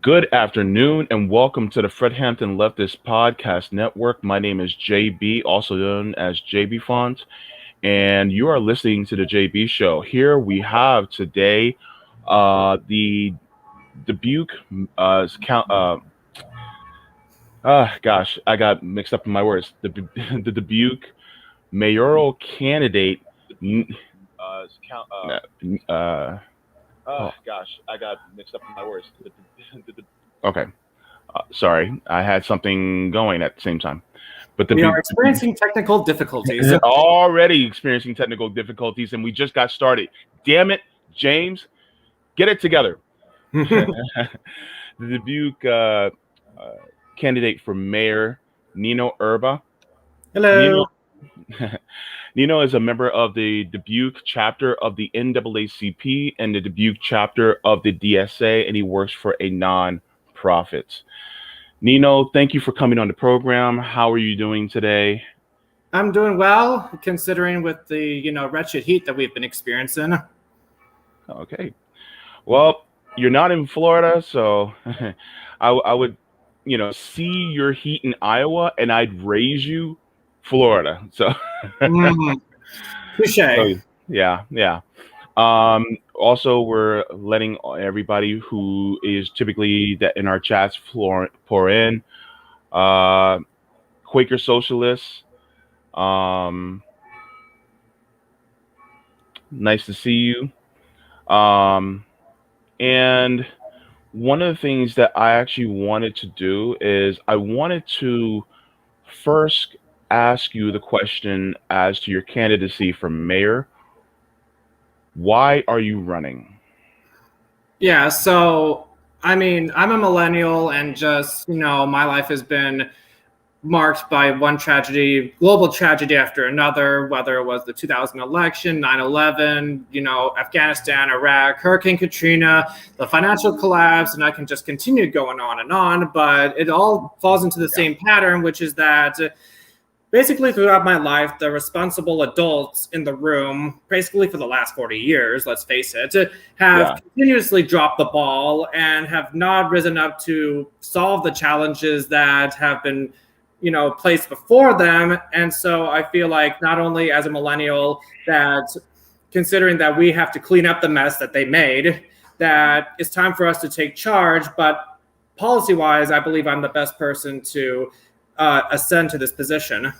Good afternoon and welcome to the Hampton Leftist Podcast Network. My name is JB, also known as JB Font, and you are listening to the JB Show. Here we have today the Dubuque count. Gosh, I got mixed up in my words. The Dubuque mayoral candidate. Gosh, I got mixed up in my words. Okay. Sorry, I had something going at the same time. But we are experiencing technical difficulties. Already experiencing technical difficulties, and we just got started. Damn it, James, get it together. The Dubuque candidate for mayor, Nino Erba. Hello. Nino is a member of the Dubuque chapter of the NAACP and the Dubuque chapter of the DSA, and he works for a non-profit. Nino, thank you for coming on the program. How are you doing today? I'm doing well, considering with the wretched heat that we've been experiencing. Okay. Well, you're not in Florida, so I would, see your heat in Iowa, and I'd raise you Florida. So, touche. So, yeah. Also, we're letting everybody who is typically that in our chats pour in. Quaker Socialists. Nice to see you. And one of the things that I actually wanted to do is I wanted to first ask you the question as to your candidacy for mayor. Why are you running? Yeah, so I'm a millennial, and just my life has been marked by one global tragedy after another, whether it was the 2000 election, 9/11, Afghanistan, Iraq, Hurricane Katrina, the financial collapse, and I can just continue going on, but it all falls into the same pattern, which is that basically throughout my life, the responsible adults in the room, basically for the last 40 years, let's face it, have continuously dropped the ball and have not risen up to solve the challenges that have been placed before them. And so I feel like not only as a millennial, that considering that we have to clean up the mess that they made, that it's time for us to take charge. But policy-wise, I believe I'm the best person to ascend to this position.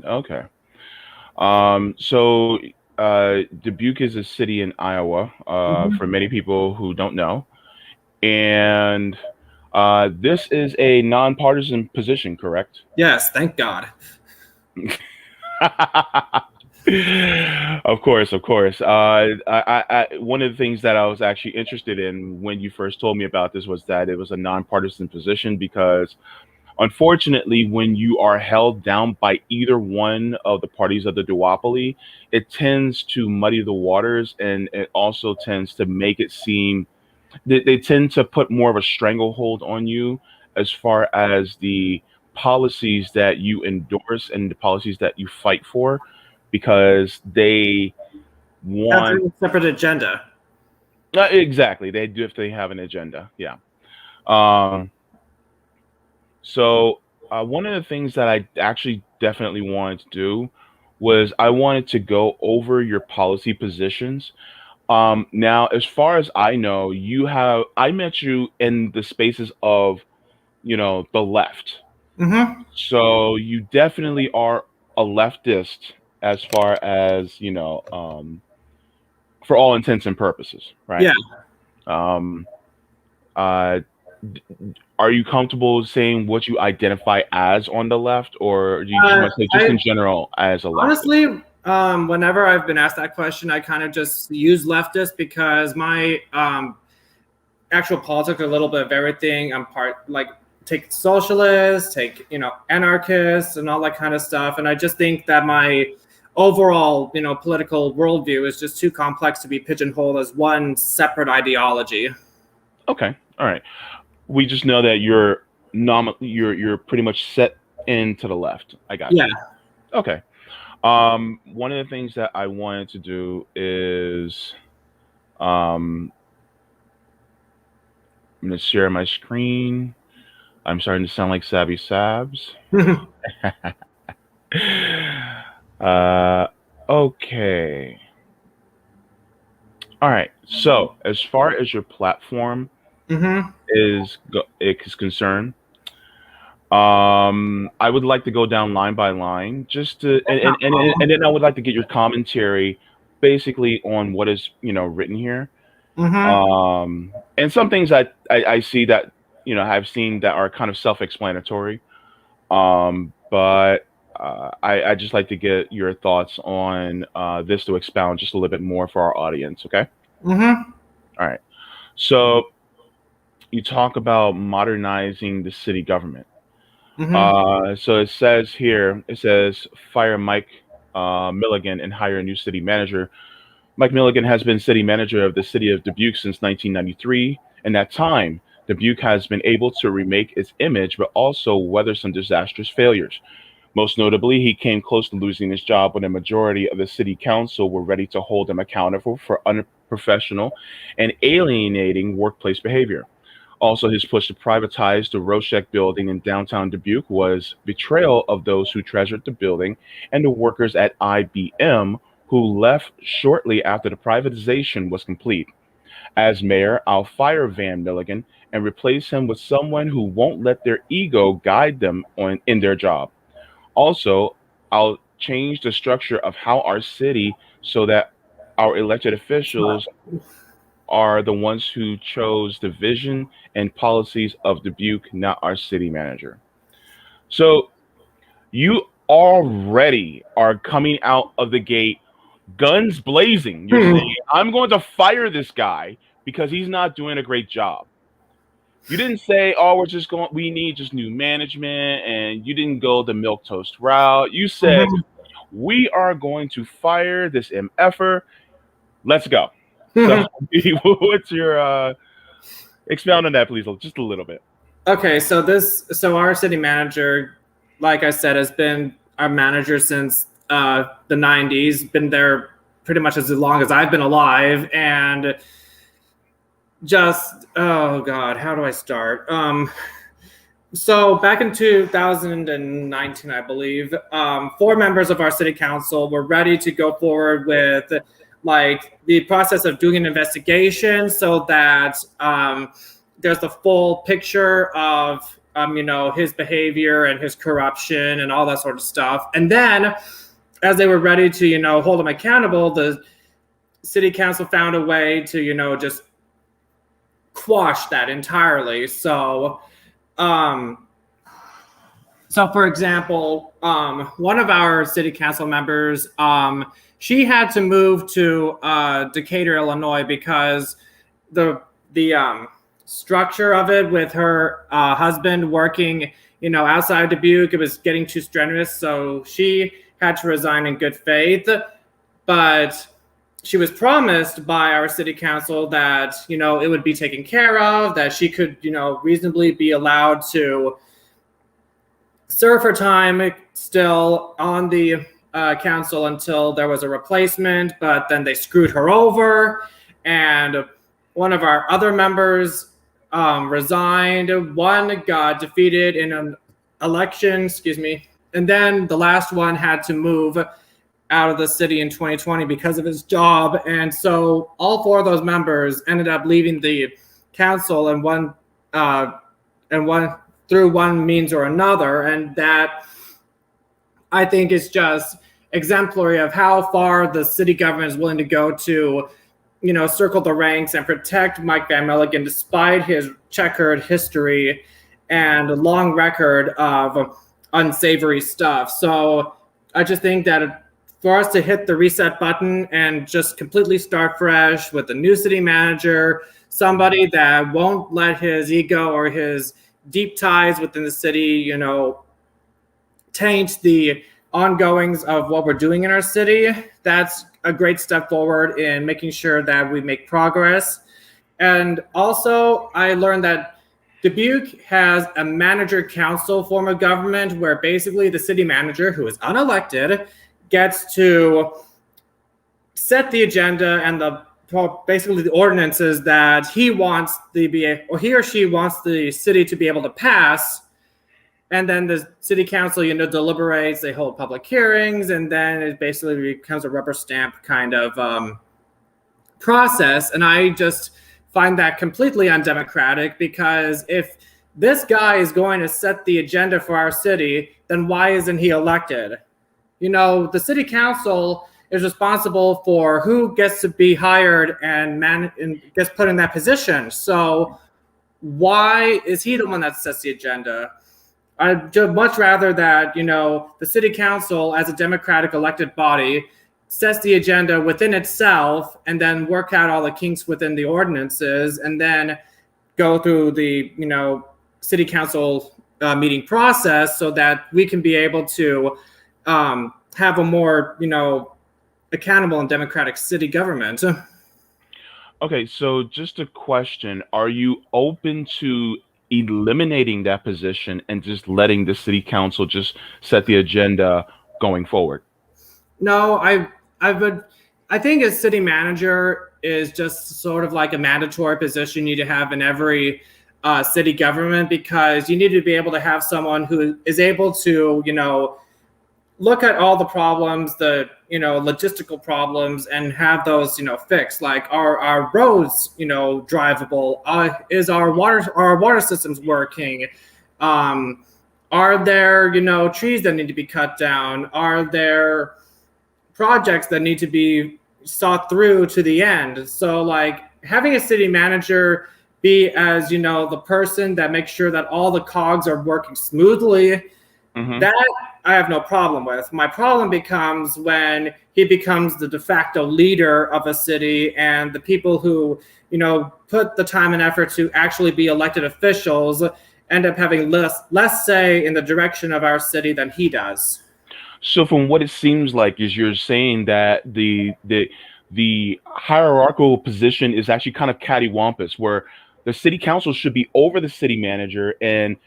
Okay. So Dubuque is a city in Iowa, for many people who don't know. And this is a nonpartisan position, correct? Yes, thank God. Of course. I one of the things that I was actually interested in when you first told me about this was that it was a nonpartisan position, because unfortunately, when you are held down by either one of the parties of the duopoly, it tends to muddy the waters, and it also tends to make it seem they tend to put more of a stranglehold on you as far as the policies that you endorse and the policies that you fight for, because they want a separate agenda. Exactly, they do if they have an agenda. Yeah. So one of the things that I actually definitely wanted to do was I wanted to go over your policy positions. Now, as far as I know, I met you in the spaces of, the left. Mm-hmm. So you definitely are a leftist as far as, for all intents and purposes, right? Yeah. Are you comfortable saying what you identify as on the left, or do you just want to say just in general as a leftist? Honestly, whenever I've been asked that question, I kind of just use leftist, because my actual politics are a little bit of everything. I'm take socialists, take anarchists, and all that kind of stuff. And I just think that my overall political worldview is just too complex to be pigeonholed as one separate ideology. Okay, all right. We just know that you're pretty much set into the left. I got you. Okay. One of the things that I wanted to do is I'm going to share my screen. I'm starting to sound like Sabby Sabs. uh, okay. All right. So, as far as your platform is concerned, I would like to go down line by line, just to, and then I would like to get your commentary, basically on what is written here. And some things I see that I've seen that are kind of self-explanatory. But I just like to get your thoughts on this to expound just a little bit more for our audience. Okay. All right. So you talk about modernizing the city government. So it says here, it says fire Mike Milligan and hire a new city manager. Mike Milligan has been city manager of the city of Dubuque since 1993. In that time, Dubuque has been able to remake its image, but also weather some disastrous failures. Most notably, he came close to losing his job when a majority of the city council were ready to hold him accountable for unprofessional and alienating workplace behavior. Also, his push to privatize the Roshek building in downtown Dubuque was betrayal of those who treasured the building and the workers at IBM who left shortly after the privatization was complete. As mayor, I'll fire Van Milligan and replace him with someone who won't let their ego guide them in their job. Also, I'll change the structure of how our city so that our elected officials are the ones who chose the vision and policies of Dubuque, not our city manager. So you already are coming out of the gate guns blazing. You're saying, I'm going to fire this guy because he's not doing a great job. You didn't say, oh, we need just new management, and you didn't go the milquetoast route. You said, we are going to fire this MFer. Let's go. So what's your expound on that, please, just a little bit. Okay, so our city manager, like I said, has been our manager since the 90s, been there pretty much as long as I've been alive, and just, oh God, how do I start? So back in 2019, I believe, 4 members of our city council were ready to go forward with like the process of doing an investigation so that there's the full picture of his behavior and his corruption and all that sort of stuff. And then as they were ready to hold him accountable, the city council found a way to just quash that entirely. So for example, one of our city council members, she had to move to Decatur, Illinois, because the structure of it with her husband working, outside Dubuque, it was getting too strenuous. So she had to resign in good faith. But she was promised by our city council that, it would be taken care of, that she could, reasonably be allowed to serve her time still on the council until there was a replacement, but then they screwed her over, and one of our other members resigned. One got defeated in an election, and then the last one had to move out of the city in 2020 because of his job. And so all 4 of those members ended up leaving the council and one through one means or another. And that, I think, is just exemplary of how far the city government is willing to go to, circle the ranks and protect Mike Van Milligan despite his checkered history and long record of unsavory stuff. So I just think that for us to hit the reset button and just completely start fresh with a new city manager, somebody that won't let his ego or his deep ties within the city, taint the ongoings of what we're doing in our city, that's a great step forward in making sure that we make progress. And also, I learned that Dubuque has a manager council form of government where basically the city manager, who is unelected, gets to set the agenda and the basically the ordinances that he wants or he or she wants the city to be able to pass. And then the city council, deliberates, they hold public hearings, and then it basically becomes a rubber stamp kind of process. And I just find that completely undemocratic, because if this guy is going to set the agenda for our city, then why isn't he elected? The city council is responsible for who gets to be hired and gets put in that position. So why is he the one that sets the agenda? I'd much rather that, the city council, as a democratic elected body, sets the agenda within itself and then work out all the kinks within the ordinances, and then go through the, city council meeting process, so that we can be able to have a more, accountable and democratic city government. Okay, so just a question. Are you open to eliminating that position and just letting the city council just set the agenda going forward? No, I think a city manager is just sort of like a mandatory position you need to have in every city government, because you need to be able to have someone who is able to, look at all the problems, the logistical problems, and have those fixed. Like, our roads drivable? Is our water systems working? Are there trees that need to be cut down? Are there projects that need to be thought through to the end? So, like, having a city manager be as the person that makes sure that all the cogs are working smoothly, that I have no problem with. My problem becomes when he becomes the de facto leader of a city, and the people who, put the time and effort to actually be elected officials end up having less say in the direction of our city than he does. So from what it seems like is you're saying that the hierarchical position is actually kind of cattywampus, where the city council should be over the city manager, and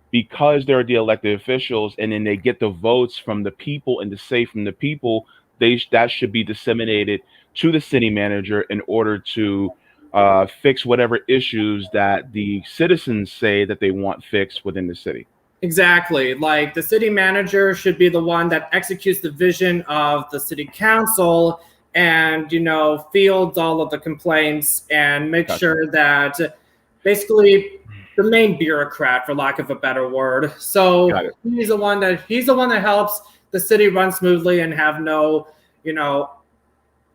because they're the elected officials, and then they get the votes from the people and the say from the people, that should be disseminated to the city manager in order to fix whatever issues that the citizens say that they want fixed within the city. Exactly. Like, the city manager should be the one that executes the vision of the city council, and fields all of the complaints, and make sure that basically the main bureaucrat, for lack of a better word. So he's the one that helps the city run smoothly and have no,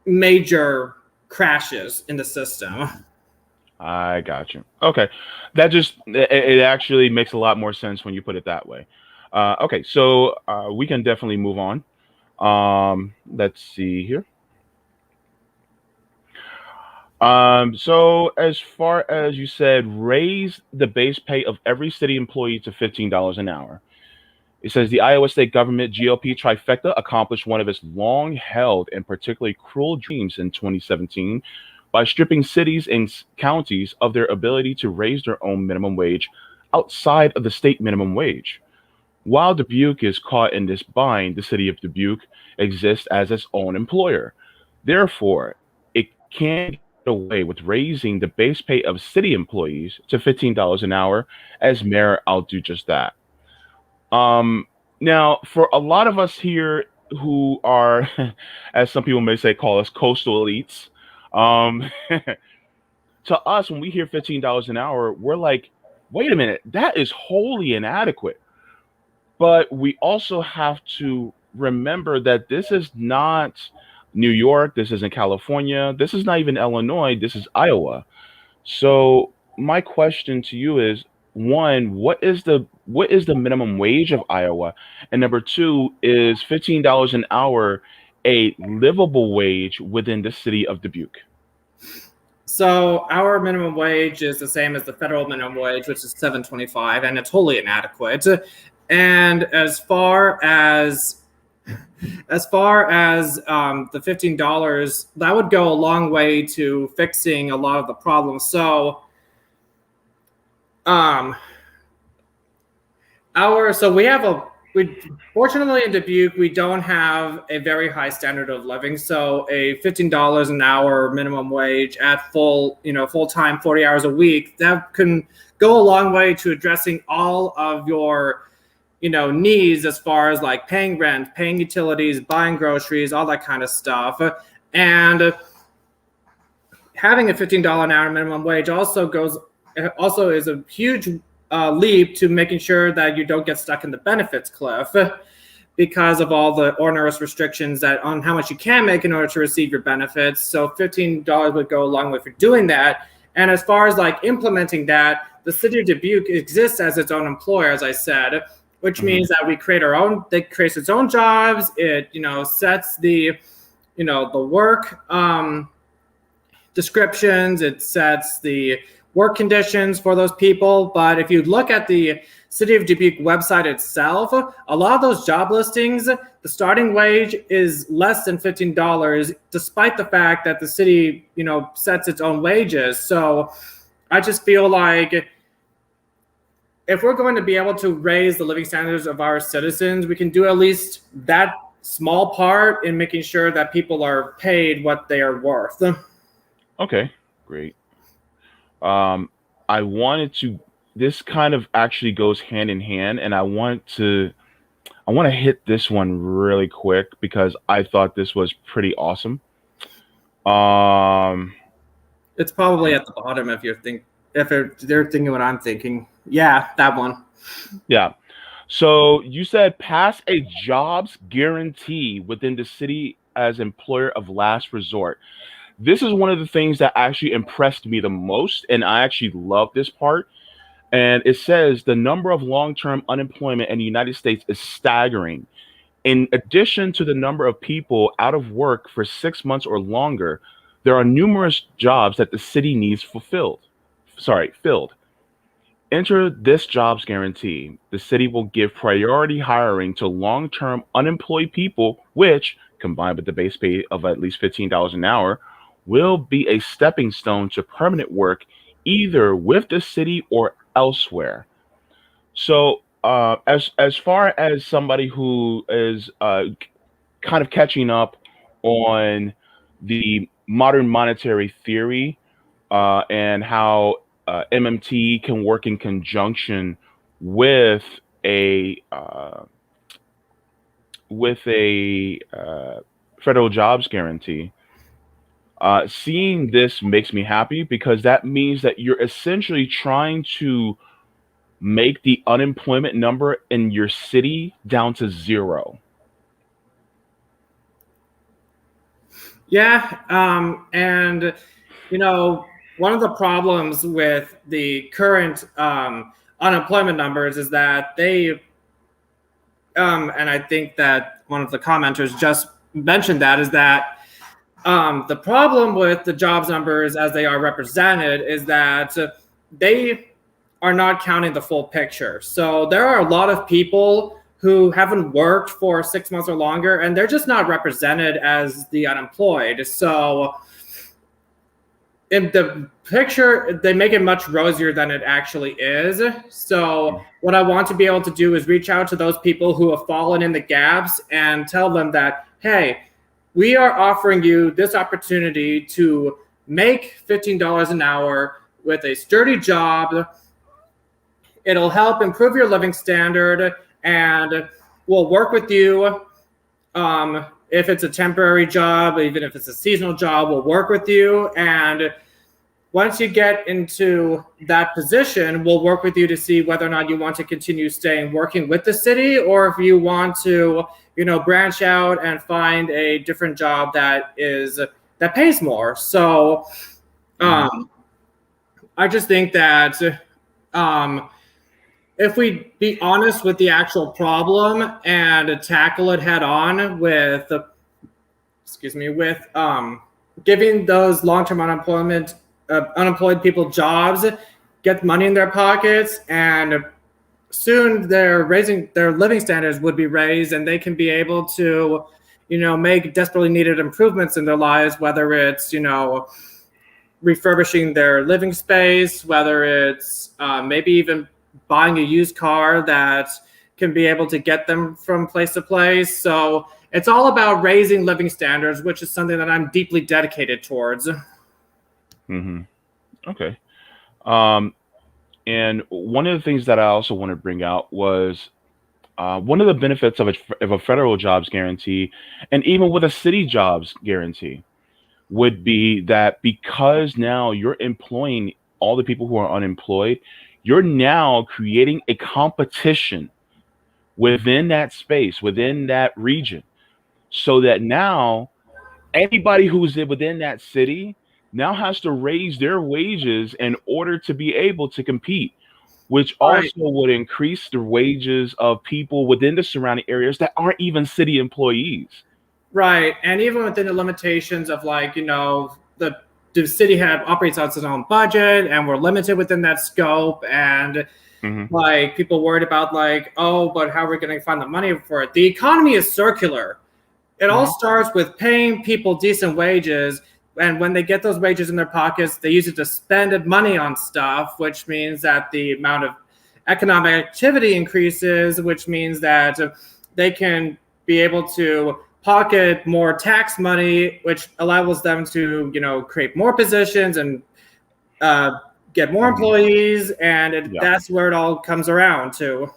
major crashes in the system. I got you. Okay. It actually makes a lot more sense when you put it that way. Okay, so we can definitely move on. Let's see here. So as far as you said, raise the base pay of every city employee to $15 an hour. It says the Iowa state government GOP trifecta accomplished one of its long-held and particularly cruel dreams in 2017 by stripping cities and counties of their ability to raise their own minimum wage outside of the state minimum wage. While Dubuque is caught in this bind, the city of Dubuque exists as its own employer. Therefore, it can't get away with raising the base pay of city employees to $15 an hour, as mayor, I'll do just that. Now, for a lot of us here who are, as some people may say, call us coastal elites, to us, when we hear $15 an hour, we're like, wait a minute, that is wholly inadequate. But we also have to remember that this is not New York, this isn't California, this is not even Illinois, this is Iowa. So my question to you is, one, what is the minimum wage of Iowa? And number two, is $15 an hour a livable wage within the city of Dubuque? So our minimum wage is the same as the federal minimum wage, which is $7.25, and it's wholly inadequate. And as far as the $15, that would go a long way to fixing a lot of the problems. So we have Fortunately in Dubuque, we don't have a very high standard of living. So a $15 an hour minimum wage at full time, 40 hours a week, that can go a long way to addressing all of your needs as far as like paying rent, paying utilities, buying groceries, all that kind of stuff. And having a $15 an hour minimum wage also is a huge leap to making sure that you don't get stuck in the benefits cliff because of all the onerous restrictions on how much you can make in order to receive your benefits. So $15 would go a long way for doing that. And as far as like implementing that, the city of Dubuque exists as its own employer, as I said, which means that we create it creates its own jobs. It, sets the work descriptions. It sets the work conditions for those people. But if you look at the City of Dubuque website itself, a lot of those job listings, the starting wage is less than $15, despite the fact that the city, sets its own wages. So I just feel like if we're going to be able to raise the living standards of our citizens, we can do at least that small part in making sure that people are paid what they are worth. Okay, great. This kind of actually goes hand in hand, and I want to hit this one really quick because I thought this was pretty awesome. It's probably at the bottom if they're thinking what I'm thinking. Yeah, that one. Yeah. So you said pass a jobs guarantee within the city as employer of last resort. This is one of the things that actually impressed me the most, and I actually love this part. And it says the number of long-term unemployment in the United States is staggering. In addition to the number of people out of work for 6 months or longer, there are numerous jobs that the city needs filled. Enter this jobs guarantee. The city will give priority hiring to long-term unemployed people, which, combined with the base pay of at least $15 an hour, will be a stepping stone to permanent work either with the city or elsewhere. So, as far as somebody who is kind of catching up on the modern monetary theory and how MMT can work in conjunction with a federal jobs guarantee. Seeing this makes me happy because that means that you're essentially trying to make the unemployment number in your city down to zero. Yeah, and one of the problems with the current unemployment numbers is that they, and I think that one of the commenters just mentioned that, is that the problem with the jobs numbers as they are represented is that they are not counting the full picture. So there are a lot of people who haven't worked for 6 months or longer, and they're just not represented as the unemployed. So in the picture, they make it much rosier than it actually is. So what I want to be able to do is reach out to those people who have fallen in the gaps and tell them that, hey, we are offering you this opportunity to make $15 an hour with a sturdy job. It'll help improve your living standard, and we'll work with you. If it's a temporary job, even if it's a seasonal job, we'll work with you. And once you get into that position, we'll work with you to see whether or not you want to continue staying working with the city, or if you want to, branch out and find a different job that pays more. So I just think that if we be honest with the actual problem and tackle it head on with giving those long-term unemployed people jobs, get money in their pockets, and soon their living standards would be raised, and they can be able to, make desperately needed improvements in their lives, whether it's, refurbishing their living space, whether it's maybe even buying a used car that can be able to get them from place to place. So it's all about raising living standards, which is something that I'm deeply dedicated towards. Mm-hmm. Okay. Um, and one of the things that I also want to bring out was one of the benefits of a federal jobs guarantee, and even with a city jobs guarantee, would be that because now you're employing all the people who are unemployed, you're now creating a competition within that space, within that region, so that now anybody who's within that city now has to raise their wages in order to be able to compete, which Right. also would increase the wages of people within the surrounding areas that aren't even city employees. Right. And even within the limitations of the city operates on its own budget and we're limited within that scope, and Hmm. like people worried about like, oh, but how are we going to find the money for it? The economy is circular. It all Hmm. starts with paying people decent wages, and when they get those wages in their pockets, they use it to spend money on stuff, which means that the amount of economic activity increases, which means that they can be able to pocket more tax money, which allows them to create more positions and uh, get more Hmm. employees, and Yeah. that's where it all comes around to.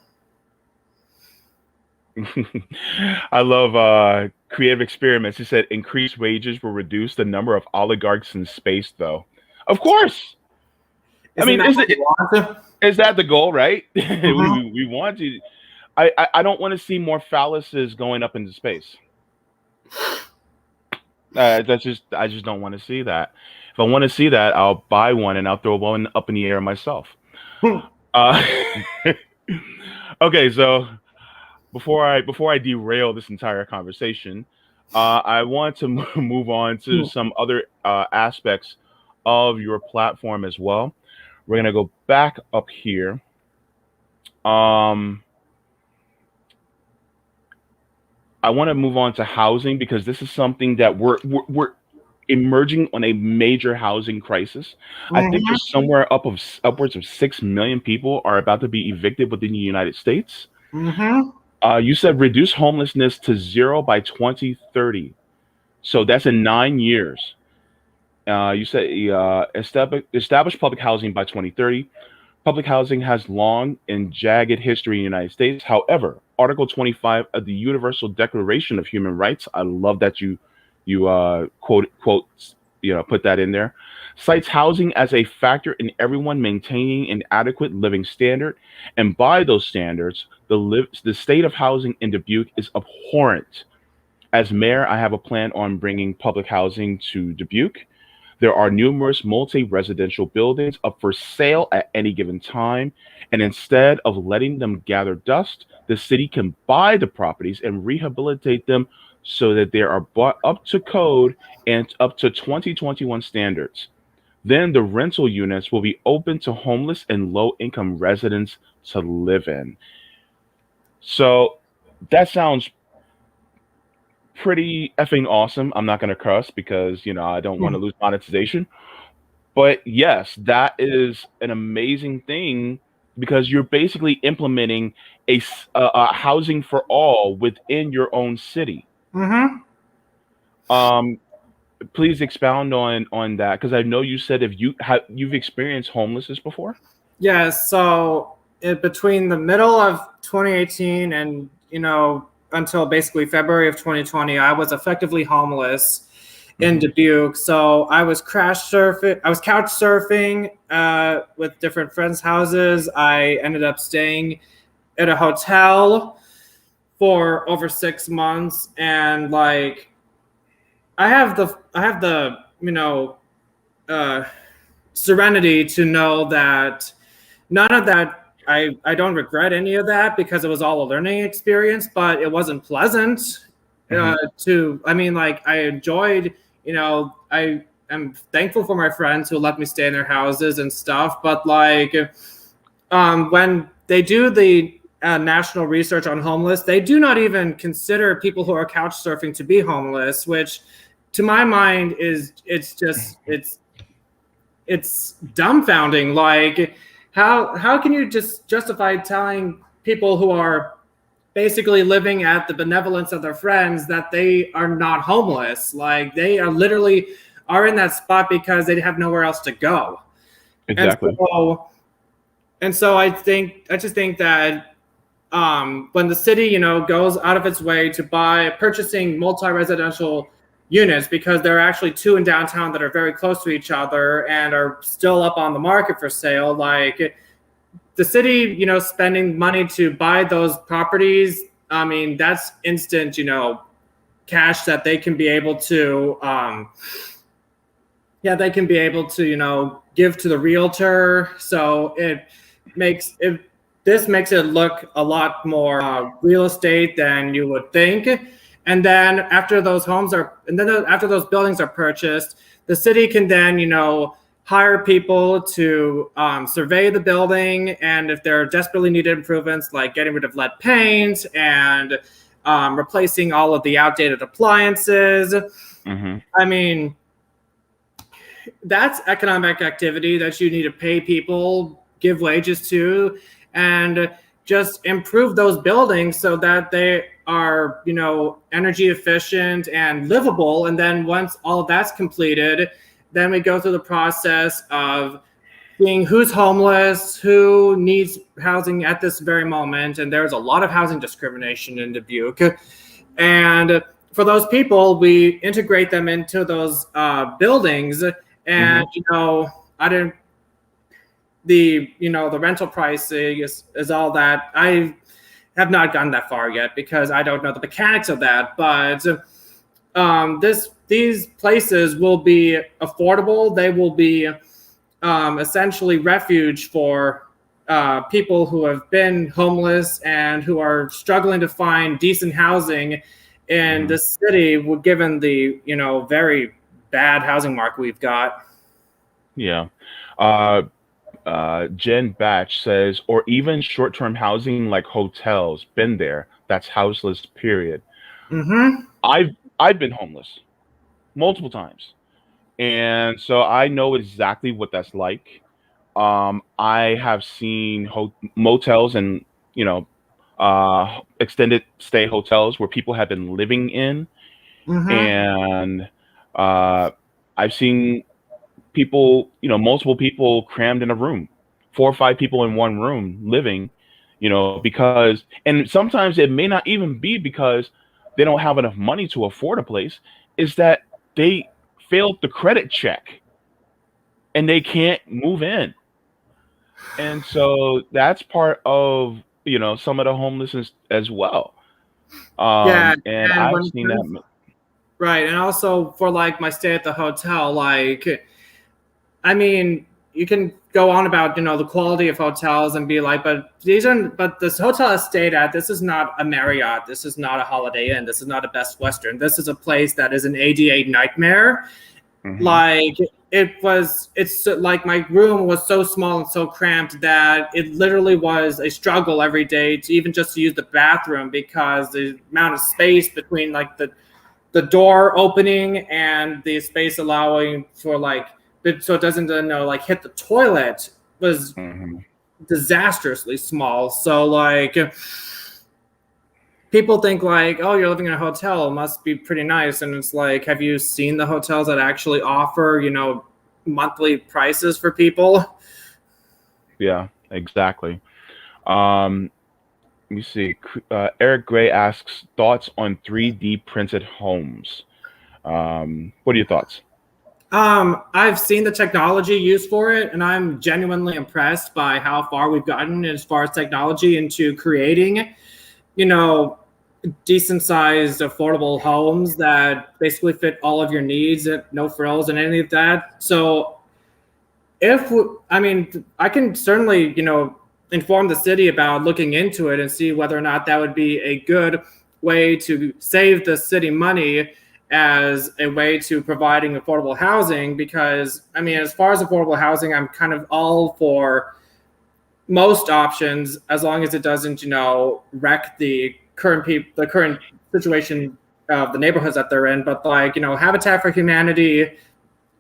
I love creative experiments. He said increased wages will reduce the number of oligarchs in space, though. Of course. I Isn't mean, that what we want? is that the goal, right? Mhm. We want to. I don't want to see more phalluses going up into space. I just don't want to see that. If I want to see that, I'll buy one and I'll throw one up in the air myself. Uh, okay, so before I derail this entire conversation, I want to move on to some other aspects of your platform as well. We're gonna go back up here. Um, I want to move on to housing because this is something that we're emerging on a major housing crisis. I think Mhm. there's somewhere upwards of 6 million people are about to be evicted within the United States. Mhm. You said reduce homelessness to zero by 2030. So that's in 9 years. You said establish public housing by 2030. Public housing has long and jagged history in the United States. However, Article 25 of the Universal Declaration of Human Rights, I love that you quote put that in there, cites housing as a factor in everyone maintaining an adequate living standard, and by those standards, the state of housing in Dubuque is abhorrent. As mayor, I have a plan on bringing public housing to Dubuque. There are numerous multi residential buildings up for sale at any given time, and instead of letting them gather dust, the city can buy the properties and rehabilitate them so that they are brought up to code and up to 2021 standards. Then the rental units will be open to homeless and low income residents to live in. So that sounds pretty effing awesome. I'm not going to cuss because, I don't want to lose monetization. But yes, that is an amazing thing because you're basically implementing a housing for all within your own city. Mhm. Um, please expound on that because I know you said if you've experienced homelessness before. Yeah, so between the middle of 2018 and until basically February of 2020, I was effectively homeless in Hmm. Dubuque. So I was I was couch surfing with different friends' houses. I ended up staying at a hotel for over 6 months, and like I have the uh, serenity to know that none of that I don't regret any of that because it was all a learning experience, but it wasn't pleasant Hmm. I mean, like I enjoyed, I am thankful for my friends who let me stay in their houses and stuff, but like when they do the national research on homeless, they do not even consider people who are couch surfing to be homeless, which to my mind is it's dumbfounding. Like, how can you just justify telling people who are basically living at the benevolence of their friends, that they are not homeless. Like they are literally are in that spot because they have nowhere else to go. Exactly. And so I just think that when the city, goes out of its way to purchasing multi-residential units, because there are actually two in downtown that are very close to each other and are still up on the market for sale. Like the city, spending money to buy those properties, I mean, that's instant, cash that they can be able to, give to the realtor. So this makes it look a lot more real estate than you would think. And then after those buildings are purchased, the city can then, hire people to survey the building, and if there are desperately needed improvements, like getting rid of lead paint and replacing all of the outdated appliances. Mm-hmm. I mean, that's economic activity that you need to pay people, give wages to, and just improve those buildings so that they are, energy efficient and livable. And then once all of that's completed, then we go through the process of seeing who's homeless, who needs housing at this very moment. And there's a lot of housing discrimination in Dubuque. And for those people, we integrate them into those buildings. And, the rental pricing is all that. I have not gotten that far yet because I don't know the mechanics of that. But these places will be affordable. They will be essentially refuge for people who have been homeless and who are struggling to find decent housing in the city, given the very bad housing market we've got. Yeah. Jen Batch says, or even short-term housing like hotels. Been there. That's houseless. Period. Mm-hmm. I've been homeless multiple times, and so I know exactly what that's like. I have seen motels and extended stay hotels where people have been living in, and I've seen people, multiple people crammed in a room, 4 or 5 people in one room living, because, and sometimes it may not even be because they don't have enough money to afford a place, is that they failed the credit check and they can't move in. And so that's part of, some of the homelessness as well. And I've seen that. Right. And also for like my stay at the hotel, like, I mean, you can go on about, the quality of hotels and be like, but this hotel I stayed at, this is not a Marriott. This is not a Holiday Inn. This is not a Best Western. This is a place that is an ADA nightmare. Mm-hmm. Like it's like my room was so small and so cramped that it literally was a struggle every day to even just use the bathroom, because the amount of space between like the door opening and the space allowing for so it doesn't hit the toilet was disastrously small. So like people think like, oh, you're living in a hotel, it must be pretty nice. And it's like, have you seen the hotels that actually offer, monthly prices for people? Yeah, exactly. Let me see. Eric Gray asks thoughts on 3D printed homes. What are your thoughts? I've seen the technology used for it, and I'm genuinely impressed by how far we've gotten as far as technology into creating, decent sized, affordable homes that basically fit all of your needs, no frills and any of that. So I can certainly, inform the city about looking into it and see whether or not that would be a good way to save the city money as a way to providing affordable housing. Because as far as affordable housing, I'm kind of all for most options, as long as it doesn't, wreck the current situation of the neighborhoods that they're in. But Habitat for Humanity,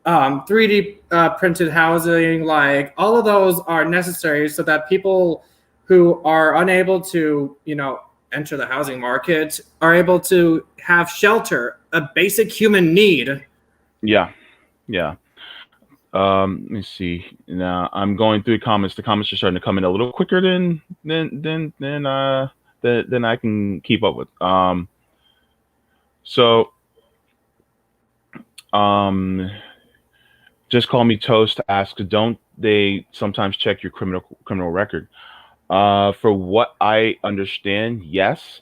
3D printed housing, like all of those are necessary so that people who are unable to, enter the housing market are able to have shelter, a basic human need. Yeah, yeah. Let me see. Now I'm going through the comments. The comments are starting to come in a little quicker than I can keep up with. So um, just call me Toast. Asks, don't they sometimes check your criminal record? For what I understand, yes.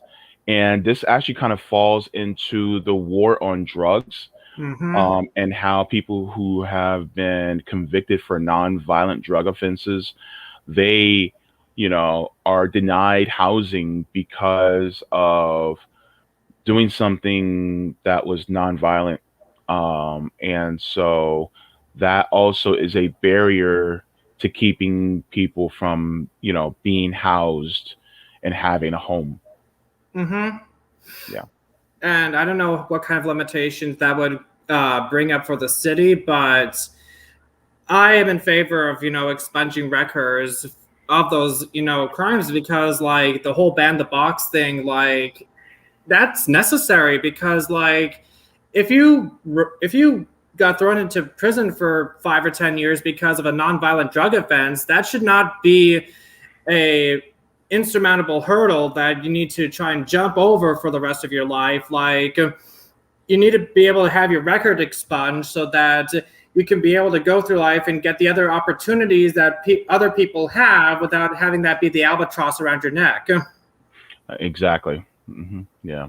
And this actually kind of falls into the war on drugs, Mm-hmm. and how people who have been convicted for non-violent drug offenses, they, are denied housing because of doing something that was nonviolent. And so that also is a barrier to keeping people from, being housed and having a home. Mm-hmm. Yeah. And I don't know what kind of limitations that would bring up for the city, but I am in favor of expunging records of those crimes, because like the whole ban the box thing, like that's necessary, because like if you got thrown into prison for 5 or 10 years because of a nonviolent drug offense, that should not be a insurmountable hurdle that you need to try and jump over for the rest of your life. Like you need to be able to have your record expunged so that you can be able to go through life and get the other opportunities that other people have without having that be the albatross around your neck. Exactly. Yeah.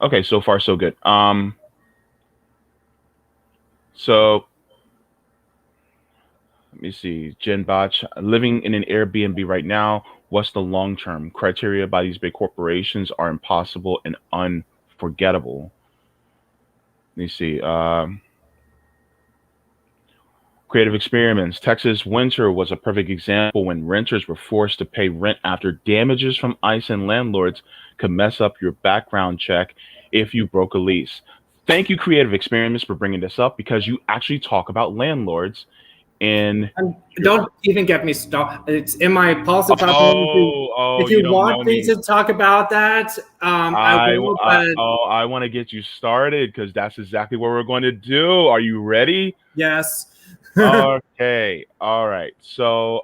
Okay, so far so good. So let me see. Jen Botch, living in an Airbnb right now. What's the long term criteria by these big corporations are impossible and unforgettable? Let me see. Creative experiments. Texas winter was a perfect example when renters were forced to pay rent after damages from ICE and landlords could mess up your background check if you broke a lease. Thank you, Creative Experiments, for bringing this up because you actually talk about landlords in And your. don't even get me started. It's in my policy document. Oh, If you you don't want know me me. to talk about that, I will. But I want to get you started because that's exactly what we're going to do. Are you ready? yes. Okay. All right. So,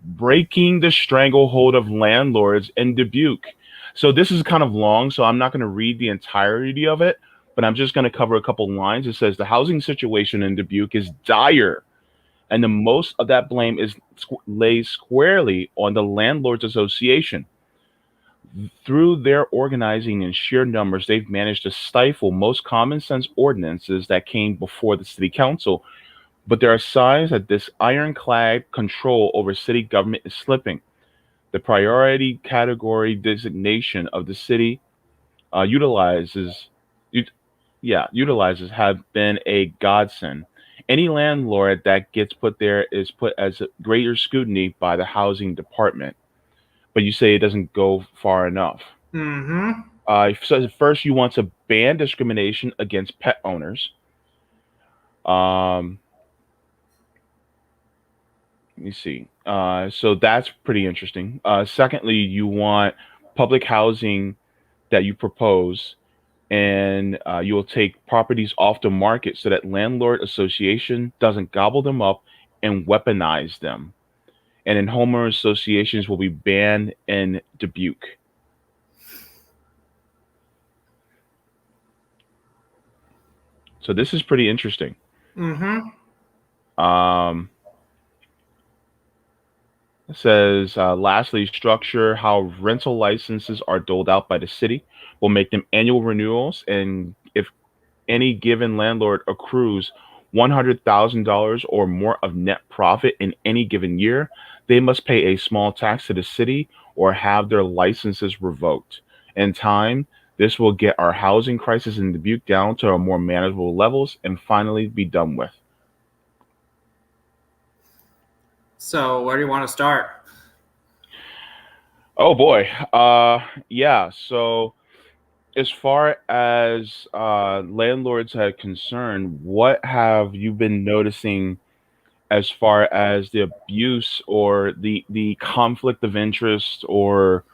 breaking the stranglehold of landlords in Dubuque. So this is kind of long, so I'm not going to read the entirety of it, but I'm just going to cover a couple lines. It says the housing situation in Dubuque is dire, and the most of that blame is lays squarely on the landlords association. Through their organizing in sheer numbers, they've managed to stifle most common sense ordinances that came before the city council, but there are signs that this ironclad control over city government is slipping. The priority category designation of the city utilizes, utilizes have been a godsend. Any landlord that gets put there is put as a greater scrutiny by the housing department. But you say it doesn't go far enough. Mm-hmm. So first, you want to ban discrimination against pet owners. Um, Let me see. So that's pretty interesting. Secondly, you want public housing that you propose, and you will take properties off the market so that landlord association doesn't gobble them up and weaponize them. And then homeowner associations will be banned in Dubuque. So this is pretty interesting. Mm-hmm. Um, It says, lastly, structure how rental licenses are doled out by the city. Will make them annual renewals, and if any given landlord accrues $100,000 or more of net profit in any given year, they must pay a small tax to the city or have their licenses revoked. In time, this will get our housing crisis in Dubuque down to a more manageable levels and finally be done with. So where do you want to start? Oh boy. Yeah. So as far as landlords are concerned, what have you been noticing as far as the abuse or the conflict of interest or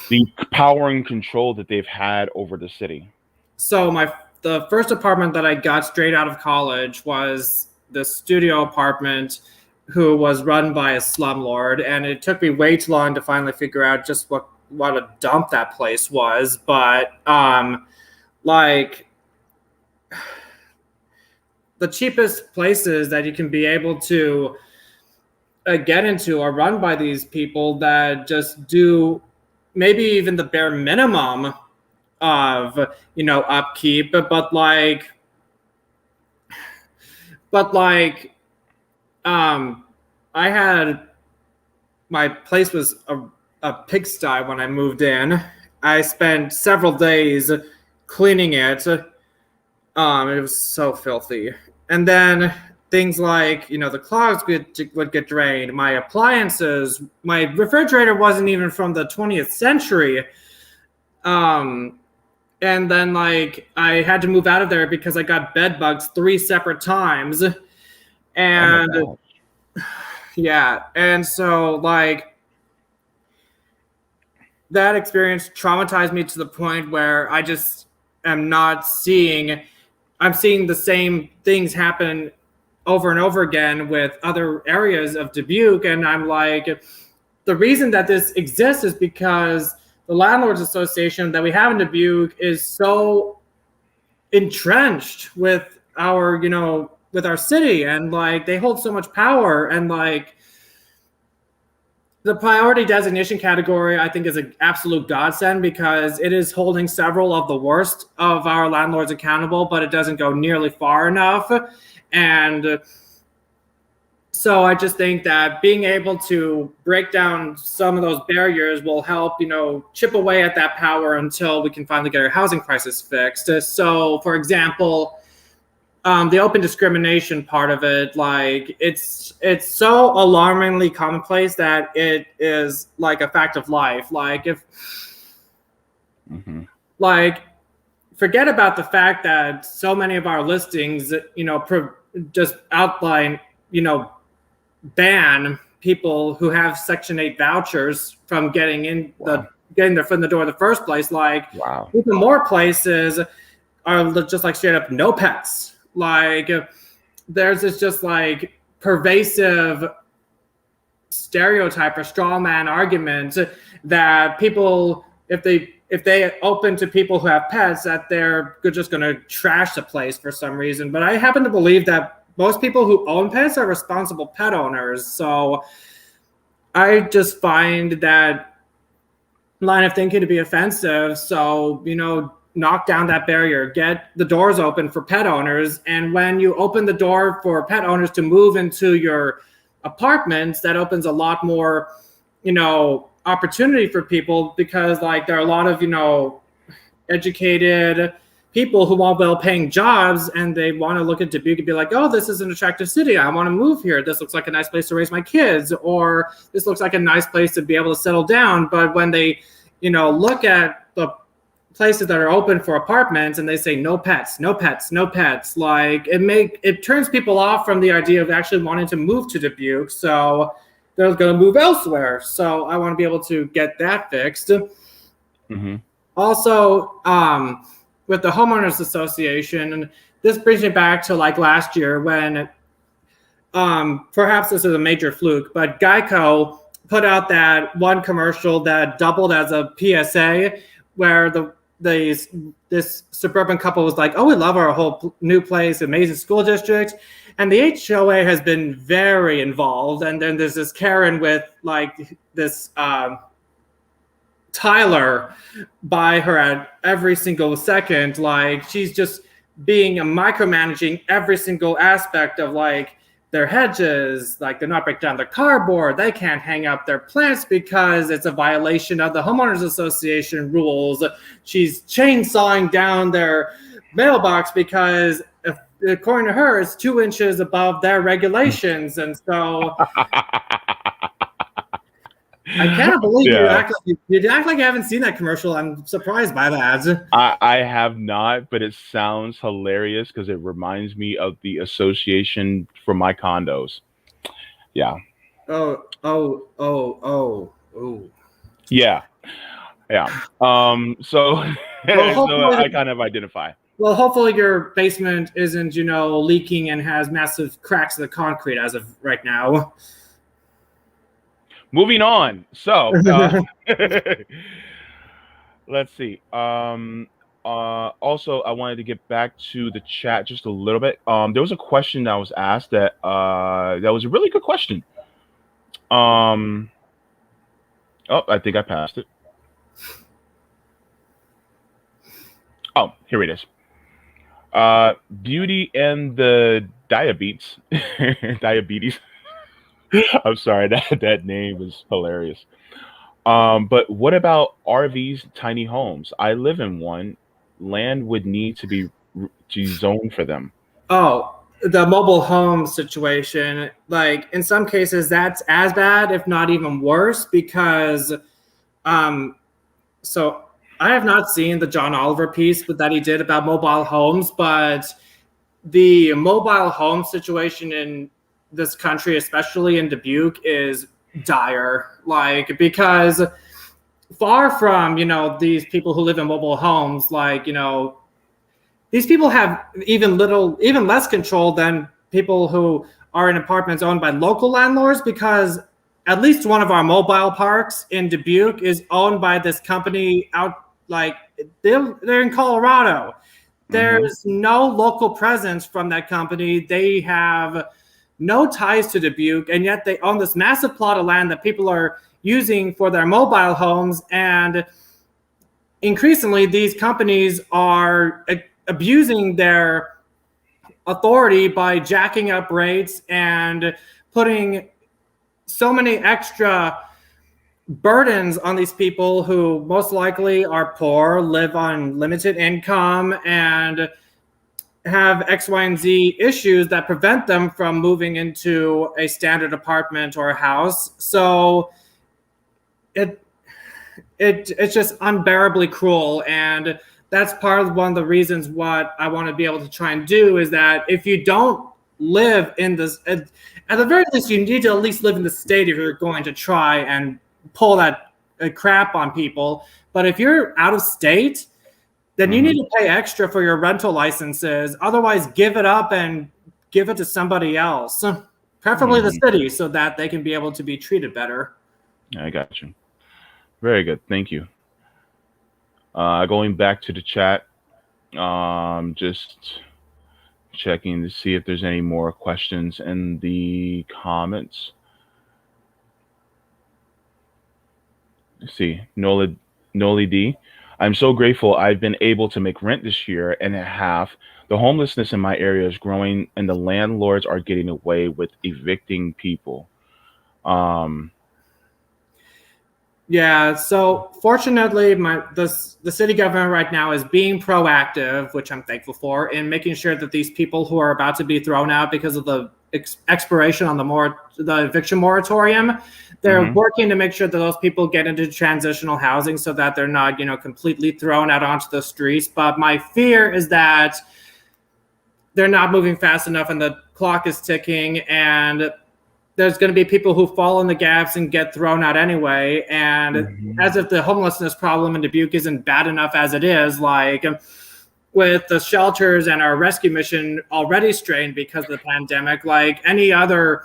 the power and control that they've had over the city? So the first apartment that I got straight out of college was the studio apartment, who was run by a slumlord, and it took me way too long to finally figure out just what a dump that place was. But like, the cheapest places that you can be able to get into are run by these people that just do maybe even the bare minimum of upkeep, but I had, my place was a pigsty when I moved in. I spent several days cleaning it. It was so filthy. And then things like, the clogs would get drained. My appliances, my refrigerator wasn't even from the 20th century. And then I had to move out of there because I got bed bugs 3 separate times. And Oh yeah, and so that experience traumatized me to the point where I just am not seeing, I'm seeing the same things happen over and over again with other areas of Dubuque. And I'm like, the reason that this exists is because the Landlords Association that we have in Dubuque is so entrenched with our, with our city, and they hold so much power. And the priority designation category, I think, is an absolute godsend because it is holding several of the worst of our landlords accountable, but it doesn't go nearly far enough. And so I just think that being able to break down some of those barriers will help, chip away at that power until we can finally get our housing crisis fixed. So, for example, the open discrimination part of it, it's so alarmingly commonplace that it is like a fact of life. Forget about the fact that so many of our listings, just outline, ban people who have Section 8 vouchers from getting their foot in the door in the first place. Even more places are just straight up no pets. There's this just pervasive stereotype or straw man argument that people, if they open to people who have pets, that they're just going to trash the place for some reason. But I happen to believe that most people who own pets are responsible pet owners. So I just find that line of thinking to be offensive. So, knock down that barrier, get the doors open for pet owners. And when you open the door for pet owners to move into your apartments, that opens a lot more, opportunity for people, because there are a lot of, educated people who want well-paying jobs, and they want to look at Dubuque and be like, oh, this is an attractive city. I want to move here. This looks like a nice place to raise my kids, or this looks like a nice place to be able to settle down. But when they, look at the places that are open for apartments and they say no pets, no pets, no pets, it turns people off from the idea of actually wanting to move to Dubuque. So they're going to move elsewhere. So I want to be able to get that fixed. Mm-hmm. Also, with the Homeowners Association, and this brings me back to last year when perhaps this is a major fluke, but Geico put out that one commercial that doubled as a PSA, where this suburban couple was like, oh, we love our whole new place, amazing school district. And the HOA has been very involved. And then there's this Karen with this Tyler by her at every single second. She's just being micromanaging every single aspect of their hedges. They're not breaking down their cardboard. They can't hang up their plants because it's a violation of the Homeowners Association rules. She's chainsawing down their mailbox because, according to her, it's 2 inches above their regulations. And so I can't believe Yeah. you act like you haven't seen that commercial. I'm surprised by that. I have not, but it sounds hilarious because it reminds me of the association for my condos. Yeah. Oh. Yeah. Yeah. So Well, so I hopefully, kind of identify. hopefully your basement isn't, leaking and has massive cracks in the concrete as of right now. Moving on. So let's see. Also, I wanted to get back to the chat just a little bit. There was a question that was asked that was a really good question. Oh, I think I passed it. Oh, here it is. Beauty and the diabetes. Diabetes. I'm sorry, that name is hilarious. But what about RVs, tiny homes? I live in one. Land would need to be zoned for them. Oh, the mobile home situation, like in some cases that's as bad, if not even worse, because um so I have not seen the John Oliver piece that he did about mobile homes, but the mobile home situation in this country, especially in Dubuque, is dire. Like, because far from, these people who live in mobile homes, like, these people have even less control than people who are in apartments owned by local landlords, because at least one of our mobile parks in Dubuque is owned by this company out, like, they're in Colorado. Hmm. There's no local presence from that company. They have no ties to Dubuque, and yet they own this massive plot of land that people are using for their mobile homes. And increasingly, these companies are abusing their authority by jacking up rates and putting so many extra burdens on these people who most likely are poor, live on limited income, and have X, Y, and Z issues that prevent them from moving into a standard apartment or a house. So it's just unbearably cruel. And that's part of one of the reasons what I want to be able to try and do is that if you don't live in this, at the very least, you need to at least live in the state if you're going to try and pull that crap on people. But if you're out of state, then you need to pay extra for your rental licenses. Otherwise, give it up and give it to somebody else, preferably the city, so that they can be able to be treated better. I got you. Very good. Thank you. Going back to the chat, just checking to see if there's any more questions in the comments. Let's see, Noli D. I'm so grateful I've been able to make rent this year and a half. The homelessness in my area is growing, and the landlords are getting away with evicting people. Um, Yeah, so fortunately, the city government right now is being proactive, which I'm thankful for, in making sure that these people who are about to be thrown out because of the expiration on the eviction moratorium, they're working to make sure that those people get into transitional housing so that they're not, completely thrown out onto the streets. But my fear is that they're not moving fast enough, and the clock is ticking, and there's going to be people who fall in the gaps and get thrown out anyway. And as if the homelessness problem in Dubuque isn't bad enough as it is, like with the shelters and our rescue mission already strained because of the pandemic, like any other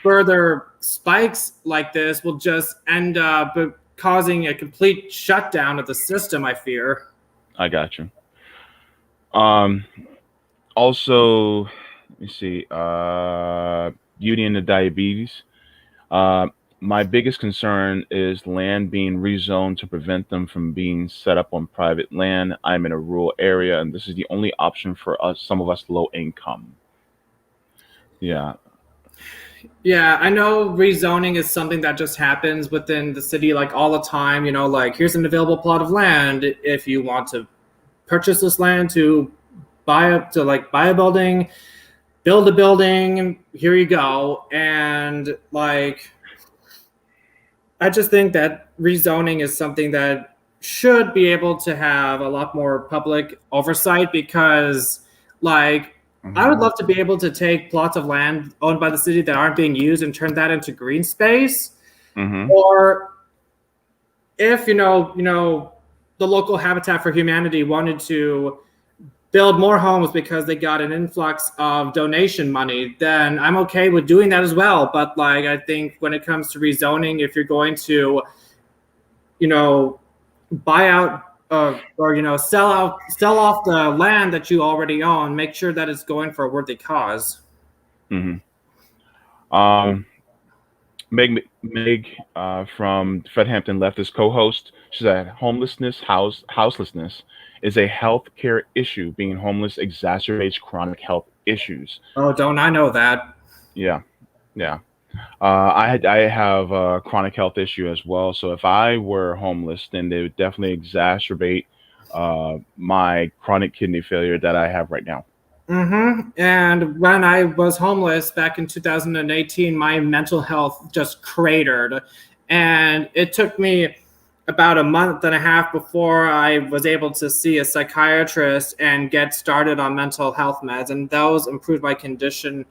further spikes like this will just end up causing a complete shutdown of the system, I fear. I got you. Also, let me see. Beauty and the diabetes. My biggest concern is land being rezoned to prevent them from being set up on private land. I'm in a rural area, and this is the only option for us, some of us low income. Yeah. Yeah, I know rezoning is something that just happens within the city like all the time, like here's an available plot of land if you want to purchase this land to buy a building, build a building, here you go. And like I just think that rezoning is something that should be able to have a lot more public oversight because, like, I would Hmm. love to be able to take plots of land owned by the city that aren't being used and turn that into green space. Hmm. Or if the local Habitat for Humanity wanted to build more homes because they got an influx of donation money, then I'm okay with doing that as well. But like, I think when it comes to rezoning, if you're going to, you know, buy out or sell off the land that you already own, make sure that it's going for a worthy cause. Hmm. Um, Meg from Fred Hampton Leftist co-host. She said houselessness is a health care issue. Being homeless exacerbates chronic health issues. Oh, don't I know that? Yeah, yeah. I have a chronic health issue as well. So if I were homeless, then they would definitely exacerbate my chronic kidney failure that I have right now. And when I was homeless back in 2018, my mental health just cratered. And it took me about a month and a half before I was able to see a psychiatrist and get started on mental health meds. And those improved my condition.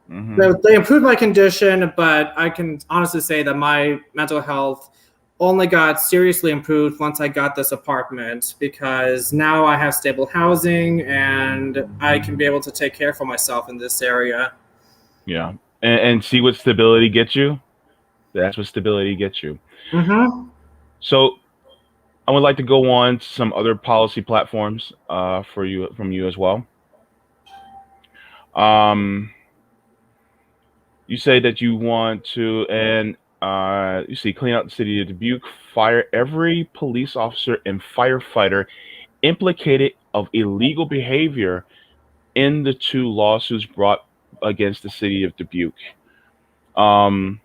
Hmm. They improved my condition, but I can honestly say that my mental health only got seriously improved once I got this apartment because now I have stable housing and I can be able to take care for myself in this area. Yeah, and see what stability gets you. That's what stability gets you. Mm-hmm. So I would like to go on to some other policy platforms for you from you as well. Um, you say that you want to, and you see, clean out the city of Dubuque, fire every police officer and firefighter implicated of illegal behavior in the two lawsuits brought against the city of Dubuque. Um,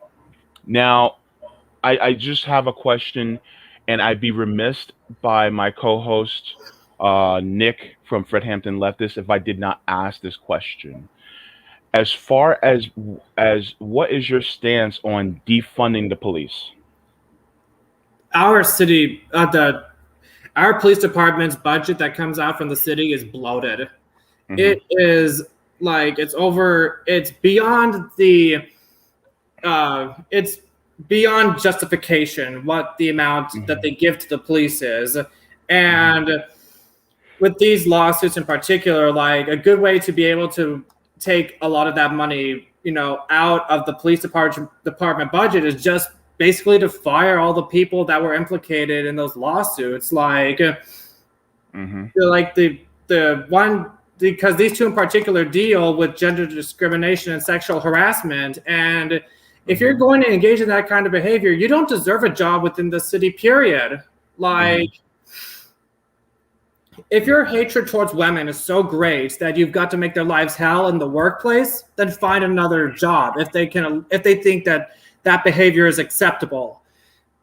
Now, I just have a question, and I'd be remiss by my co-host Nick from Fred Hampton Leftist if I did not ask this question. As far as what is your stance on defunding the police? Our city, our police department's budget that comes out from the city is bloated. Hmm. It is like it's beyond it's beyond justification what the amount that Hmm. they give to the police is. Hmm. And with these lawsuits in particular, like a good way to be able to take a lot of that money, out of the police department budget is just basically to fire all the people that were implicated in those lawsuits. Hmm. Like the one because these two in particular deal with gender discrimination and sexual harassment. And if you're Hmm. going to engage in that kind of behavior, you don't deserve a job within the city, period. Hmm. Like, if your hatred towards women is so great that you've got to make their lives hell in the workplace, then find another job if they think that that behavior is acceptable.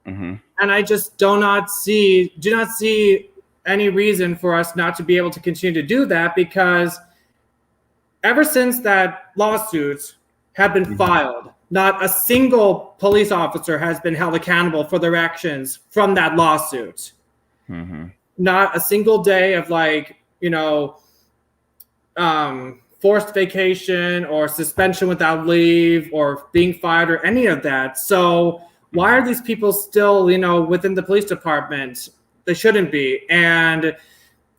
Hmm. And I just do not see any reason for us not to be able to continue to do that, because ever since that lawsuits have been Hmm. filed, not a single police officer has been held accountable for their actions from that lawsuit. Hmm. Not a single day of forced vacation or suspension without leave or being fired or any of that. So why Hmm. are these people still, within the police department? They shouldn't be. And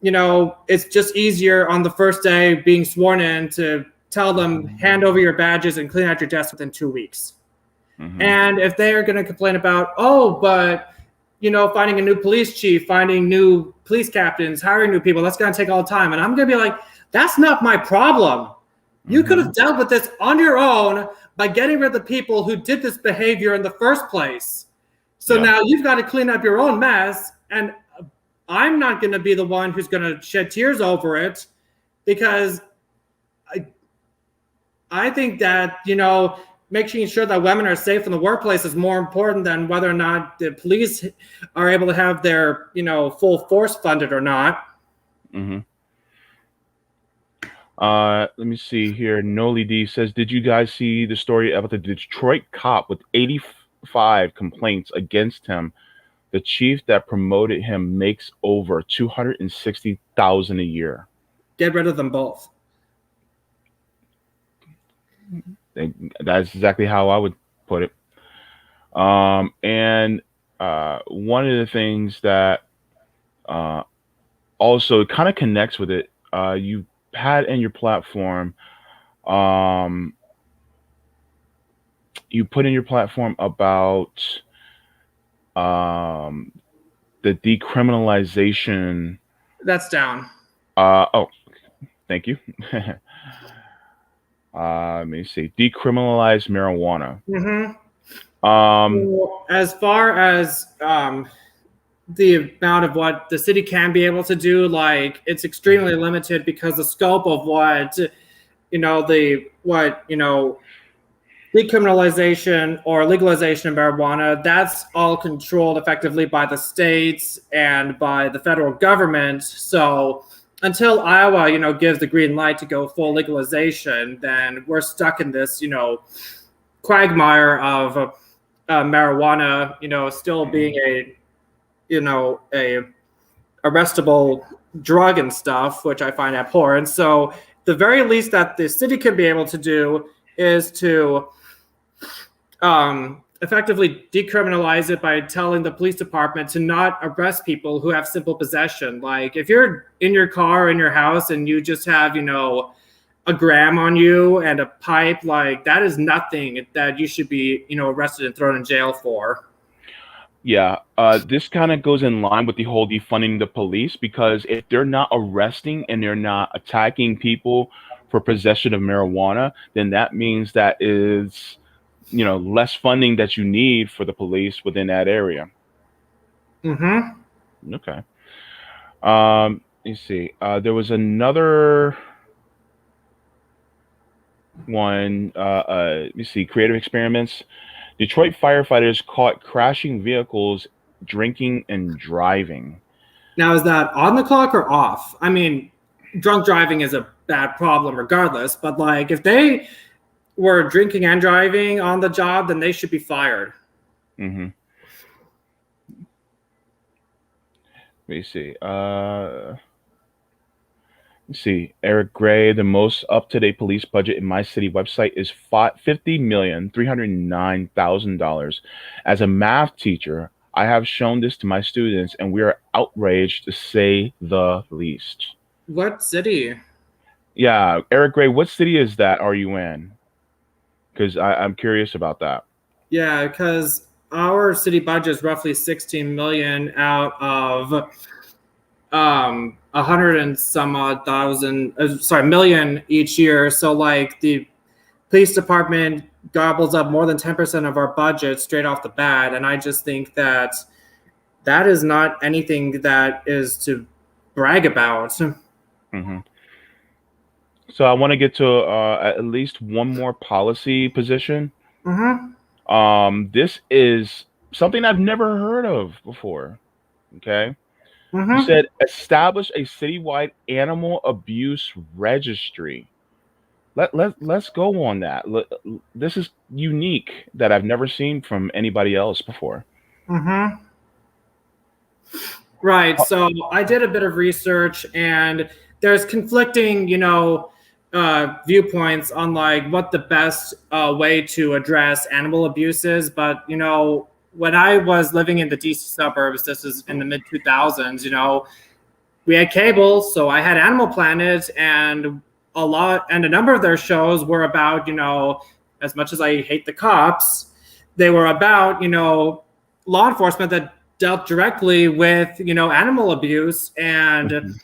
it's just easier on the first day being sworn in to tell them, hand over your badges and clean out your desk within 2 weeks. Hmm. And if they are going to complain about, oh, but finding a new police chief, finding new police captains, hiring new people, that's going to take all the time. And I'm going to be like, that's not my problem. You could Hmm. have dealt with this on your own by getting rid of the people who did this behavior in the first place. So Yeah. now you've got to clean up your own mess. And I'm not going to be the one who's going to shed tears over it, because I think that, making sure that women are safe in the workplace is more important than whether or not the police are able to have their, full force funded or not. Hmm. Let me see here. Noli D says, "Did you guys see the story about the Detroit cop with 5 complaints against him. The chief that promoted him makes over $260,000 a year. Get rid of them both. That's exactly how I would put it. And one of the things that also kind of connects with it, you had in your platform, you put in your platform about the decriminalization. That's down. Oh, thank you. Let me see. Decriminalize marijuana. As far as the amount of what the city can be able to do, like it's extremely limited because the scope of what decriminalization or legalization of marijuana, that's all controlled effectively by the states and by the federal government. So until Iowa, gives the green light to go full legalization, then we're stuck in this, quagmire of marijuana, still being a arrestable drug and stuff, which I find abhorrent. So the very least that the city can be able to do is to effectively decriminalize it by telling the police department to not arrest people who have simple possession. Like if you're in your car or in your house and you just have, a gram on you and a pipe, like that is nothing that you should be, arrested and thrown in jail for. Yeah, this kind of goes in line with the whole defunding the police, because if they're not arresting and they're not attacking people for possession of marijuana, then that means that is, less funding that you need for the police within that area. Okay. Let's see. There was another one. Let me see. Creative experiments. Detroit firefighters caught crashing vehicles, drinking and driving. Now, is that on the clock or off? I mean, drunk driving is a bad problem regardless, but like if they were drinking and driving on the job, then they should be fired. Let me see. Let's see. Eric Gray, the most up-to-date police budget in my city website is $50,309,000. As a math teacher, I have shown this to my students, and we are outraged, to say the least. What city? Yeah, Eric Gray, what city is that? Are you in? Because I'm curious about that. Yeah, because our city budget is roughly 16 million out of 100 and some odd million each year. So like the police department gobbles up more than 10% of our budget straight off the bat, and I just think that is not anything that is to brag about. So I want to get to at least one more policy position. This is something I've never heard of before. Okay. You said establish a citywide animal abuse registry. Let's go on that. This is unique that I've never seen from anybody else before. Right. So I did a bit of research, and there's conflicting, viewpoints on like what the best way to address animal abuse is. But when I was living in the DC suburbs, this is in the mid 2000s, we had cable, so I had Animal Planet, and a number of their shows were about, as much as I hate the cops, they were about, law enforcement that dealt directly with, animal abuse. And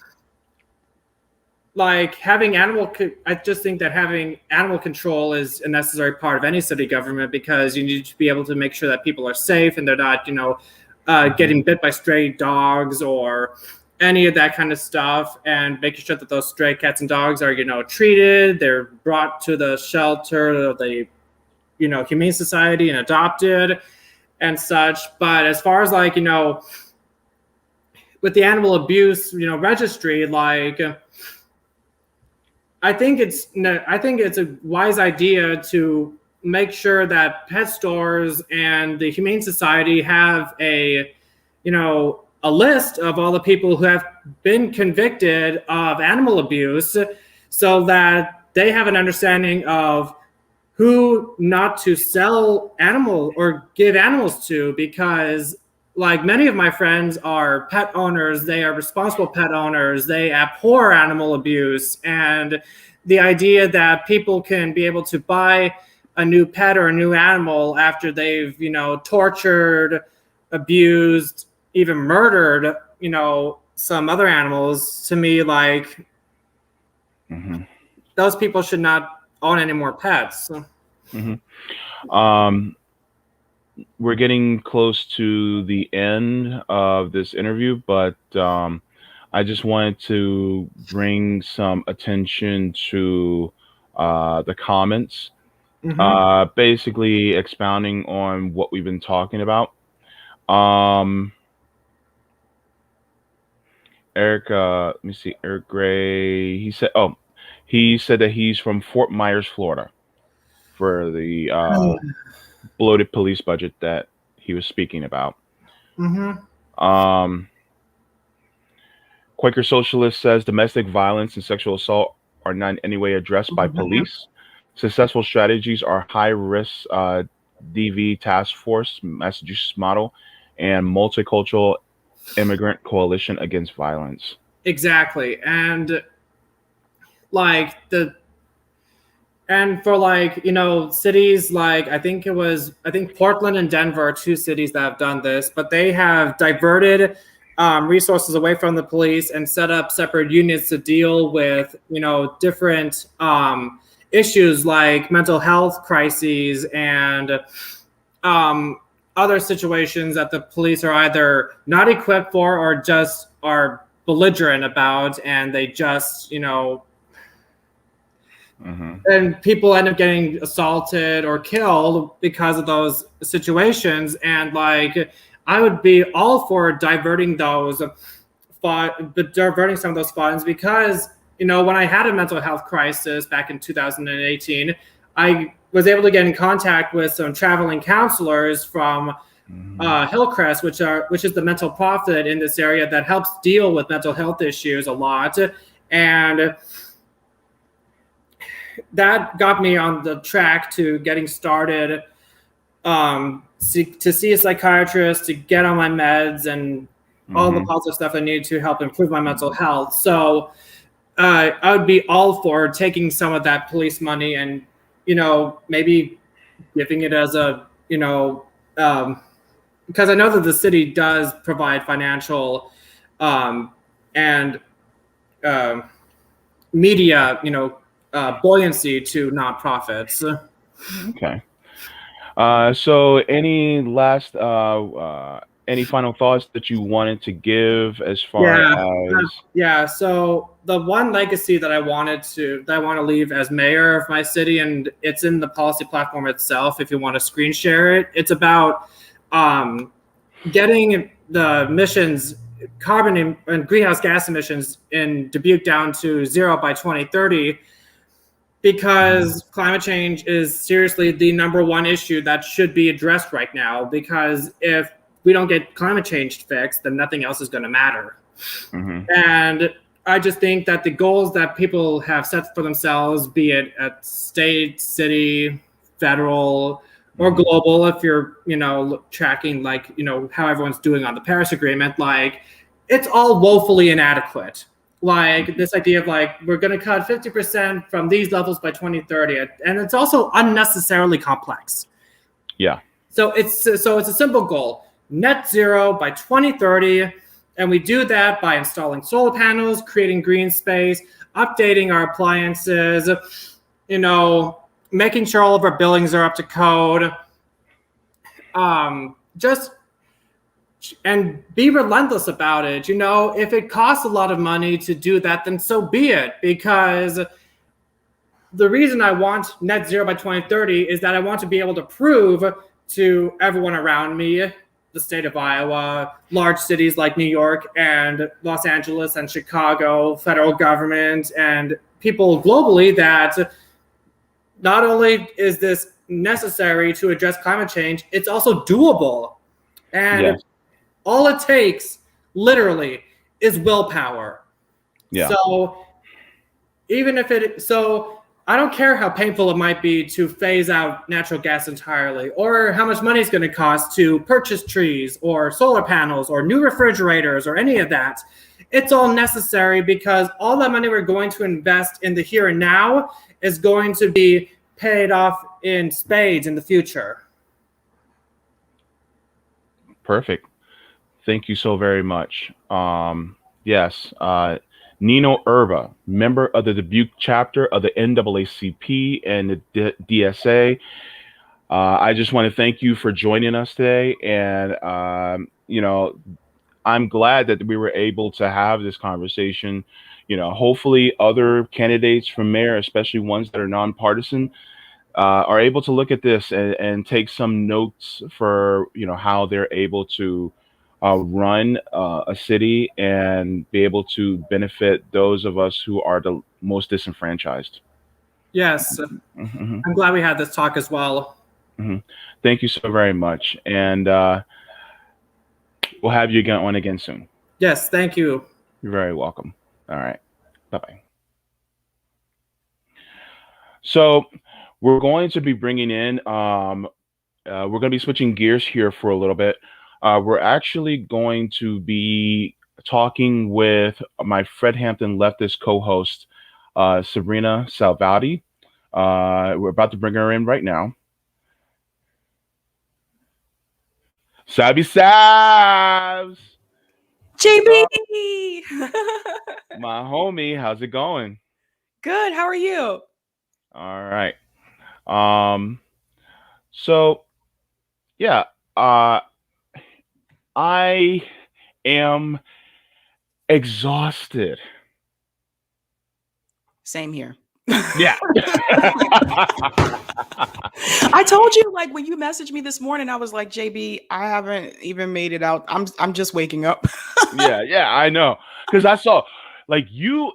like I just think that having animal control is a necessary part of any city government, because you need to be able to make sure that people are safe and they're not, getting bit by stray dogs or any of that kind of stuff, and making sure that those stray cats and dogs are, treated, they're brought to the shelter, the, Humane Society, and adopted and such. But as far as like, with the animal abuse, registry, like, I think it's a wise idea to make sure that pet stores and the Humane Society have a list of all the people who have been convicted of animal abuse, so that they have an understanding of who not to sell animal or give animals to, because like many of my friends are pet owners, they are responsible pet owners, they abhor animal abuse, and the idea that people can be able to buy a new pet or a new animal after they've tortured, abused, even murdered some other animals, to me, like, those people should not own any more pets. We're getting close to the end of this interview, but I just wanted to bring some attention to the comments, basically expounding on what we've been talking about. Eric, let me see, Eric Gray, he said that he's from Fort Myers, Florida, for the bloated police budget that he was speaking about. Quaker Socialist says domestic violence and sexual assault are not in any way addressed by police. Successful strategies are high risk DV task force, Massachusetts model, and multicultural immigrant coalition against violence. Exactly. And like for cities like I think Portland and Denver are two cities that have done this, but they have diverted resources away from the police and set up separate units to deal with different issues like mental health crises and other situations that the police are either not equipped for or just are belligerent about, and they just and people end up getting assaulted or killed because of those situations. And like, I would be all for diverting some of those funds, because when I had a mental health crisis back in 2018, I was able to get in contact with some traveling counselors from Hillcrest, which is the mental profit in this area that helps deal with mental health issues a lot. And that got me on the track to getting started to see a psychiatrist, to get on my meds and all the positive stuff I needed to help improve my mental health. So I would be all for taking some of that police money and maybe giving it as a because I know that the city does provide financial and media buoyancy to nonprofits. Okay. So any last any final thoughts that you wanted to give as far as so the one legacy that I want to leave as mayor of my city, and it's in the policy platform itself if you want to screen share it, it's about getting the emissions, carbon and greenhouse gas emissions in Dubuque down to 0 by 2030, because climate change is seriously the #1 issue that should be addressed right now. Because if we don't get climate change fixed, then nothing else is going to matter. And I just think that the goals that people have set for themselves, be it at state, city, federal, or global, if you're tracking how everyone's doing on the Paris Agreement, like, it's all woefully inadequate. Like this idea of we're going to cut 50% from these levels by 2030, and it's also unnecessarily complex. Yeah. So it's a simple goal: net zero by 2030, and we do that by installing solar panels, creating green space, updating our appliances, making sure all of our buildings are up to code. And be relentless about it. If it costs a lot of money to do that, then so be it. Because the reason I want net zero by 2030 is that I want to be able to prove to everyone around me, the state of Iowa, large cities like New York and Los Angeles and Chicago, federal government, and people globally, that not only is this necessary to address climate change, it's also doable. And Yes. all it takes, literally, is willpower. Yeah. So I don't care how painful it might be to phase out natural gas entirely, or how much money it's going to cost to purchase trees or solar panels or new refrigerators or any of that. It's all necessary because all that money we're going to invest in the here and now is going to be paid off in spades in the future. Perfect. Thank you so very much. Yes. Nino Erba, member of the Dubuque chapter of the NAACP and the DSA. I just want to thank you for joining us today. And, I'm glad that we were able to have this conversation. Hopefully other candidates for mayor, especially ones that are nonpartisan, are able to look at this and take some notes for how they're able to run a city and be able to benefit those of us who are the most disenfranchised. Yes, Mm-hmm. I'm glad we had this talk as well. Mm-hmm. Thank you so very much, and we'll have you on again soon. Yes, thank you. You're very welcome. All right, bye-bye. So we're going to be bringing in we're going to be switching gears here for a little bit. We're actually going to be talking with my Fred Hampton leftist co-host, Sabrina Salvati. We're about to bring her in right now. Sabby Sabs! JB! My homie, how's it going? Good, how are you? All right. So yeah, I am exhausted. Same here. Yeah. I told you, like, when you messaged me this morning, I was like, JB, I haven't even made it out. I'm just waking up. Yeah, I know. Because I saw like you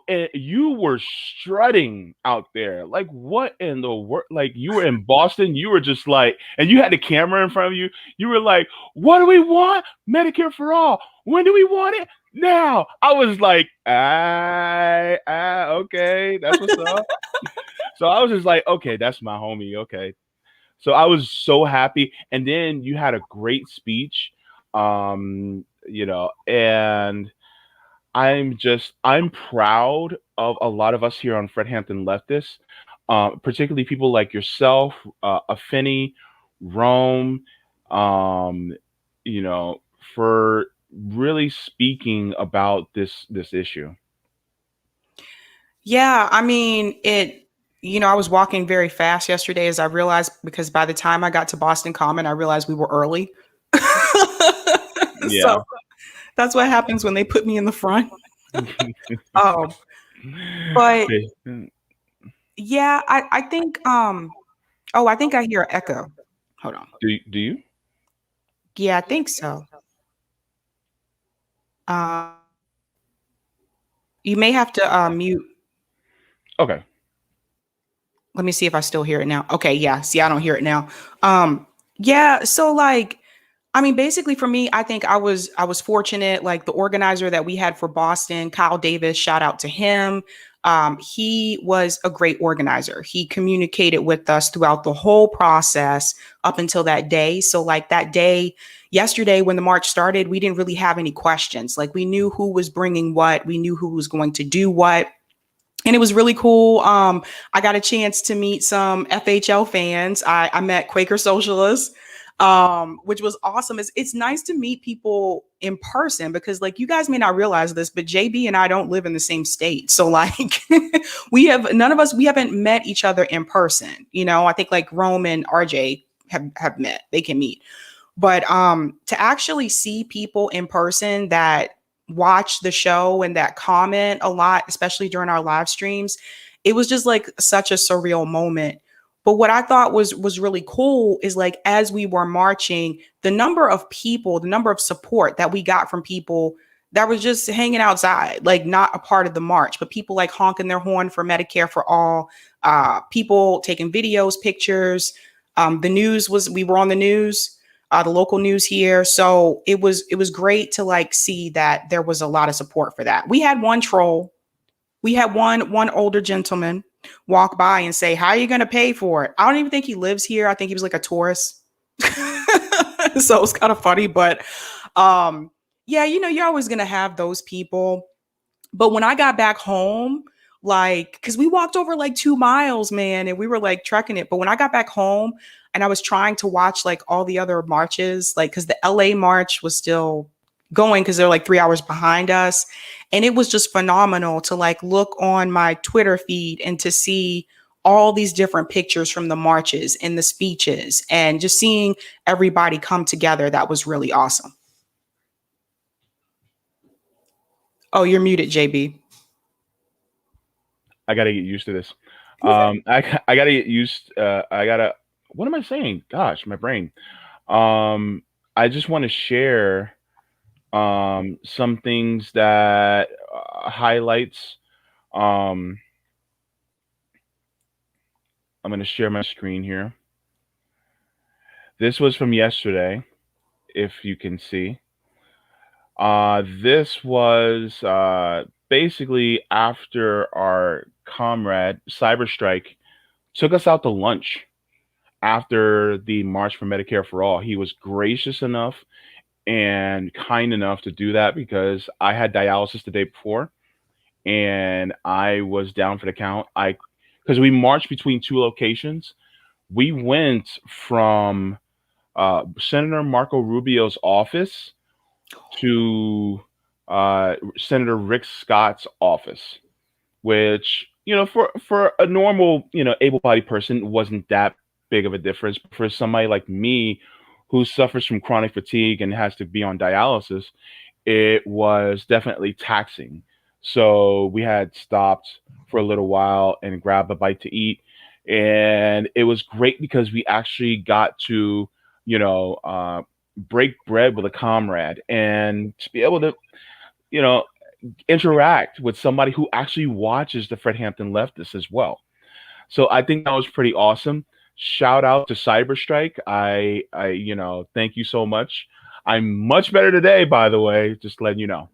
were strutting out there. Like, what in the world? Like, you were in Boston, you were just like, and you had the camera in front of you. You were like, what do we want? Medicare for all. When do we want it? Now. I was like, okay, that's what's up. So I was just like, okay, that's my homie. Okay. So I was so happy. And then you had a great speech, and I'm proud of a lot of us here on Fred Hampton Leftists, particularly people like yourself, Afeni, Rome, for really speaking about this issue. Yeah, I mean, I was walking very fast yesterday as I realized, because by the time I got to Boston Common, I realized we were early. Yeah. So that's what happens when they put me in the front. But yeah, I think, I think I hear echo. Hold on. Do you? Yeah, I think so. You may have to mute. Okay. Let me see if I still hear it now. Okay, yeah. See, I don't hear it now. Yeah, so like, I mean, basically for me, I think I was fortunate. Like, the organizer that we had for Boston, Kyle Davis, shout out to him. He was a great organizer. He communicated with us throughout the whole process up until that day. So like that day, yesterday, when the march started, we didn't really have any questions. Like, we knew who was bringing what, we knew who was going to do what. And it was really cool. I got a chance to meet some FHL fans. I met Quaker Socialists, which was awesome. It's nice to meet people in person, because like, you guys may not realize this, but JB and I don't live in the same state. So like we haven't met each other in person. I think like Rome and RJ have met, they can meet. But to actually see people in person that watch the show and that comment a lot, especially during our live streams, it was just like such a surreal moment. But what I thought was really cool is, like, as we were marching, the number of people, the number of support that we got from people that was just hanging outside, like not a part of the march, but people like honking their horn for Medicare for all, people taking videos, pictures. We were on the news, the local news here. So it was great to like see that there was a lot of support for that. We had one troll. We had one older gentleman walk by and say, "How are you going to pay for it?" I don't even think he lives here. I think he was like a tourist. So it's kind of funny, but yeah, you're always going to have those people. But when I got back home, like, because we walked over like 2 miles, man, and we were like trekking it. But when I got back home and I was trying to watch like all the other marches, like, because the LA march was still going because they're like 3 hours behind us. And it was just phenomenal to like look on my Twitter feed and to see all these different pictures from the marches and the speeches and just seeing everybody come together. That was really awesome. Oh, you're muted, JB. I gotta get used to this. I gotta get used. I gotta. What am I saying? Gosh, my brain. I just want to share some things that highlights. Um, I'm gonna share my screen here. This was from yesterday, if you can see. This was basically after our comrade Cyberstrike took us out to lunch after the March for Medicare for All. He was gracious enough and kind enough to do that because I had dialysis the day before and I was down for the count. Because we marched between two locations. We went from Senator Marco Rubio's office to Senator Rick Scott's office, which for a normal able-bodied person wasn't that big of a difference. But for somebody like me who suffers from chronic fatigue and has to be on dialysis, it was definitely taxing. So we had stopped for a little while and grabbed a bite to eat, and it was great because we actually got to break bread with a comrade and to be able to you know interact with somebody who actually watches the Fred Hampton Leftists as well. So I think that was pretty awesome. Shout out to Cyberstrike. Thank you so much. I'm much better today, by the way, just letting you know.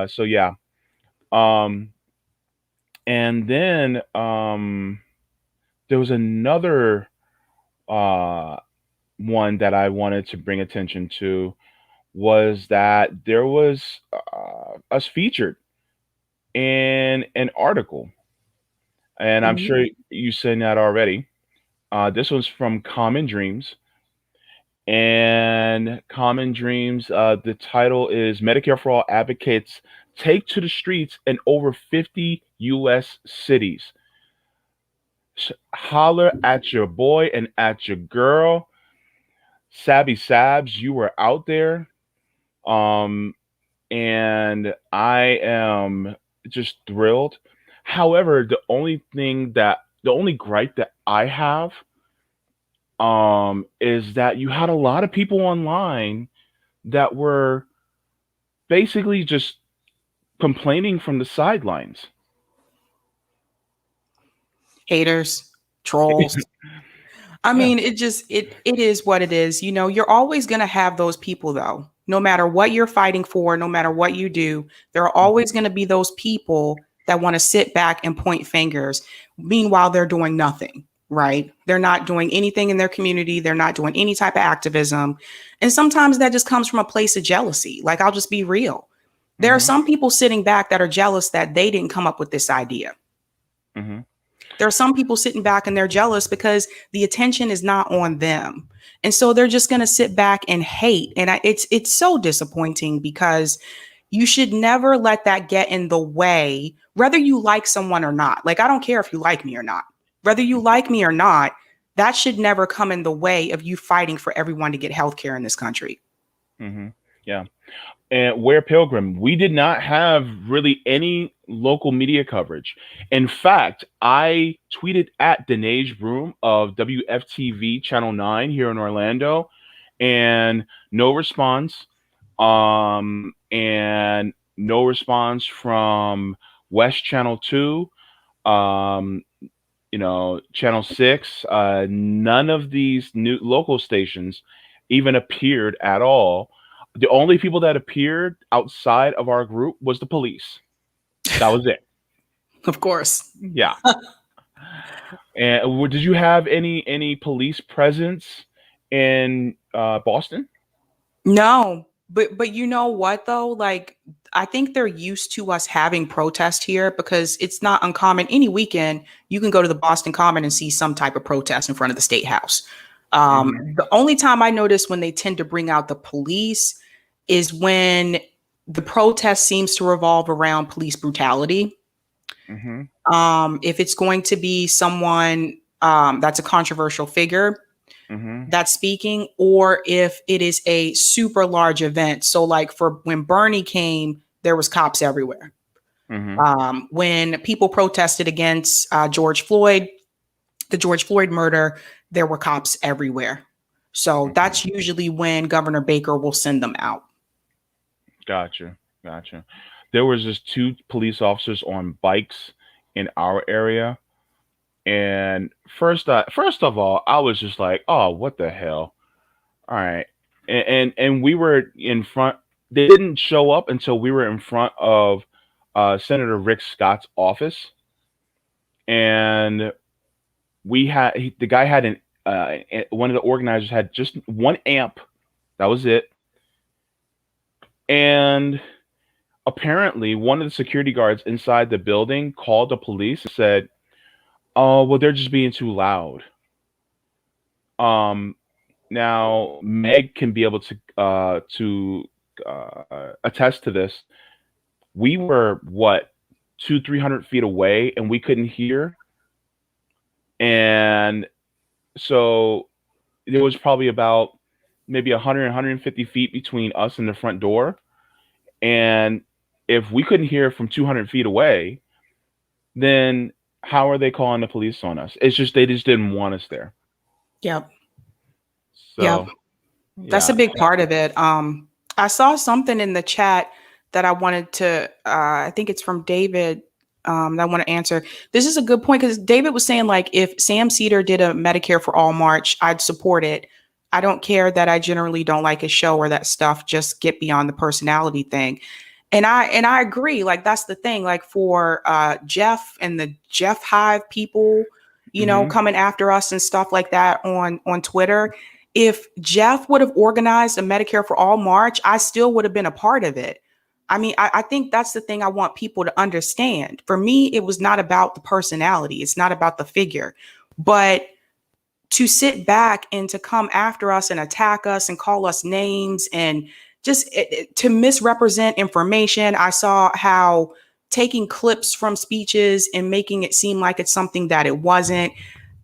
So yeah. And then there was another one that I wanted to bring attention to was that there was us featured in an article, and I'm sure you've seen that already. This was from Common Dreams, and Common Dreams. The title is "Medicare for All Advocates Take to the Streets in Over 50 U.S. Cities." Holler at your boy and at your girl. Sabby Sabs, you were out there. And I am just thrilled. However, the only gripe that I have is that you had a lot of people online that were basically just complaining from the sidelines. Haters, trolls. I mean, it is what it is. You're always going to have those people though. No matter what you're fighting for, no matter what you do, there are always going to be those people that want to sit back and point fingers. Meanwhile, they're doing nothing, right? They're not doing anything in their community. They're not doing any type of activism. And sometimes that just comes from a place of jealousy. Like, I'll just be real. There are some people sitting back that are jealous that they didn't come up with this idea. There are some people sitting back and they're jealous because the attention is not on them. And so they're just going to sit back and hate. And it's so disappointing because you should never let that get in the way, whether you like someone or not. Like, I don't care if you like me or not. Whether you like me or not, that should never come in the way of you fighting for everyone to get healthcare in this country. Yeah. And Ware Pilgrim, we did not have really any local media coverage. In fact, I tweeted at Dinesh Broom of WFTV Channel 9 here in Orlando, and no response. And no response from West Channel 2. Channel 6, none of these new local stations even appeared at all. The only people that appeared outside of our group was the police. That was it. Of course. Yeah. And did you have any police presence in Boston? No, but you know what though? Like I think they're used to us having protest here because it's not uncommon. Any weekend, you can go to the Boston Common and see some type of protest in front of the State House. Mm-hmm. The only time I notice when they tend to bring out the police is when the protest seems to revolve around police brutality. Mm-hmm. If it's going to be someone that's a controversial figure, Mm-hmm. that's speaking, or if it is a super large event. So, like for when Bernie came, there was cops everywhere. Mm-hmm. When people protested against George Floyd, the George Floyd murder, there were cops everywhere. So Mm-hmm. that's usually when Governor Baker will send them out. Gotcha. Gotcha. There was just two police officers on bikes in our area. And first of all, I was just like, "Oh, what the hell?" All right, and we were in front. They didn't show up until we were in front of Senator Rick Scott's office, and the guy had one of the organizers had just one amp. That was it, and apparently one of the security guards inside the building called the police and said, "Oh, well, they're just being too loud." Um, Now, Meg can be able to attest to this. We were what 200-300 feet away, and we couldn't hear. And so there was probably about maybe 150 feet between us and the front door. And if we couldn't hear from 200 feet away, then how are they calling the police on us? It's just they just didn't want us there. Yep. Yep. So That's a yeah. big part of it. I saw something in the chat that I wanted to, I think it's from David, that I want to answer. This is a good point because David was saying, like, if Sam Cedar did a Medicare for All march, I'd support it. I don't care that I generally don't like his show or that stuff. Just get beyond the personality thing. And I agree. Like, that's the thing. Like for Jeff and the Jeff Hive people, Mm-hmm. coming after us and stuff like that on Twitter. If Jeff would have organized a Medicare for All march, I still would have been a part of it. I mean, I think that's the thing I want people to understand. For me, it was not about the personality. It's not about the figure. But to sit back and to come after us and attack us and call us names and just to misrepresent information. I saw how taking clips from speeches and making it seem like it's something that it wasn't.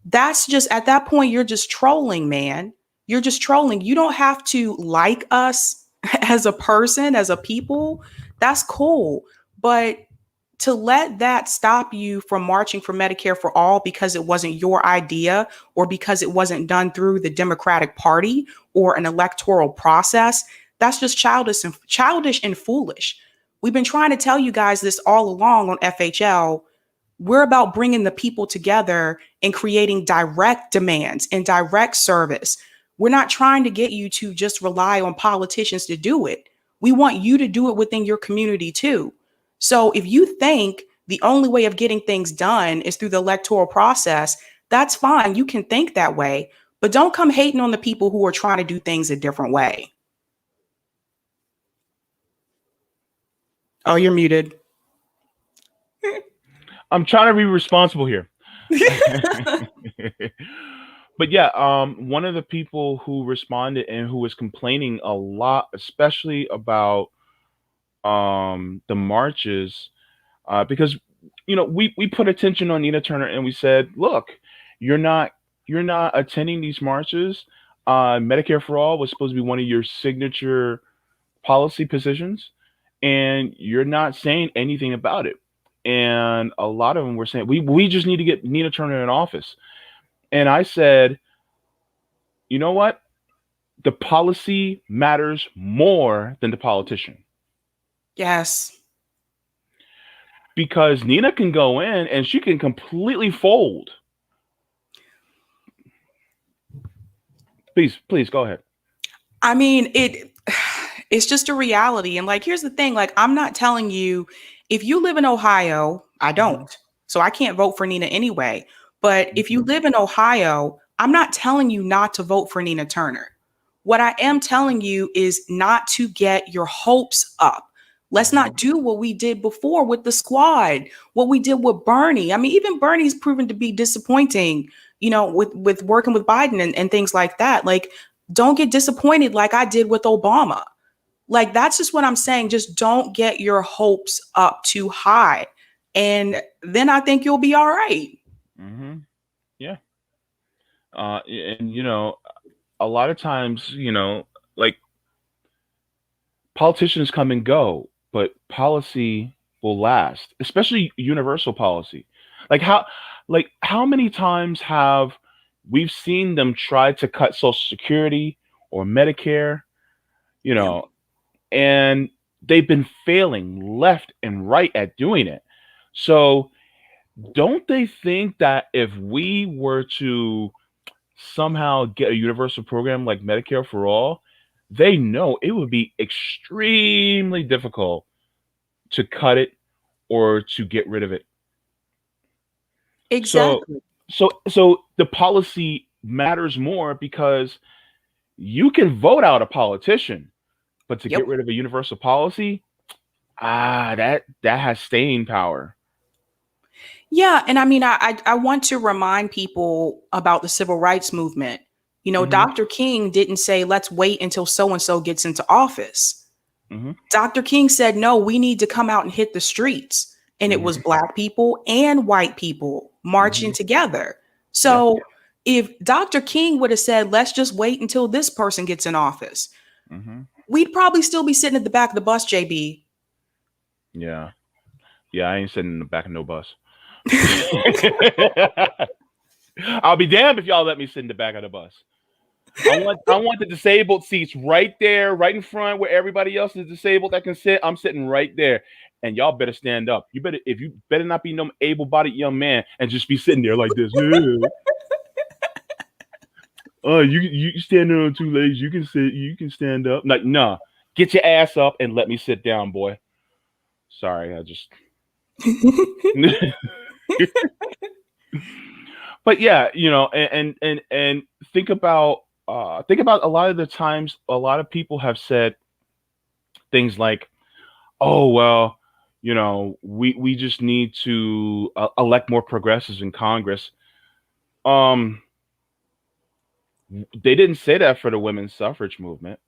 That's just at that point, you're just trolling, man. You're just trolling. You don't have to like us as a person, as a people. That's cool. But to let that stop you from marching for Medicare for All because it wasn't your idea or because it wasn't done through the Democratic Party or an electoral process, that's just childish and foolish. We've been trying to tell you guys this all along on FHL. We're about bringing the people together and creating direct demands and direct service. We're not trying to get you to just rely on politicians to do it. We want you to do it within your community too. So if you think the only way of getting things done is through the electoral process, that's fine. You can think that way, but don't come hating on the people who are trying to do things a different way. Oh, you're muted. I'm trying to be responsible here. But yeah, one of the people who responded and who was complaining a lot, especially about the marches, because we put attention on Nina Turner and we said, look, you're not attending these marches. Medicare for All was supposed to be one of your signature policy positions, and you're not saying anything about it. And a lot of them were saying, we just need to get Nina Turner in office. And I said, you know what? The policy matters more than the politician. Yes. Because Nina can go in and she can completely fold Please go ahead. I mean, it's just a reality. And like, here's the thing, like, I'm not telling you, if you live in Ohio, I Hmm. don't. So I can't vote for Nina anyway. But if you Hmm. live in Ohio, I'm not telling you not to vote for Nina Turner. What I am telling you is not to get your hopes up. Let's not Hmm. do what we did before with the squad, what we did with Bernie. I mean, even Bernie's proven to be disappointing, with working with Biden and things like that. Like, don't get disappointed like I did with Obama. Like, that's just what I'm saying. Just don't get your hopes up too high. And then I think you'll be all right. Hmm. Yeah. And a lot of times, like politicians come and go, but policy will last, especially universal policy. Like how many times have we've seen them try to cut Social Security or Medicare, you Yeah. know, and they've been failing left and right at doing it. So don't they think that if we were to somehow get a universal program like Medicare for all, they know it would be extremely difficult to cut it or to get rid of it. So Exactly. so the policy matters more because you can vote out a politician, but to Yep. get rid of a universal policy, that has staying power. Yeah, and I mean, I want to remind people about the civil rights movement. Hmm. Dr. King didn't say, let's wait until so and so gets into office. Hmm. Dr. King said, no, we need to come out and hit the streets. And it was Hmm. Black people and white people marching Hmm. together. Yeah. So if Dr. King would have said, let's just wait until this person gets in office, Hmm. we'd probably still be sitting at the back of the bus, JB. Yeah. Yeah. I ain't sitting in the back of no bus. I'll be damned if y'all let me sit in the back of the bus. I want the disabled seats right there, right in front where everybody else is disabled that can sit. I'm sitting right there. And y'all better stand up. You better not be no able-bodied young man and just be sitting there like this. Oh, you stand there on two legs, you can sit, you can stand up. Like, nah. Get your ass up and let me sit down, boy. Sorry, I just but yeah, and think about a lot of the times a lot of people have said things like, "Oh well, we just need to elect more progressives in Congress." Um, they didn't say that for the women's suffrage movement.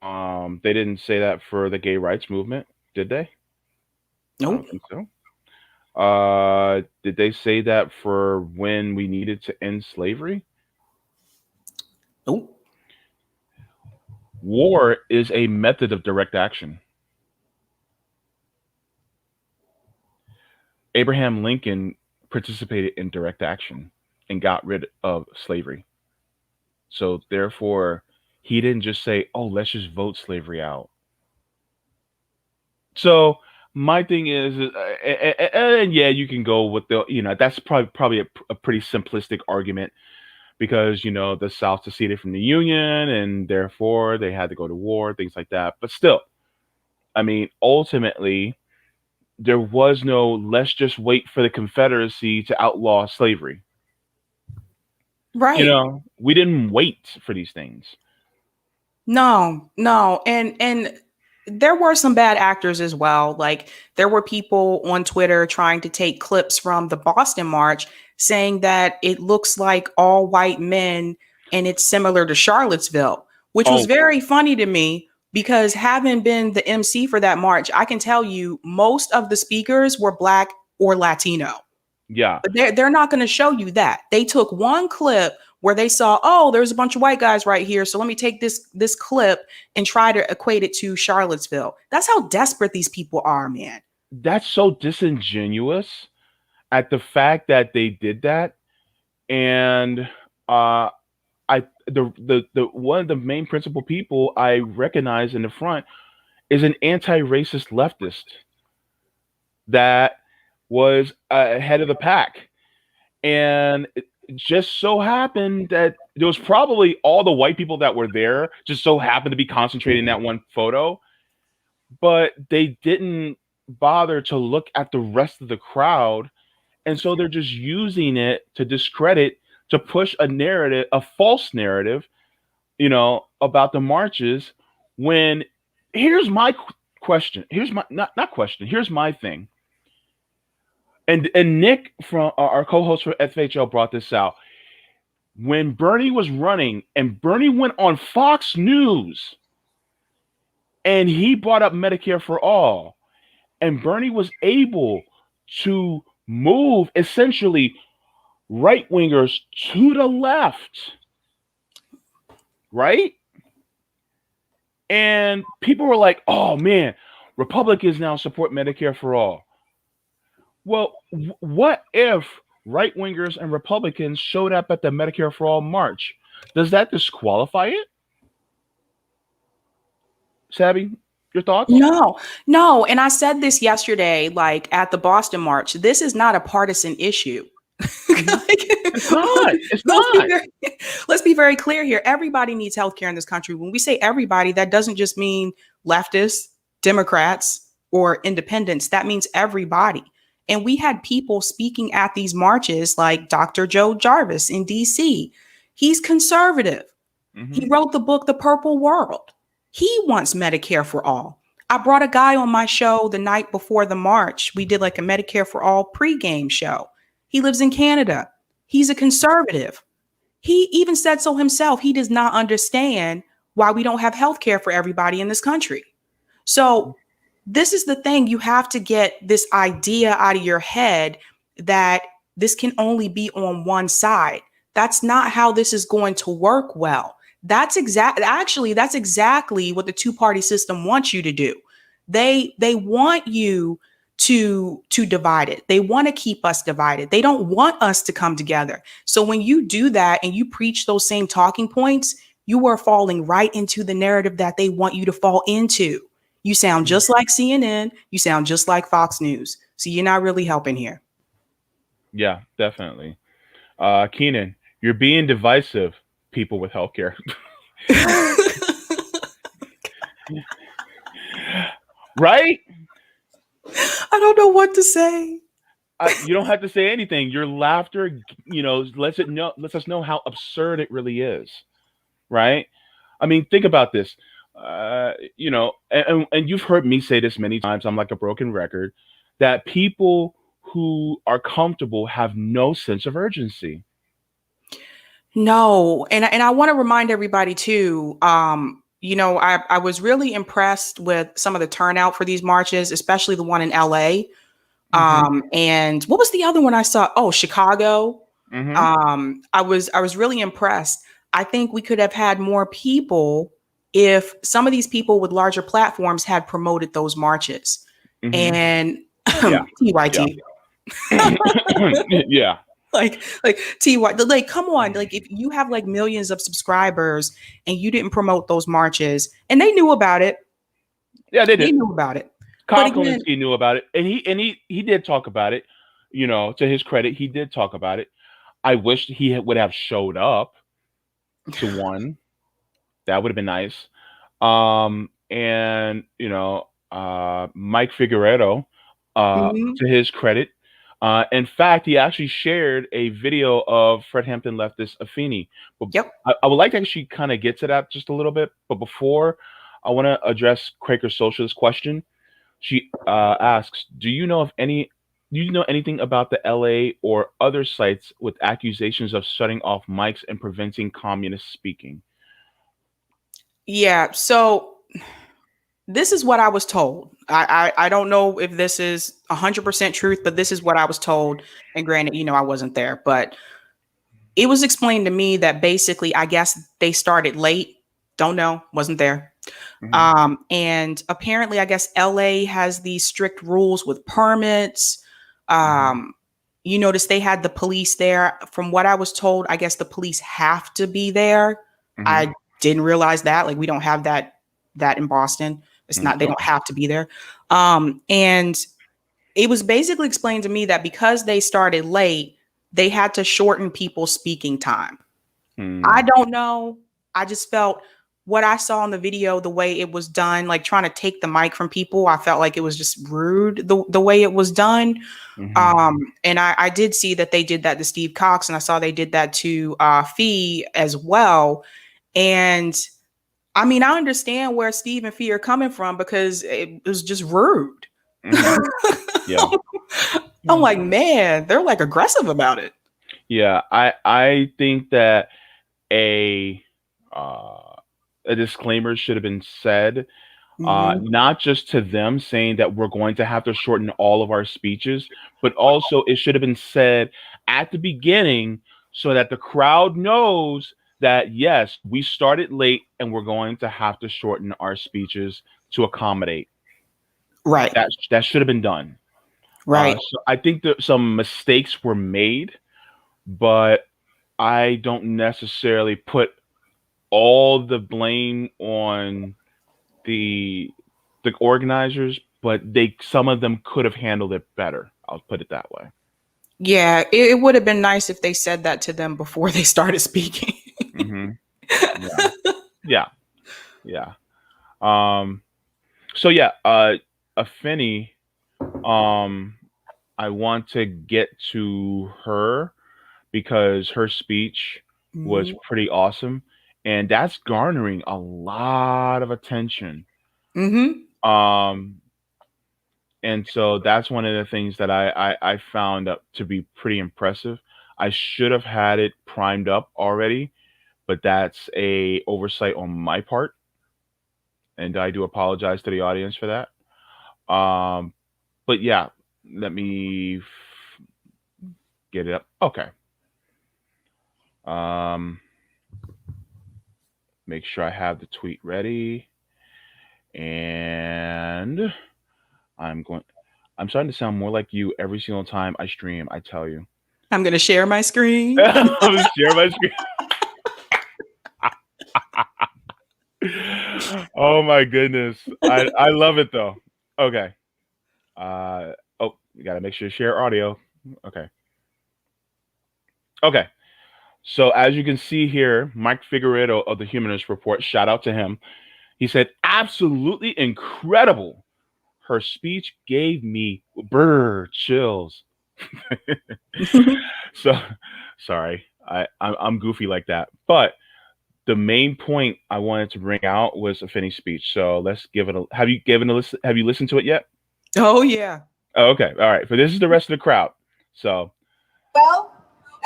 They didn't say that for the gay rights movement, did they? I Nope. don't think so. Did they say that for when we needed to end slavery? Nope. War is a method of direct action. Abraham Lincoln participated in direct action and got rid of slavery. So therefore, he didn't just say, "Oh, let's just vote slavery out." So my thing is, and yeah, you can go with that's probably a pretty simplistic argument because the South seceded from the Union and therefore they had to go to war, things like that. But still, I mean, ultimately, there was no let's just wait for the Confederacy to outlaw slavery. Right. We didn't wait for these things. No, no. And there were some bad actors as well. Like, there were people on Twitter trying to take clips from the Boston March saying that it looks like all white men and it's similar to Charlottesville, which was Oh, very funny to me because having been the MC for that march, I can tell you most of the speakers were Black or Latino. yeah, But they're not going to show you that. They took one clip where they saw, oh, there's a bunch of white guys right here. So let me take this clip and try to equate it to Charlottesville. That's how desperate these people are, man. that's so disingenuous at the fact that they did that. And uh, the one of the main principal people I recognize in the front is an anti-racist leftist that was ahead of the pack. And just so happened that there was probably all the white people that were there just so happened to be concentrated in that one photo, but they didn't bother to look at the rest of the crowd. And so they're just using it to discredit, to push a narrative, a false narrative, about the marches. When here's my question, here's my not question, here's my thing. And Nick from our co-host for FHL brought this out. When Bernie was running and Bernie went on Fox News and he brought up Medicare for all, and Bernie was able to move essentially right wingers to the left, right? And people were like, oh man, Republicans now support Medicare for all. Well, what if right wingers and Republicans showed up at the Medicare for all march? Does that disqualify it? Sabby, your thoughts? No. And I said this yesterday, like at the Boston March, this is not a partisan issue. It's not. Let's be very clear here. Everybody needs healthcare in this country. When we say everybody, that doesn't just mean leftists, Democrats, or independents. That means everybody. And we had people speaking at these marches like Dr. Joe Jarvis in DC. He's conservative. Mm-hmm. He wrote the book, The Purple World. He wants Medicare for all. I brought a guy on my show the night before the march. We did like a Medicare for all pregame show. He lives in Canada. He's a conservative. He even said so himself. He does not understand why we don't have health care for everybody in this country. So this is the thing. You have to get this idea out of your head that this can only be on one side. That's not how this is going to work well. That's exactly what the two-party system wants you to do. They want you to divide it. They want to keep us divided. They don't want us to come together. So when you do that and you preach those same talking points, you are falling right into the narrative that they want you to fall into. You sound just like CNN. You sound just like Fox News. So you're not really helping here. Yeah, definitely. Keenan, you're being divisive, people with healthcare. Right? I don't know what to say. You don't have to say anything. Your laughter, lets us know how absurd it really is. Right? I mean, think about this. And you've heard me say this many times. I'm like a broken record. That people who are comfortable have no sense of urgency. No, and I want to remind everybody too. I was really impressed with some of the turnout for these marches, especially the one in LA. Mm-hmm. And what was the other one I saw? Oh, Chicago. Mm-hmm. I was really impressed. I think we could have had more people if some of these people with larger platforms had promoted those marches. Mm-hmm. And TYT. Yeah. Like TY, like, come on. Like, if you have like millions of subscribers and you didn't promote those marches, and they knew about it. Yeah, they did. They knew about it. Kyle Kulinski knew about it, and he did talk about it. To his credit, he did talk about it. I wish he would have showed up to one. That would have been nice. And Mike Figueredo, to his credit. In fact, he actually shared a video of Fred Hampton leftist Afini. But yep. I would like to actually kind of get to that just a little bit. But before, I want to address Quaker Social's question. She asks, do you know anything about the LA or other sites with accusations of shutting off mics and preventing communist speaking? Yeah, so this is what I was told. I don't know if this is 100% truth, but this is what I was told. And granted, I wasn't there, but it was explained to me that basically, I guess they started late. Don't know, wasn't there. Mm-hmm. And apparently, I guess LA has these strict rules with permits. You notice they had the police there. From what I was told, I guess the police have to be there. Mm-hmm. I didn't realize that. Like, we don't have that in Boston. It's not, they don't have to be there. And it was basically explained to me that because they started late, they had to shorten people's speaking time. Hmm. I don't know. I just felt what I saw in the video, the way it was done, like trying to take the mic from people, I felt like it was just rude the way it was done. And I did see that they did that to Steve Cox, and I saw they did that to Fee as well. And I mean, I understand where Steve and Fee are coming from because it was just rude. Yeah. I'm like, man, they're like aggressive about it. Yeah, I think that a disclaimer should have been said, not just to them saying that we're going to have to shorten all of our speeches, but also it should have been said at the beginning so that the crowd knows that, yes, we started late and we're going to have to shorten our speeches to accommodate. Right. That should have been done. Right. So I think that some mistakes were made, but I don't necessarily put all the blame on the organizers, but some of them could have handled it better. I'll put it that way. Yeah, it would have been nice if they said that to them before they started speaking. Yeah. So yeah, Afeni, I want to get to her because her speech was pretty awesome, and that's garnering a lot of attention. And so that's one of the things that I found to be pretty impressive. I should have had it primed up already, but that's a oversight on my part, and I do apologize to the audience for that. But yeah, let me get it up. Okay. Make sure I have the tweet ready, and I'm starting to sound more like you every single time I stream. I tell you. I'm gonna share my screen. I'm gonna share my screen. Oh my goodness, I love it though. Okay. You gotta make sure to share audio. Okay. So as you can see here, Mike Figueredo of the Humanist Report, shout out to him. He said, absolutely incredible. Her speech gave me bird chills. So sorry, I'm goofy like that. But the main point I wanted to bring out was Afini's speech. So let's give it have you listened to it yet? Oh yeah. Oh, okay. All right. But this is the rest of the crowd. So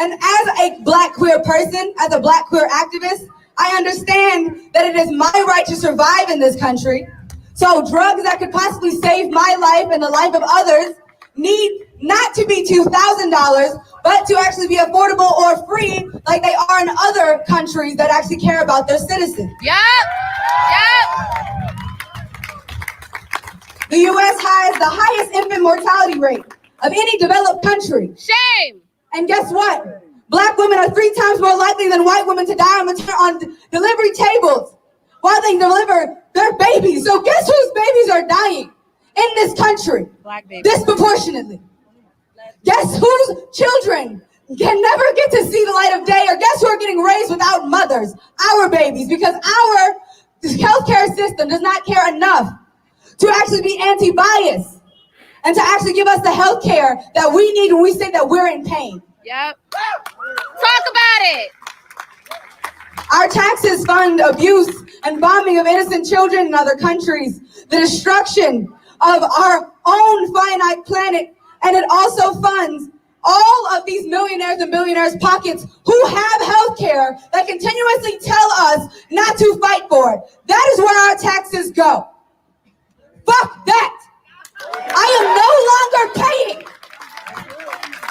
and as a Black queer person, as a Black queer activist, I understand that it is my right to survive in this country. So drugs that could possibly save my life and the life of others need not to be $2,000, but to actually be affordable or free like they are in other countries that actually care about their citizens. Yep. The U.S. has the highest infant mortality rate of any developed country. Shame. And guess what? Black women are 3 times more likely than white women to die on delivery tables while they deliver their babies. So guess whose babies are dying in this country? Black babies. Disproportionately. Guess whose children can never get to see the light of day, or guess who are getting raised without mothers? Our babies, because our healthcare system does not care enough to actually be anti-biased and to actually give us the health care that we need when we say that we're in pain. Yep. Talk about it. Our taxes fund abuse and bombing of innocent children in other countries, the destruction of our own finite planet, and it also funds all of these millionaires and billionaires' pockets who have health care that continuously tell us not to fight for it. That is where our taxes go. Fuck that. I am no longer paying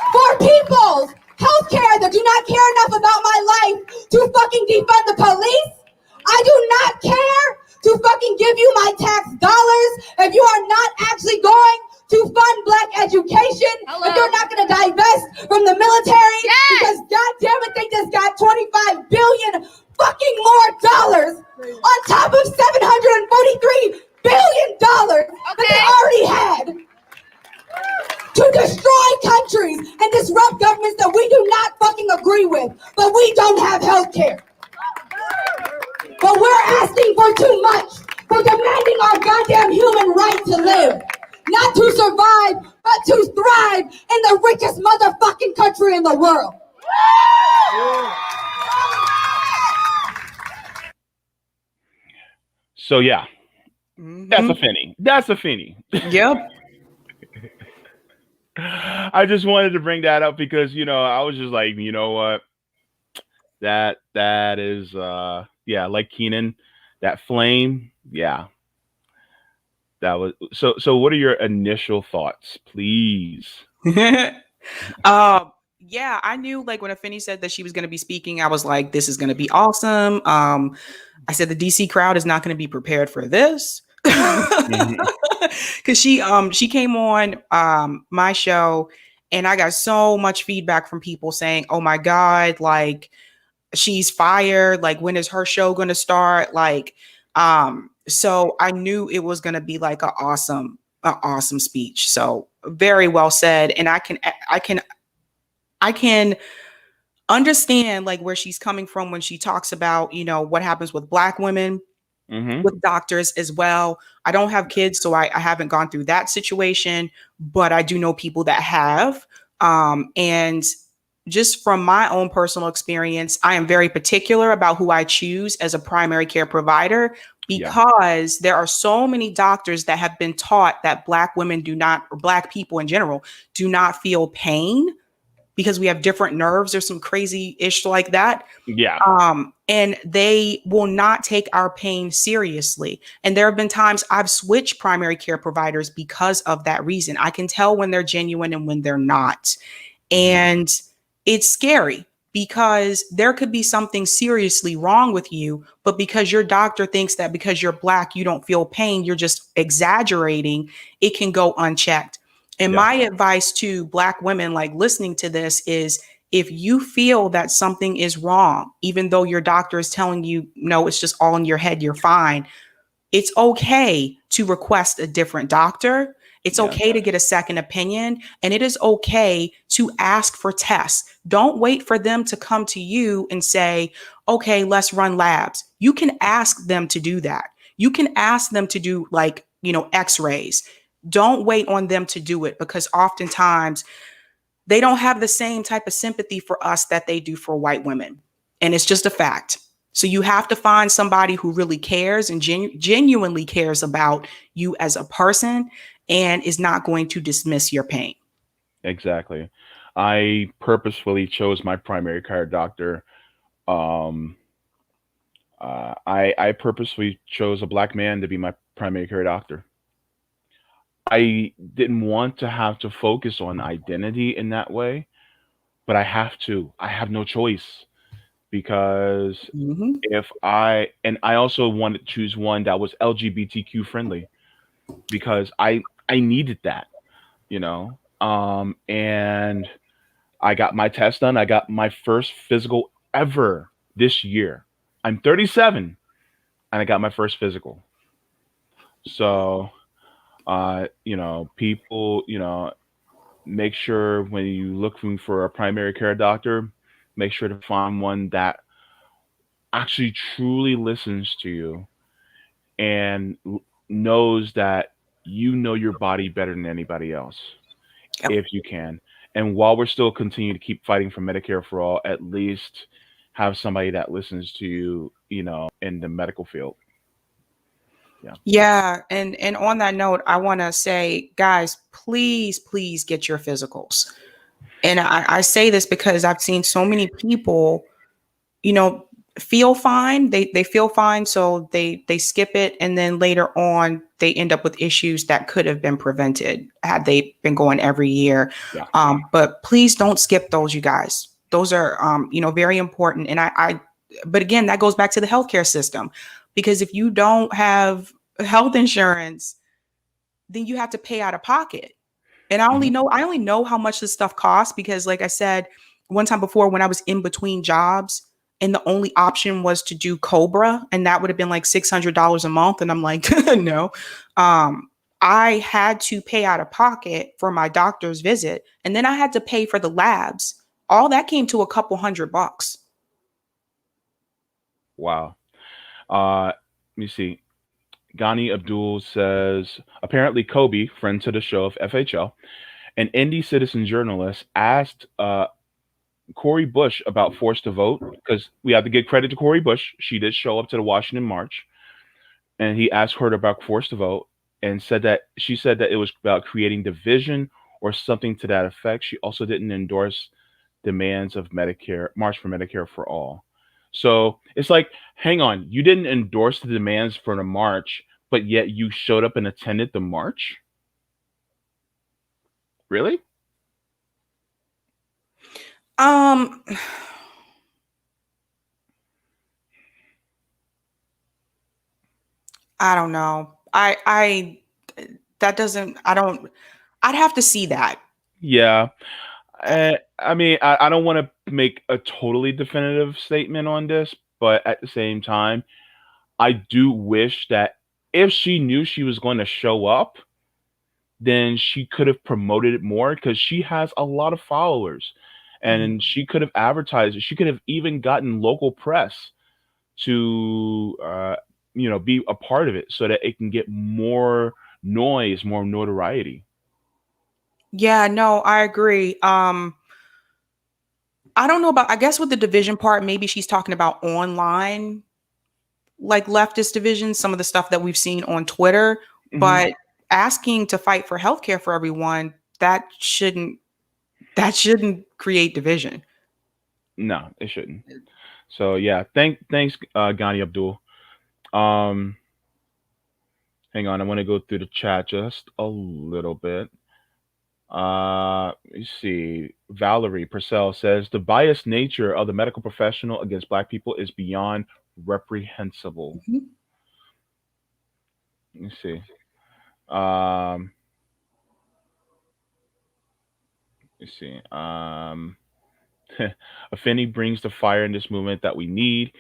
for people's health care that do not care enough about my life to fucking defund the police. I do not care to fucking give you my tax dollars if you are not actually going to fund Black education. If you're not going to divest from the military, because goddamn it, they just got $25 billion fucking more dollars on top of $743 billion that they already had to destroy countries and disrupt governments that we do Medicare. But we're asking for too much. We're demanding our goddamn human right to live. Not to survive, but to thrive in the richest motherfucking country in the world. So yeah, that's Afeni. That's Afeni. Yep. I just wanted to bring that up because I was just like, you know what, that is yeah, like Keenan, that flame, yeah, that was so. So, what are your initial thoughts, please? Yeah, I knew like when Afeni said that she was going to be speaking, I was like, this is going to be awesome. I said the DC crowd is not going to be prepared for this. Because she came on my show and I got so much feedback from people saying, oh my God, like she's fired, like when is her show going to start, like so I knew it was going to be like an awesome speech. So very well said. And I can understand like where she's coming from when she talks about what happens with Black women, with doctors as well. I don't have kids, so I haven't gone through that situation, but I do know people that have. And just from my own personal experience, I am very particular about who I choose as a primary care provider because there are so many doctors that have been taught that Black women do not, or Black people in general, do not feel pain because we have different nerves or some crazy ish like that. Yeah. And they will not take our pain seriously. And there have been times I've switched primary care providers because of that reason. I can tell when they're genuine and when they're not. And it's scary because there could be something seriously wrong with you, but because your doctor thinks that because you're Black, you don't feel pain, you're just exaggerating, it can go unchecked. And my advice to Black women like listening to this is if you feel that something is wrong, even though your doctor is telling you, no, it's just all in your head, you're fine. It's okay to request a different doctor. It's okay to get a second opinion, and it is okay to ask for tests. Don't wait for them to come to you and say, okay, let's run labs. You can ask them to do that. You can ask them to do like, x-rays. Don't wait on them to do it because oftentimes they don't have the same type of sympathy for us that they do for white women. And it's just a fact. So you have to find somebody who really cares and genuinely cares about you as a person and is not going to dismiss your pain. Exactly. I purposefully chose my primary care doctor. I purposefully chose a Black man to be my primary care doctor. I didn't want to have to focus on identity in that way, but I have to. I have no choice because I also wanted to choose one that was LGBTQ friendly because I needed that, and I got my test done. I got my first physical ever this year. I'm 37 and I got my first physical. So people, make sure when you looking for a primary care doctor, make sure to find one that actually truly listens to you and knows that you know your body better than anybody else, if you can. And while we're still continuing to keep fighting for Medicare for all, at least have somebody that listens to you, in the medical field. Yeah. And on that note, I want to say, guys, please get your physicals. And I say this because I've seen so many people, feel fine. They feel fine. So they skip it. And then later on, they end up with issues that could have been prevented had they been going every year. But please don't skip those, you guys. Those are, very important. And but again, that goes back to the healthcare system, because if you don't have health insurance, then you have to pay out of pocket. And I only know how much this stuff costs because, like I said, one time before when I was in between jobs and the only option was to do Cobra, and that would have been like $600 a month. And I'm like, no, I had to pay out of pocket for my doctor's visit. And then I had to pay for the labs. All that came to a couple $100. Wow. Let me see. Ghani Abdul says apparently Kobe, friend to the show of FHL, an indie citizen journalist, asked Cori Bush about forced to vote because we have to give credit to Cori Bush. She did show up to the Washington March, and he asked her about forced to vote and said that she said that it was about creating division or something to that effect. She also didn't endorse demands of Medicare, March for Medicare for All. So it's like, hang on, you didn't endorse the demands for the march, but yet you showed up and attended the march? Really? Um, I don't know. That doesn't, I don't, I'd have to see that. Yeah. I mean, I don't want to make a totally definitive statement on this, but at the same time, I do wish that if she knew she was going to show up, then she could have promoted it more because she has a lot of followers and she could have advertised it. She could have even gotten local press to, be a part of it so that it can get more noise, more notoriety. Yeah, no, I agree. I don't know about, I guess with the division part, maybe she's talking about online, like leftist division, some of the stuff that we've seen on Twitter, Hmm. but asking to fight for healthcare for everyone, that shouldn't create division. No, it shouldn't. So yeah, thanks, Ghani Abdul. Um, Hang on, I want to go through the chat just a little bit. Let me see. Valerie Purcell says the biased nature of the medical professional against Black people is beyond reprehensible. Mhm. Let me see. Um, let me see. Afeni brings the fire in this movement that we need.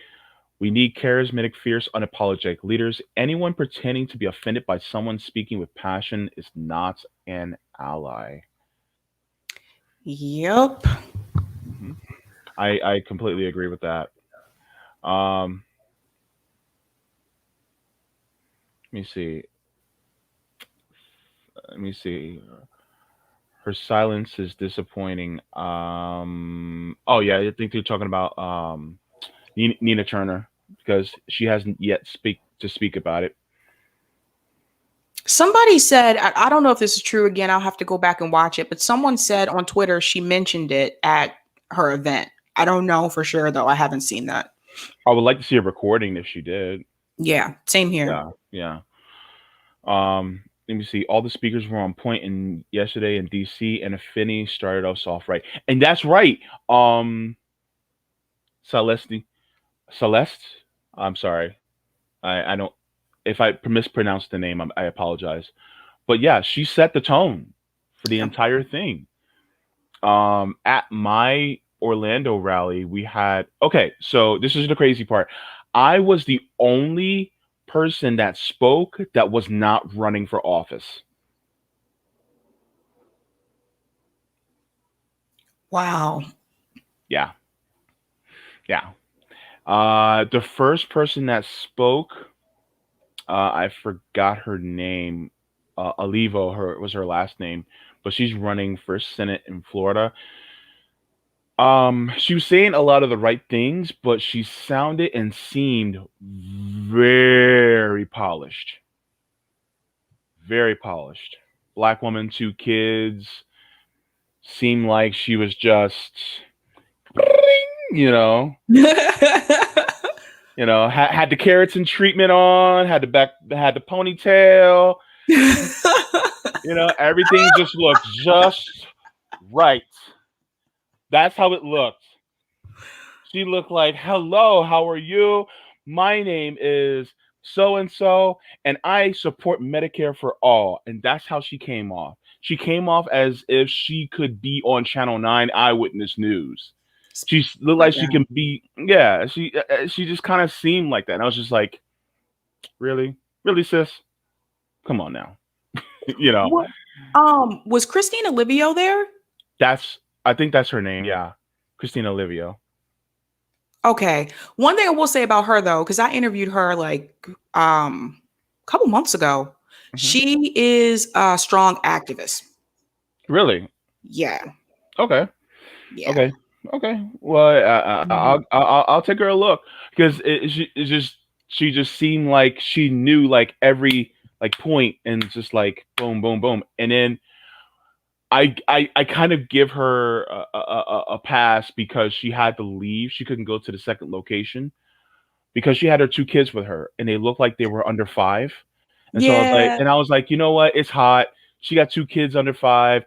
We need charismatic, fierce, unapologetic leaders. Anyone pretending to be offended by someone speaking with passion is not an ally. Yep. Hmm. I completely agree with that. Um, Let me see. Let me see. Her silence is disappointing. Oh yeah, I think they're talking about Nina Turner because she hasn't yet speak about it. Somebody said, I don't know if this is true again, I'll have to go back and watch it, but someone said on Twitter she mentioned it at her event. I don't know for sure though. I haven't seen that. I would like to see a recording if she did. Yeah, same here. Yeah, yeah. Let me see. All the speakers were on point in yesterday in DC, and Afini started off soft right, and that's right. Celeste, Celeste. I'm sorry. I don't. If I mispronounced the name, I apologize. But yeah, she set the tone for the Yeah. entire thing. At my Orlando rally, we had okay. So this is the crazy part. I was the only person that spoke that was not running for office. Wow. Yeah, yeah. The first person that spoke, I forgot her name. Olivo, her was her last name, but she's running for Senate in Florida. She was saying a lot of the right things, but she sounded and seemed very polished. Very polished. Black woman, two kids, seemed like she was just, you know, had the keratin treatment on, had the ponytail, everything just looked just right. That's how it looked. She looked like, hello, how are you? My name is so and so, and I support Medicare for all. And that's how she came off. She came off as if she could be on Channel 9 Eyewitness News. She looked like she can be, yeah, she just kind of seemed like that. And I was just like, really? Really, sis? Come on now. you know, What, was Christina Livio there? I think that's her name. Yeah. Christina Livio. Okay. One thing I will say about her though, because I interviewed her like a couple months ago. Hmm. She is a strong activist. Really? Yeah. Okay. Yeah. Okay. Okay. Well, Mhm. I'll take her a look because it just she just seemed like she knew like every like point and it's just like boom, boom, boom, and then I kind of give her a pass because she had to leave. She couldn't go to the second location because she had her two kids with her and they looked like they were under 5. And so Yeah. I was like, you know what? It's hot. She got two kids under 5.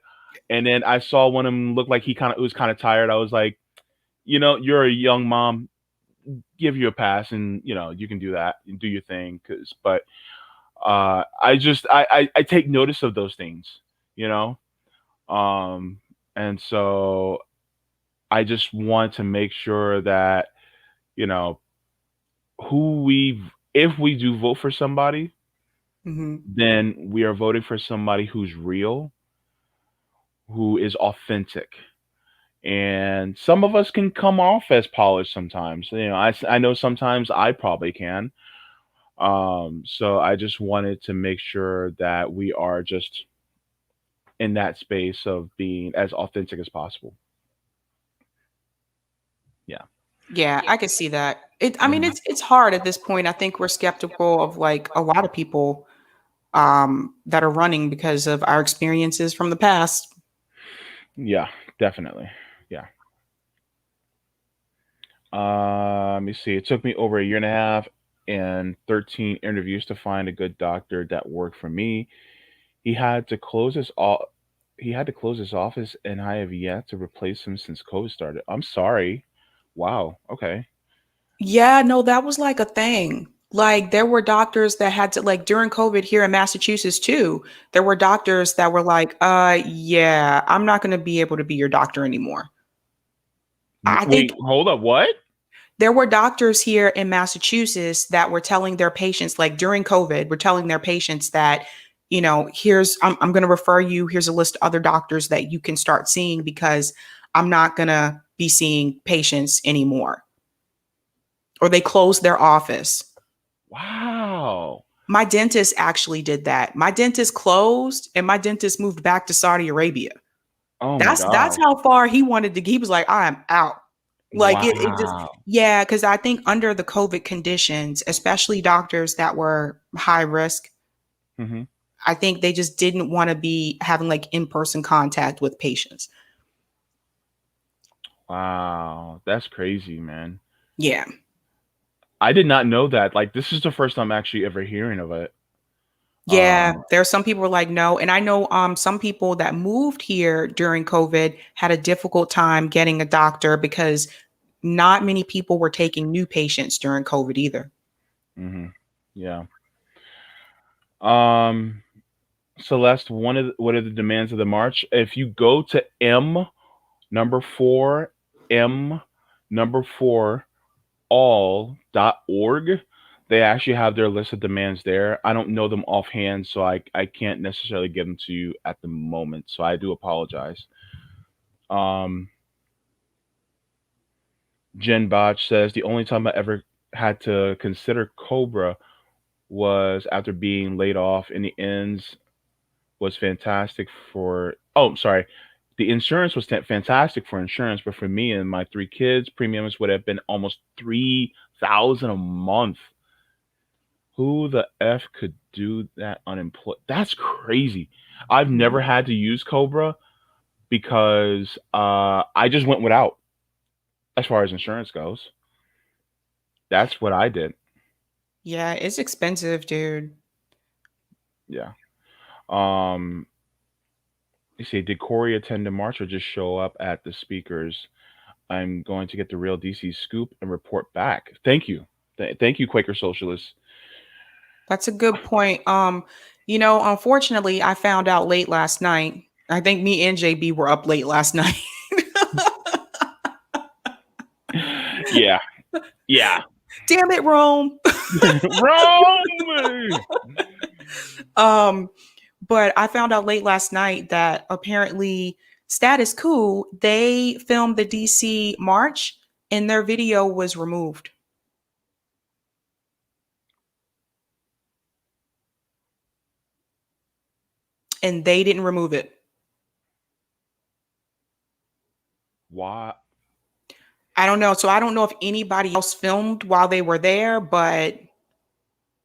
And then I saw one of them look like he kind of was kind of tired. I was like, you know, you're a young mom. Give you a pass, and you know you can do that and do your thing. But I take notice of those things, you know. Um, and so I just want to make sure that you know who we if we do vote for somebody, Mhm. then we are voting for somebody who's real, who is authentic. And some of us can come off as polished sometimes. You know, I know sometimes I probably can. So I just wanted to make sure that we are just in that space of being as authentic as possible. Yeah. Yeah, I could see that. I mean, Mhm. it's hard at this point. I think we're skeptical of like a lot of people that are running because of our experiences from the past. Yeah, definitely. Yeah. Let me see. It took me over a year and a half and 13 interviews to find a good doctor that worked for me. He had to close his o- he had to close his office, and I have yet to replace him since COVID started. I'm sorry. Wow. Okay. Yeah, no, that was like a thing. Like there were doctors that had to like during COVID here in Massachusetts too. There were doctors that were like, yeah, I'm not going to be able to be your doctor anymore. I think Wait, hold up. What? there were doctors here in Massachusetts that were telling their patients, like during COVID, were telling their patients that, I'm going to refer you. Here's a list of other doctors that you can start seeing because I'm not going to be seeing patients anymore. Or they closed their office. Wow. My dentist actually did that. My dentist closed and my dentist moved back to Saudi Arabia. Oh my That's gosh. how far he wanted to. He was like, I'm out. Like it just, Wow. yeah, because I think under the COVID conditions, especially doctors that were high risk, Hmm. I think they just didn't want to be having like in-person contact with patients. Wow. That's crazy, man. Yeah. I did not know that. Like, this is the first time actually ever hearing of it. Yeah, Um, there are some people who are like no, and I know some people that moved here during COVID had a difficult time getting a doctor because not many people were taking new patients during COVID either. hmm. Yeah. Um, Celeste, what are the demands of the march? If you go to M number 4 all.org, they actually have their list of demands there. I don't know them offhand, so I can't necessarily get them to you at the moment. So I do apologize. Um, Jen Botch says the only time I ever had to consider Cobra was after being laid off, and the ends was fantastic for. Oh, sorry. The insurance was fantastic for insurance, but for me and my 3 kids, premiums would have been almost 3,000 a month. Who the f could do that unemployed? That's crazy. I've never Mhm. had to use Cobra because I just went without as far as insurance goes. That's what I did. Yeah, it's expensive, dude. Yeah. Um, you see, did Corey attend the march or just show up at the speakers? I'm going to get the real DC scoop and report back. Thank you. Thank you, Quaker Socialists. That's a good point. Unfortunately, I found out late last night. I think me and JB were up late last night. Yeah. Yeah. Damn it, Rome. Wrong. Um, but I found out late last night that apparently Status Quo, they filmed the DC march and their video was removed. And they didn't remove it. Why? I don't know. So I don't know if anybody else filmed while they were there, but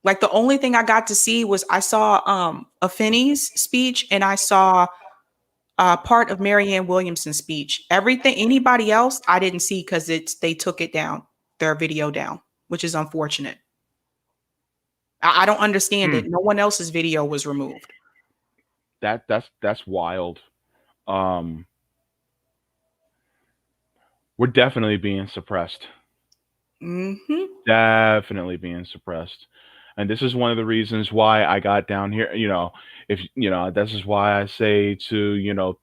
like the only thing I got to see was I saw Afeni's speech, and I saw part of Marianne Williamson's speech. Everything, anybody else, I didn't see because they took it down, their video down, which is unfortunate. I don't understand it. No one else's video was removed. That's wild. We're definitely being suppressed. Definitely being suppressed. And this is one of the reasons why I got down here. This is why I say to,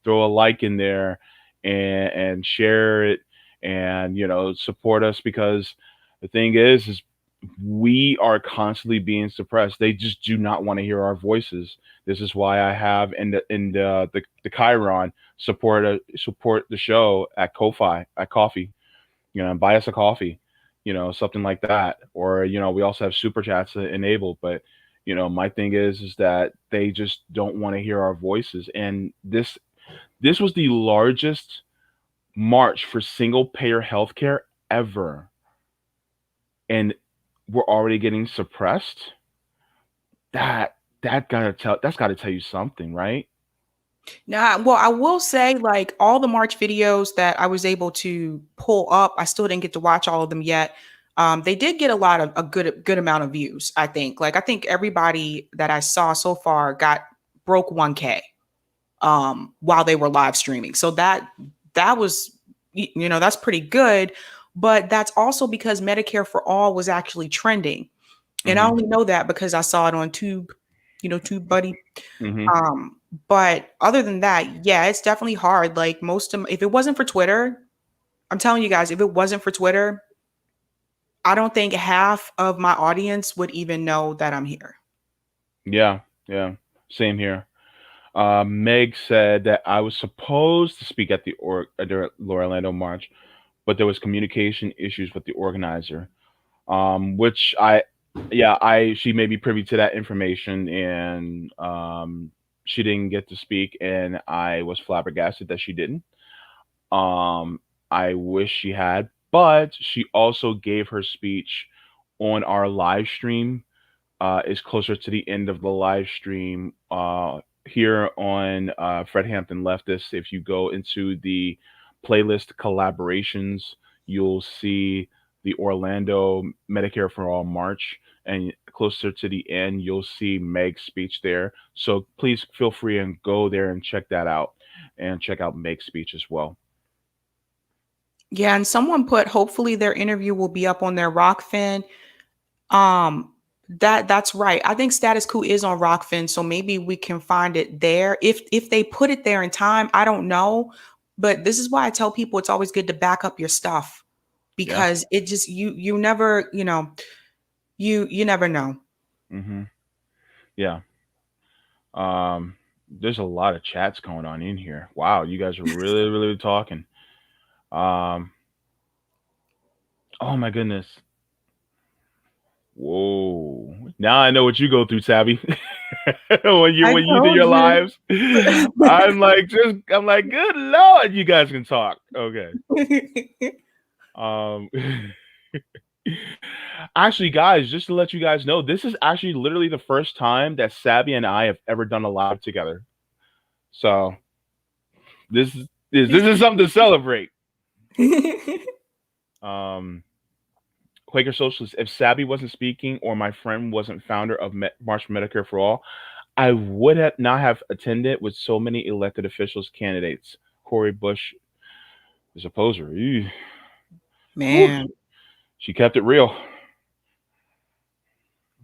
throw a like in there and share it and, support us, because the thing is we are constantly being suppressed. They just do not want to hear our voices. This is why I have in the Chiron support the show at Coffee, buy us a coffee, something like that. Or, we also have super chats enabled. But, my thing is that they just don't want to hear our voices. And this was the largest march for single payer healthcare ever. And we're already getting suppressed. That's gotta tell you something, right? Nah, well, I will say, like, all the March videos that I was able to pull up, I still didn't get to watch all of them yet. They did get a good amount of views, I think. Like, I think everybody that I saw so far broke 1K while they were live streaming. So that was, that's pretty good. But that's also because Medicare for All was actually trending. And I only know that because I saw it on Tube, Tube Buddy. But other than that, yeah, it's definitely hard. Like if it wasn't for Twitter, I'm telling you guys, if it wasn't for Twitter, I don't think half of my audience would even know that I'm here. Yeah. Same here. Meg said that I was supposed to speak at the Orlando March, but there was communication issues with the organizer. Which she may be privy to that information, and she didn't get to speak, and I was flabbergasted that she didn't. I wish she had, but she also gave her speech on our live stream. Is closer to the end of the live stream here on Fred Hampton Leftists. If you go into the playlist collaborations, you'll see the Orlando Medicare for All March, and closer to the end, you'll see Meg's speech there. So please feel free and go there and check that out, and check out Meg's speech as well. Yeah, and someone put, hopefully their interview will be up on their Rockfin. That's right. I think Status Quo is on Rockfin, so maybe we can find it there. If they put it there in time, I don't know. But this is why I tell people it's always good to back up your stuff, because it just you never, you never know. Yeah. There's a lot of chats going on in here. Wow, you guys are really, really talking. Oh my goodness. Whoa. Now I know what you go through, Sabby. when you do your lives. I'm like, good Lord, you guys can talk. Okay. Actually, guys, just to let you guys know, this is actually literally the first time that Sabby and I have ever done a live together. So this is something to celebrate. Quaker Socialist, if Sabby wasn't speaking or my friend wasn't founder of March for Medicare for All, I would not have attended with so many elected officials candidates. Cori Bush is a poser. Ew. Man. Woo. She kept it real.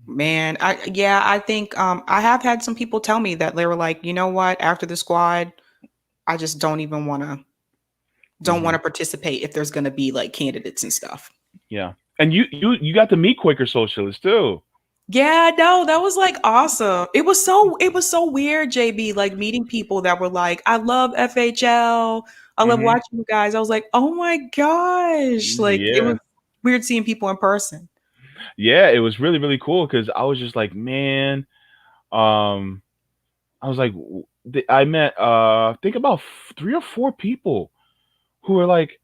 Man, I think I have had some people tell me that they were like, you know what, after the squad, I just don't even want to participate if there's going to be like candidates and stuff. Yeah. And you got to meet Quaker Socialists too. Yeah, no, that was like awesome. It was so weird, JB, like meeting people that were like, I love FHL. I love Mhm. watching you guys. I was like, oh my gosh. Like it Yeah. was weird seeing people in person. Yeah, it was really, really cool because I was just like, man, um, I was like, I met, think about 3 or 4 people who were like,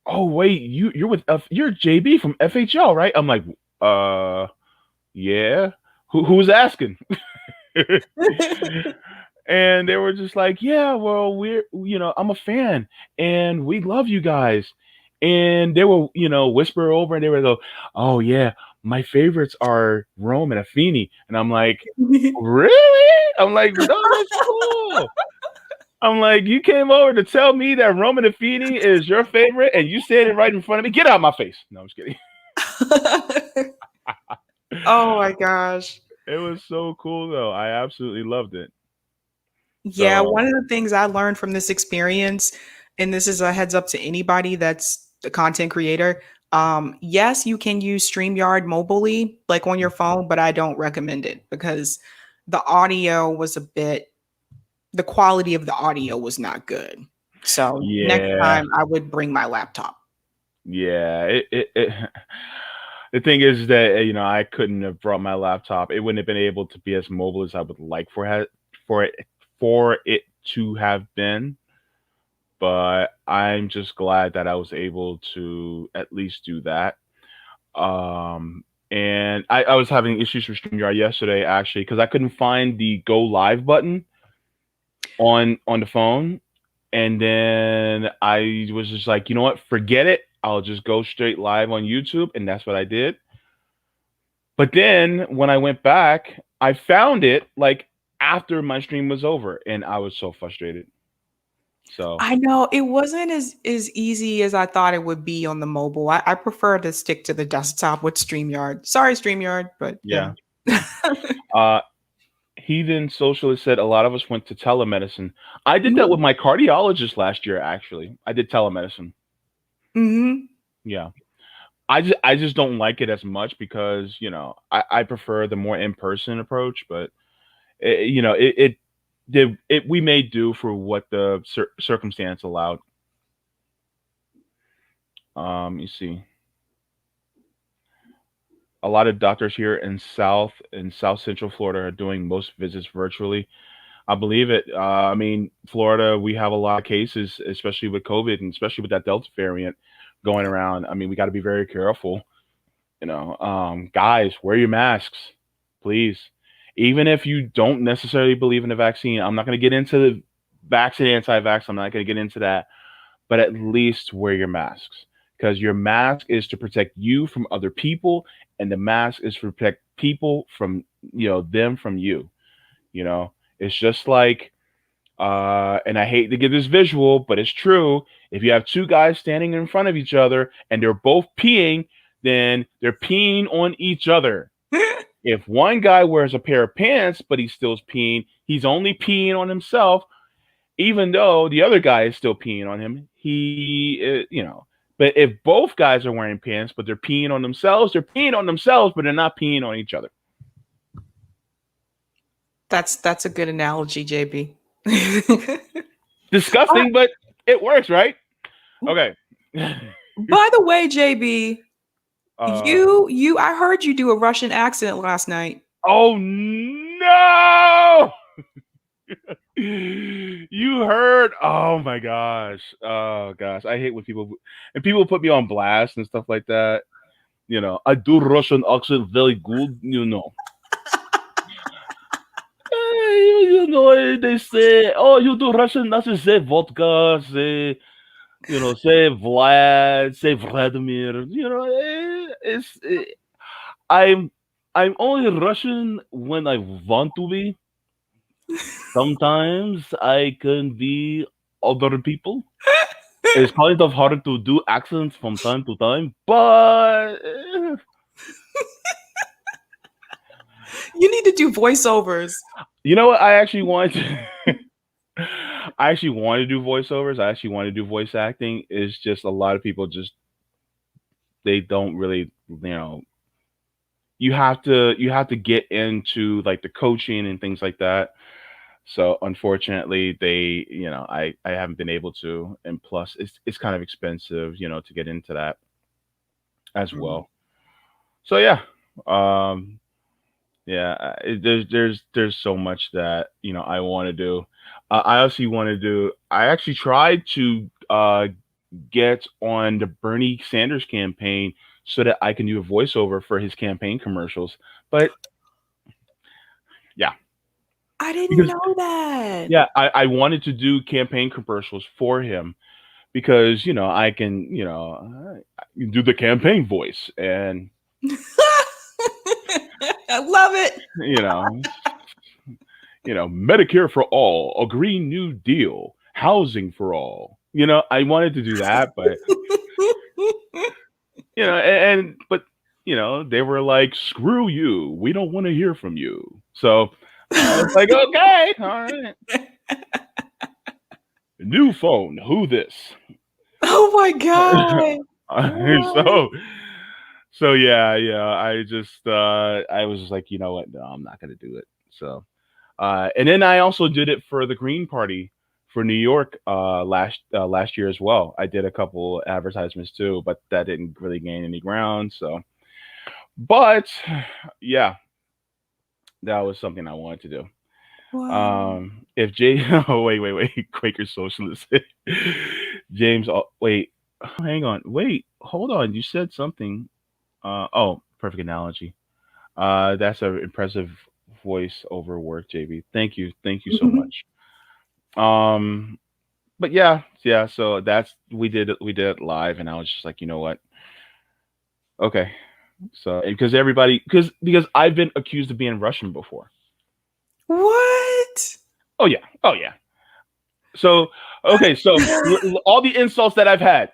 oh wait, you're JB from FHL, right? I'm like, uh, yeah. Who's asking? And they were just like, yeah, well, I'm a fan and we love you guys. And they will, whisper over and they would go, oh yeah, my favorites are Rome and Afini. And I'm like, really? I'm like, no, that's cool. I'm like, you came over to tell me that Rome and Afini is your favorite and you said it right in front of me. Get out of my face. No, I'm just kidding. Oh my gosh. It was so cool though. I absolutely loved it. Yeah, So one of the things I learned from this experience, and this is a heads up to anybody that's the content creator. Yes, you can use StreamYard mobilely, like on your phone, but I don't recommend it because the audio was the quality of the audio was not good. So next yeah, time I would bring my laptop. yeah. The thing is that I couldn't have brought my laptop. It wouldn't have been able to be as mobile as I would like for it for it to have been. But I'm just glad that I was able to at least do that. And I was having issues with StreamYard yesterday actually because I couldn't find the go live button on the phone. And then I was just like, you know what, forget it. I'll just go straight live on YouTube, and that's what I did. But then when I went back, I found it like after my stream was over, and I was so frustrated. So I know it wasn't as easy as I thought it would be on the mobile. I prefer to stick to the desktop with StreamYard. Sorry, StreamYard, but yeah. yeah. uh Heathen Socialist said a lot of us went to telemedicine. I did that with my cardiologist last year, actually. I did telemedicine. Mm-hmm. Yeah. I just don't like it as much because, I prefer the more in-person approach, but we may do for what the circumstance allowed. You see, a lot of doctors here in South Central Florida are doing most visits virtually. I believe it. I mean, Florida, we have a lot of cases, especially with COVID and especially with that Delta variant going around. I mean, we got to be very careful. Guys, wear your masks, please. Even if you don't necessarily believe in the vaccine, I'm not going to get into the vaccine, anti-vax. I'm not going to get into that, but at least wear your masks because your mask is to protect you from other people, and the mask is to protect people from them from you. You know, it's just like, and I hate to give this visual, but it's true. If you have two guys standing in front of each other and they're both peeing, then they're peeing on each other. If one guy wears a pair of pants, but he's still peeing, he's only peeing on himself, even though the other guy is still peeing on him. But if both guys are wearing pants, but they're peeing on themselves, but they're not peeing on each other. That's a good analogy, JB. Disgusting, but it works, right? Okay. By the way, JB, I heard you do a Russian accent last night. Oh no! You heard? Oh my gosh! Oh gosh, I hate when people put me on blast and stuff like that. I do Russian accent very good. They say, oh, you do Russian accent, say vodka, say say Vlad, say Vladimir. I'm I'm only Russian when I want to be. Sometimes I can be other people. It's kind of hard to do accents from time to time, but You need to do voiceovers. you know what? I actually want to. I actually want to do voiceovers. I actually want to do voice acting. It's just a lot of people they don't really you have to get into like the coaching and things like that So unfortunately, I haven't been able to, and plus it's kind of expensive, to get into that as Mhm. well. So yeah, um, yeah, there's so much that I want to do. I also want to do. I actually tried to get on the Bernie Sanders campaign so that I can do a voiceover for his campaign commercials. But yeah, I didn't because know that. yeah, I wanted to do campaign commercials for him because I can I can do the campaign voice and I love it. you know Medicare for all, a Green New Deal, housing for all. I wanted to do that, but but they were like, screw you, we don't want to hear from you. So I was like, okay, all right, new phone, who this? Oh my god. What? so yeah, I just I was just like, you know what, no, I'm not gonna do it. So and then I also did it for the Green Party for New York last year as well. I did a couple advertisements too, but that didn't really gain any ground. So, but yeah, that was something I wanted to do. Wow. If Jay, oh wait, Quaker Socialist, James, oh, wait, hang on, wait, hold on, you said something. Oh, perfect analogy. That's an impressive voice over work, JB. Thank you so much. Um, but yeah. So we did it live, and I was just like, you know what? Okay. So because everybody, because I've been accused of being Russian before. What? Oh yeah. So okay, so all the insults that I've had,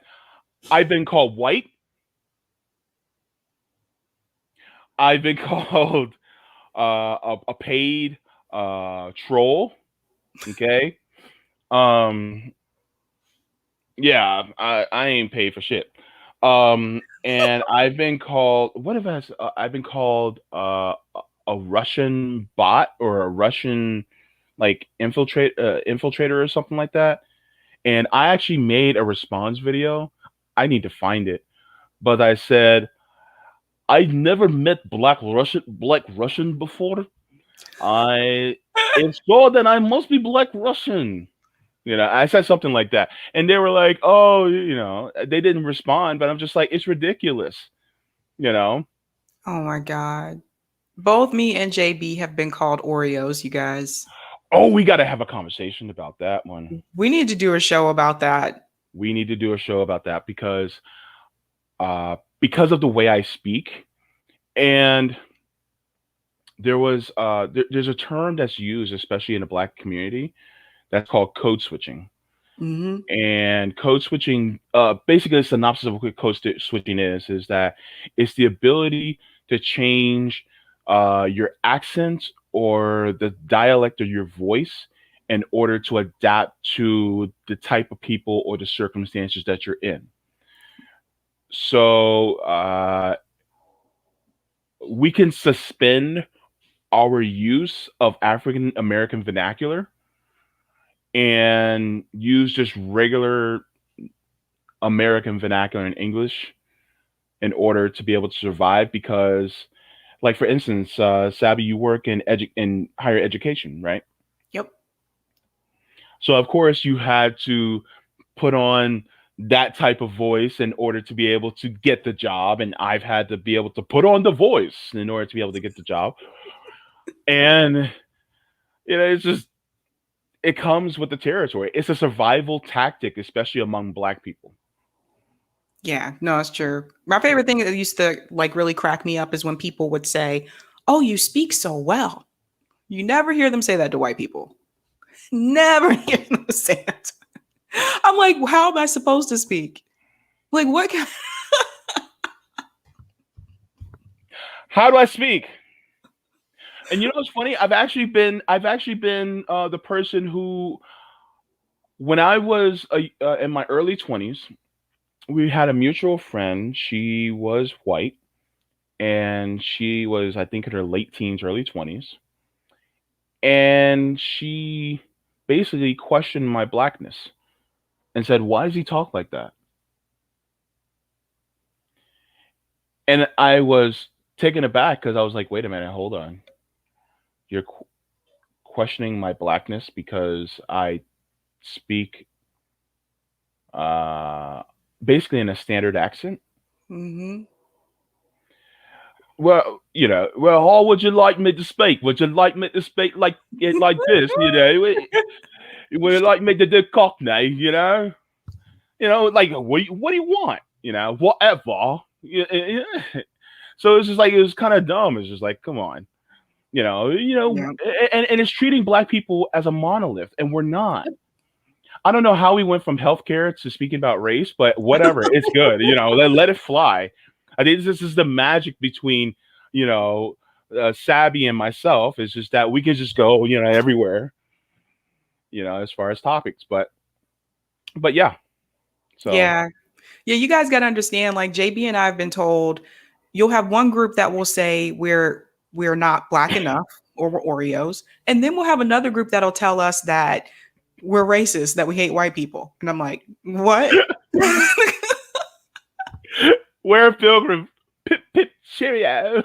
I've been called white. I've been called a paid troll. Okay. Um, yeah, I ain't paid for shit. And I've been called, what have I? I've been called a Russian bot or a Russian like infiltrator or something like that. And I actually made a response video. I need to find it, but I said I never met Black Russian before. I If so, then I must be Black Russian. I said something like that, and they were like, "Oh, they didn't respond." But I'm just like, it's ridiculous, you know. Oh my god. Both me and JB have been called Oreos, you guys. Oh, we got to have a conversation about that one. We need to do a show about that. We need to do a show about that because of the way I speak, and there's a term that's used, especially in the Black community, that's called code switching. Hmm. And code switching, basically, the synopsis of what switching is that it's the ability to change your accent or the dialect of your voice in order to adapt to the type of people or the circumstances that you're in. So we can suspend our use of African American vernacular and use just regular American vernacular and English in order to be able to survive because, like, for instance, Sabby, you work in higher education, right? Yep. So of course you had to put on that type of voice in order to be able to get the job, and I've had to be able to put on the voice in order to be able to get the job. And it's just, it comes with the territory. It's a survival tactic, especially among Black people. Yeah, no, it's true. My favorite thing that used to like really crack me up is when people would say, "Oh, you speak so well." You never hear them say that to white people. Never hear them say that. I'm like, how am I supposed to speak? Like, what? How do I speak? And what's funny? I've actually been the person who, when I was in my early 20s, we had a mutual friend. She was white, and she was, I think, in her late teens, early 20s. and she basically questioned my blackness and said, "Why does he talk like that?" And I was taken aback because I was like, "Wait a minute, hold on. You're questioning my blackness because I speak uh, basically in a standard accent." Mm-hmm. Well, how would you like me to speak? Would you like me to speak like it like this? Would you like me to do Cockney? Like what do you want? Whatever. So it's just like it was kind of dumb. It's just like, come on, Yeah. and it's treating black people as a monolith, and we're not. I don't know how we went from healthcare to speaking about race, but whatever, it's good. Let it fly. I think this is the magic between, you know, Sabby and myself. Is just that we can just go, everywhere, as far as topics. But yeah. So Yeah. Yeah, you guys got to understand, like JB and I have been told, you'll have one group that will say we're not black enough or we're Oreos, and then we'll have another group that'll tell us that we're racist, that we hate white people. And I'm like, what? we're a pilgrim. Pip pip cheerio.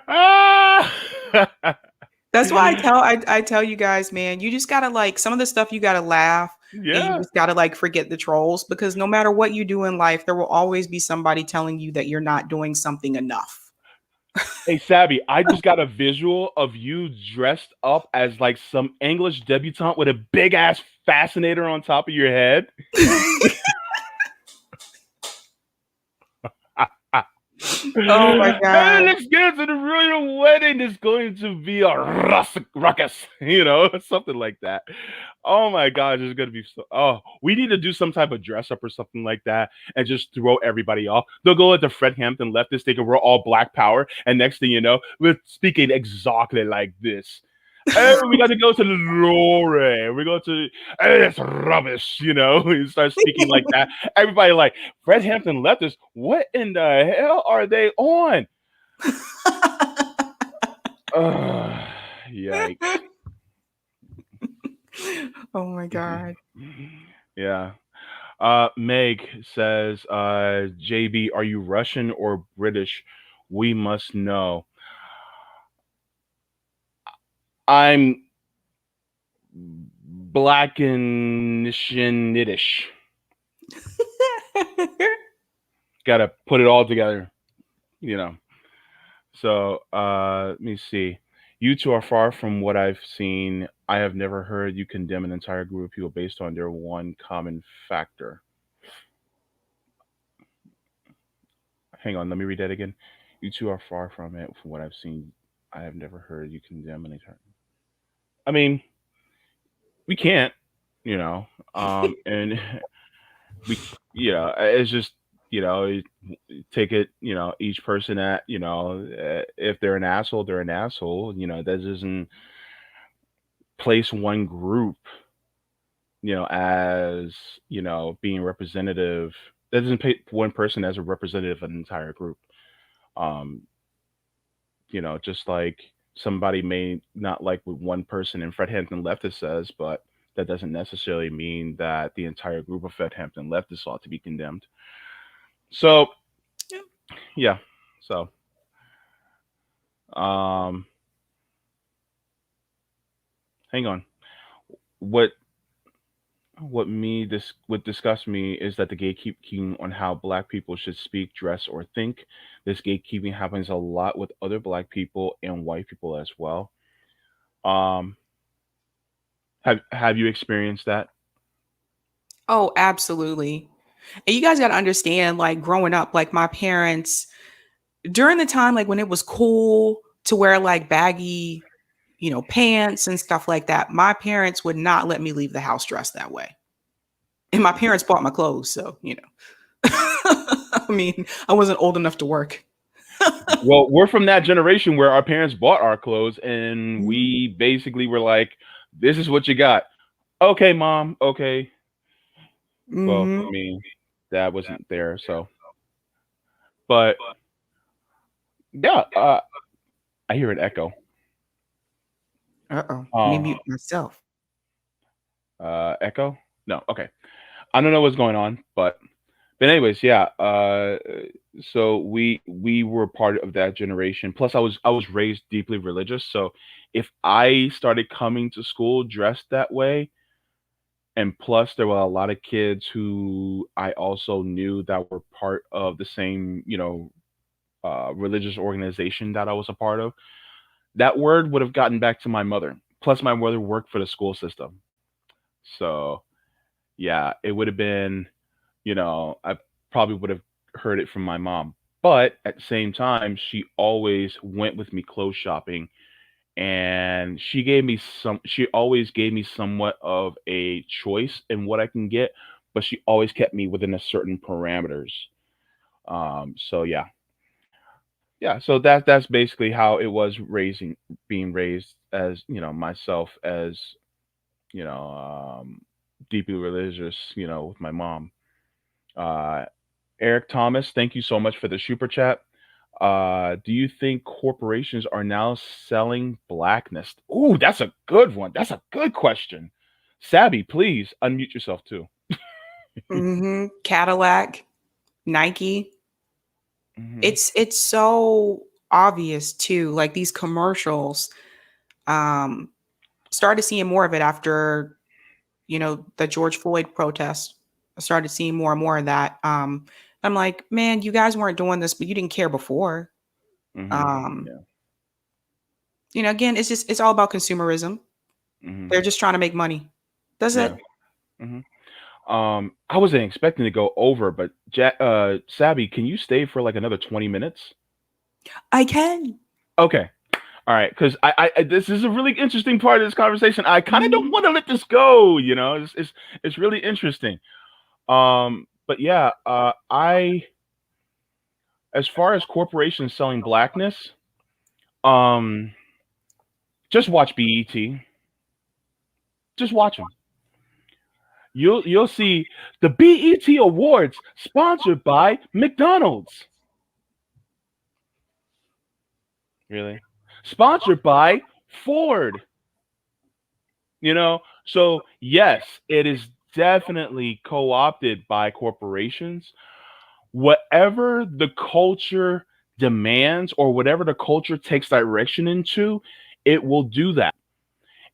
Ah! That's why I tell you guys, man, you just gotta like some of the stuff you gotta laugh and you Yeah. just gotta like forget the trolls, because no matter what you do in life, there will always be somebody telling you that you're not doing something enough. Hey, Sabby, I just got a visual of you dressed up as like some English debutante with a big ass fascinator on top of your head. Oh my Hey, God. let's get to the royal wedding. It's going to be a ruckus, something like that. Oh my gosh, it's gonna be so. Oh, we need to do some type of dress up or something like that, and just throw everybody off. They'll go at the Fred Hampton Leftists, thinking we're all Black Power, and next thing you know, we're speaking exactly like this. Hey, we got to go to Lore. We go to, hey, that's rubbish, You start speaking like that. Everybody like, Fred Hampton Leftists, what in the hell are they on? Yikes. Oh my God. Yeah. Meg says, JB, are you Russian or British? We must know. I'm black and Yiddish. Gotta put it all together, So let me see. You two are far from what I've seen. I have never heard you condemn an entire group of people based on their one common factor. Hang on, let me read that again. You two are far from it from what I've seen. I have never heard you condemn an entire. I mean, we can't, and we, it's just, take it, each person at, if they're an asshole, they're an asshole. That doesn't place one group, as, being representative. That doesn't pay one person as a representative of an entire group. Um, just like somebody may not like what one person in Fred Hampton Leftist says, but that doesn't necessarily mean that the entire group of Fred Hampton Leftists ought to be condemned. So, yeah. So, hang on. What disgusts me is that the gatekeeping on how black people should speak, dress, or think. This gatekeeping happens a lot with other black people and white people as well. Um, have you experienced that? Oh, absolutely. And you guys got to understand, like growing up, like my parents, during the time, like when it was cool to wear like baggy, pants and stuff like that, my parents would not let me leave the house dressed that way. And my parents bought my clothes. So, I mean, I wasn't old enough to work. Well, we're from that generation where our parents bought our clothes and we basically were like, this is what you got. Okay, mom. Okay. Well, Mm-hmm. I mean, dad wasn't there. So, but Yeah, I hear an echo. Uh-oh. Let me Um, mute myself. echo? No, okay. I don't know what's going on, but anyways, yeah. So we were part of that generation. Plus, I was raised deeply religious. So if I started coming to school dressed that way, and plus there were a lot of kids who I also knew that were part of the same, religious organization that I was a part of, that word would have gotten back to my mother. Plus, my mother worked for the school system. So, yeah, it would have been, I probably would have heard it from my mom. But at the same time, she always went with me clothes shopping, and she always gave me somewhat of a choice in what I can get, but she always kept me within a certain parameters. So yeah. Yeah, so that's basically how it was being raised as, myself as, you know, deeply religious, with my mom. Uh, Eric Thomas, thank you so much for the super chat. Do you think corporations are now selling blackness? Ooh, that's a good one. That's a good question. Sabby, please unmute yourself too. Cadillac, Nike. Hmm. It's so obvious too. Like these commercials, um, started seeing more of it after, the George Floyd protest. I started seeing more and more of that. I'm like, man, you guys weren't doing this, but you didn't care before. Hmm. Um, Yeah. again, it's all about consumerism. Hmm. They're just trying to make money. That's Yeah. it. Hmm. I wasn't expecting to go over, but Sabby, can you stay for like another 20 minutes? I can. Okay. All right, because this is a really interesting part of this conversation. I kind of don't Mhm. want to let this go. It's really interesting. But yeah, I as far as corporations selling blackness, um, just watch BET. Just watch them. You'll see the BET Awards sponsored by McDonald's. Really? Sponsored by Ford. So yes, it is definitely co-opted by corporations. Whatever the culture demands or whatever the culture takes direction into, it will do that.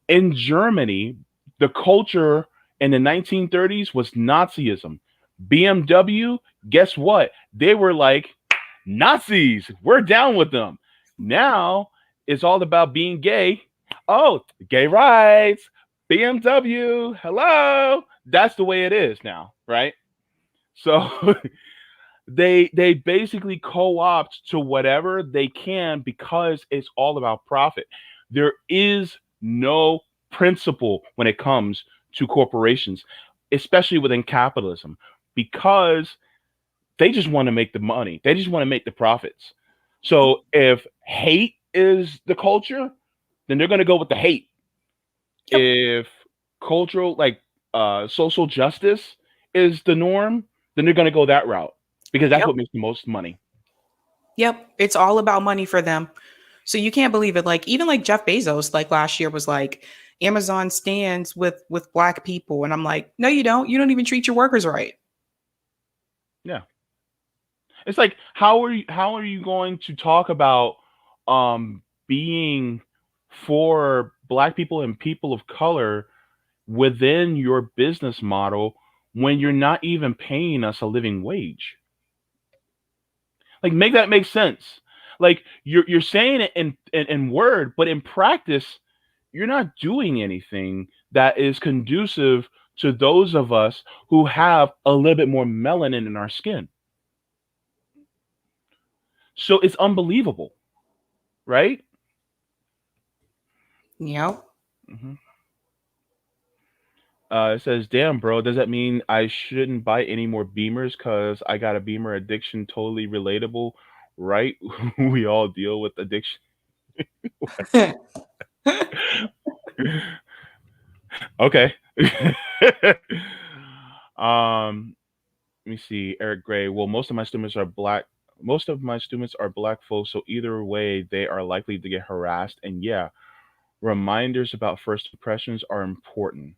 In Germany, the culture in the 1930s was Nazism. BMW, guess what? They were like, Nazis, we're down with them. Now it's all about being gay. Oh, gay rights, BMW, hello. That's the way it is now, right? So they basically co-opt to whatever they can because it's all about profit. There is no principle when it comes to corporations, especially within capitalism, because they just want to make the money. They just want to make the profits. So if hate is the culture, then they're going to go with the hate. Yep. If cultural, like social justice is the norm, then they're going to go that route because that's Yep. what makes the most money. Yep. It's all about money for them. So you can't believe it. Like even like Jeff Bezos, like last year was like Amazon stands with black people, and I'm like, no, you don't. You don't even treat your workers right. Yeah. It's like how are you going to talk about being for black people and people of color within your business model when you're not even paying us a living wage? Like make that make sense. Like you're saying it in word, but in practice, you're not doing anything that is conducive to those of us who have a little bit more melanin in our skin. So it's unbelievable, right? Yep. Hmm. It says, "Damn, bro, does that mean I shouldn't buy any more Beamers? Cause I got a Beamer addiction. Totally relatable, right? We all deal with addiction." Okay. um, Let me see. Eric Gray. Well, most of my students are black. Most of my students are black folks, so either way, they are likely to get harassed. And yeah, reminders about first impressions are important.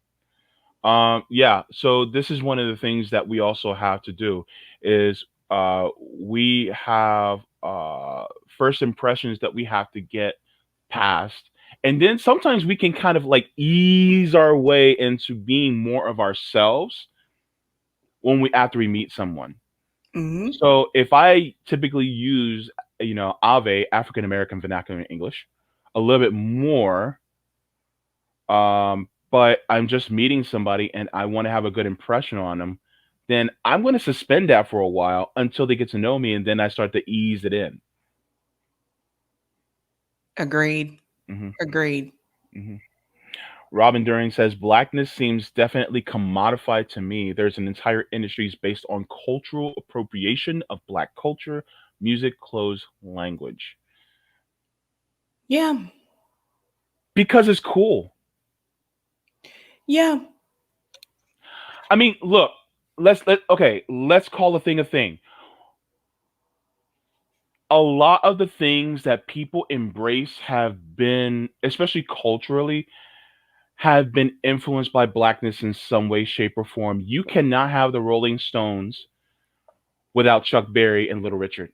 Yeah, so this is one of the things that we also have to do is we have first impressions that we have to get past. And then sometimes we can kind of like ease our way into being more of ourselves when we after we meet someone. Hmm. So if I typically use, Ave, African American vernacular English, a little bit more, but I'm just meeting somebody and I want to have a good impression on them, then I'm going to suspend that for a while until they get to know me, and then I start to ease it in. Agreed. Hmm. Agreed. Hmm. Robin During says blackness seems definitely commodified to me. There's an entire industries based on cultural appropriation of black culture, music, clothes, language. Yeah. Because it's cool. Yeah. I mean, look, let's call a thing a thing. A lot of the things that people embrace have been, especially culturally, have been influenced by blackness in some way, shape, or form. You cannot have the Rolling Stones without Chuck Berry and Little Richard.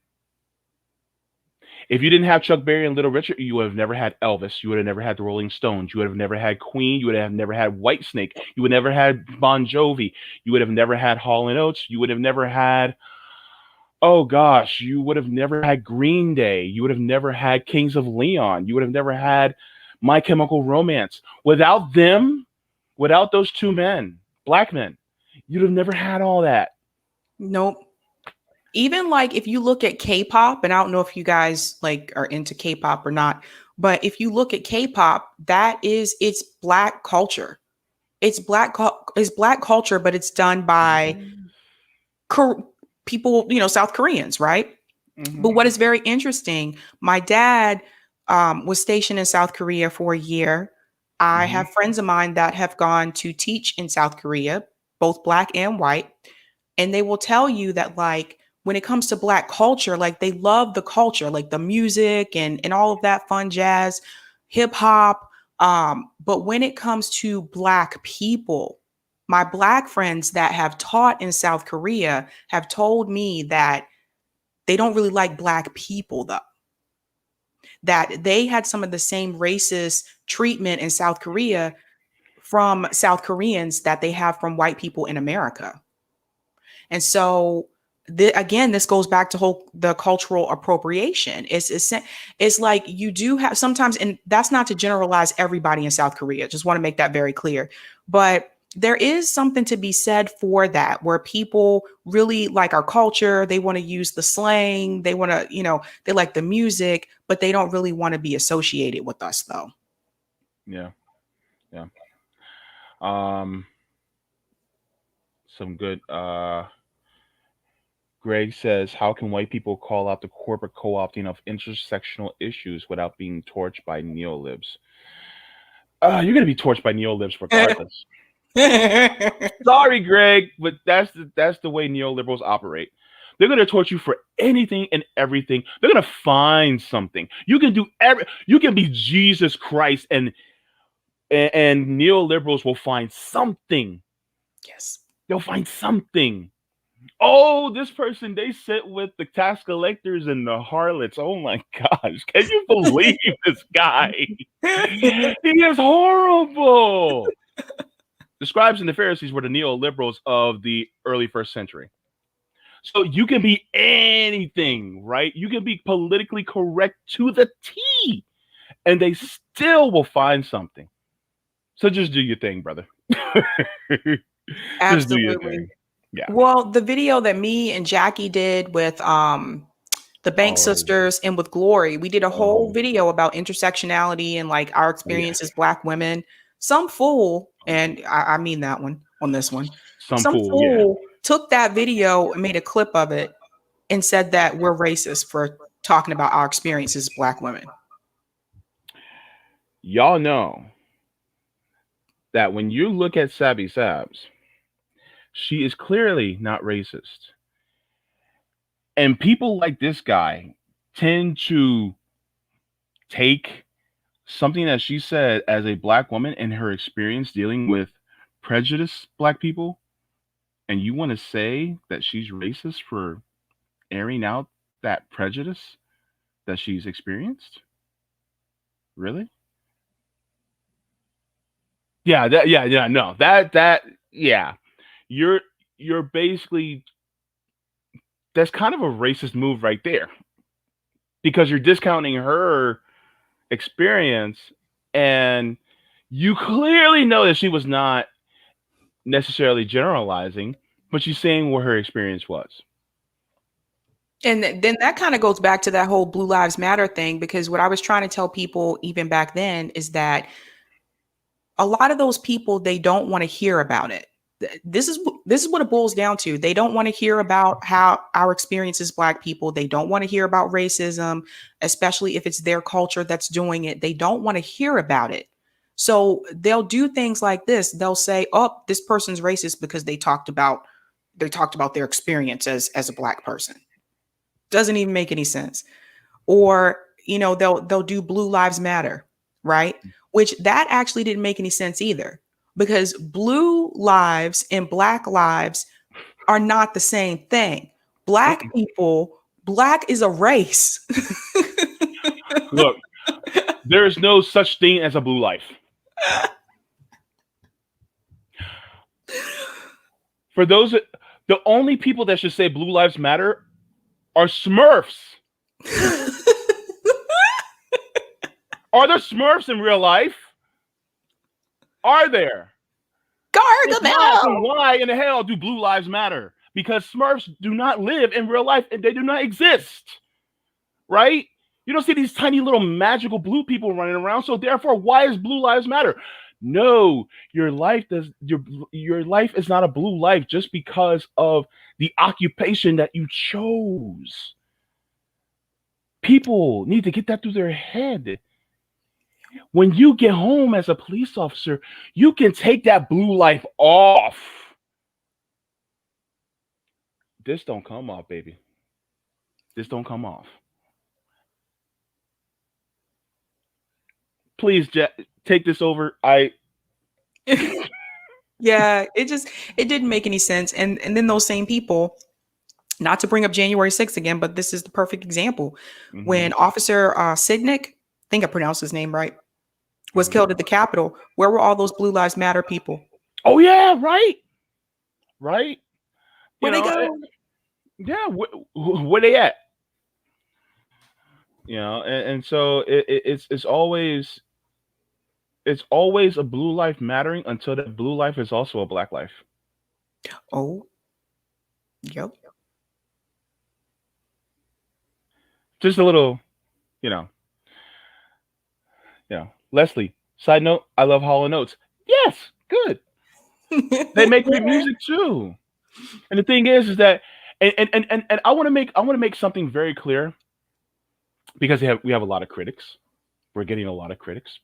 If you didn't have Chuck Berry and Little Richard, you would have never had Elvis. You would have never had the Rolling Stones. You would have never had Queen. You would have never had Whitesnake. You would have never had Bon Jovi. You would have never had Hall and Oates. You would have never had, oh gosh, you would have never had Green Day. You would have never had Kings of Leon. You would have never had My Chemical Romance. Without them, without those two men, black men, you'd have never had all that. Nope. Even like if you look at K-pop, and I don't know if you guys like are into K-pop or not, but if you look at K-pop, it's black culture. It's black culture, but it's done by Kor- people, South Koreans, right? Mm-hmm. But what is very interesting, my dad was stationed in South Korea for a year. I Mm-hmm. have friends of mine that have gone to teach in South Korea, both black and white. And they will tell you that, like, when it comes to black culture, like, they love the culture, like the music and all of that fun jazz, hip hop. But when it comes to black people, my black friends that have taught in South Korea have told me that they don't really like black people, though. That they had some of the same racist treatment in South Korea from South Koreans that they have from white people in America. And so, again, this goes back to the cultural appropriation. It's like you do have sometimes, and that's not to generalize everybody in South Korea. Just want to make that very clear. But there is something to be said for that, where people really like our culture. They want to use the slang. They want to, they like the music, but they don't really want to be associated with us, though. Yeah. Yeah. Um, some good. Greg says, "How can white people call out the corporate co-opting of intersectional issues without being torched by neolibs?" You're gonna be torched by neolibs regardless. Sorry, Greg, but that's the way neoliberals operate. They're gonna torch you for anything and everything. They're gonna find something. You can be Jesus Christ, and neoliberals will find something. Yes. They'll find something. Oh, this person, they sit with the tax collectors and the harlots. Oh my gosh. Can you believe this guy? He is horrible. The scribes and the Pharisees were the neoliberals of the early first century. So you can be anything, right? You can be politically correct to the T, and they still will find something. So just do your thing, brother. Just do your Absolutely. thing. Yeah. Well, the video that me and Jackie did with the Bank Oh, Sisters and with Glory, we did a whole oh, video about intersectionality and like our oh yeah. experience as Black women. Some fool, and I mean that one on this one, Some some fool, yeah. fool took that video and made a clip of it and said that we're racist for talking about our experiences as Black women. Y'all know that when you look at Sabby Sabs, she is clearly not racist. And people like this guy tend to take something that she said as a black woman and her experience dealing with prejudiced black people, and you want to say that she's racist for airing out that prejudice that she's experienced? Really? Yeah, no. Yeah. You're you're basically that's kind of a racist move right there because you're discounting her experience, and you clearly know that she was not necessarily generalizing, but she's saying what her experience was. And then that kind of goes back to that whole Blue Lives Matter thing, because what I was trying to tell people even back then is that a lot of those people, they don't want to hear about it. This is what it boils down to. They don't want to hear about how our experience as black people. They don't want to hear about racism, especially if it's their culture that's doing it. They don't want to hear about it. So they'll do things like this. They'll say, "Oh, this person's racist because they talked about their experience as a black person." Doesn't even make any sense. Or, they'll do Blue Lives Matter, right? Which that actually didn't make any sense either, because blue lives and black lives are not the same thing. Black people, black is a race. Look, there is no such thing as a blue life. For those, the only people that should say Blue Lives Matter are Smurfs. Are there Smurfs in real life? Are there? Gargamel. Why in the hell do Blue Lives Matter? Because Smurfs do not live in real life and they do not exist. Right? You don't see these tiny little magical blue people running around. So therefore, why is Blue Lives Matter? No, your life is not a blue life just because of the occupation that you chose. People need to get that through their head. When you get home as a police officer, you can take that blue life off. This don't come off, baby. This don't come off. Please, take this over. Yeah, it didn't make any sense. And then those same people, not to bring up January 6th again, but this is the perfect example. Mm-hmm. When Officer Signick, I think I pronounced his name right, was killed at the Capitol, where were all those Blue Lives Matter people? Oh yeah, right. Where they go? Yeah, where they at? And so it's always a blue life mattering until that blue life is also a black life. Oh, yep. Just a little, Leslie, side note, I love Hall & Oates. Yes, good. They make great music too. And the thing is that, and I want to make something very clear, because we have a lot of critics. We're getting a lot of critics.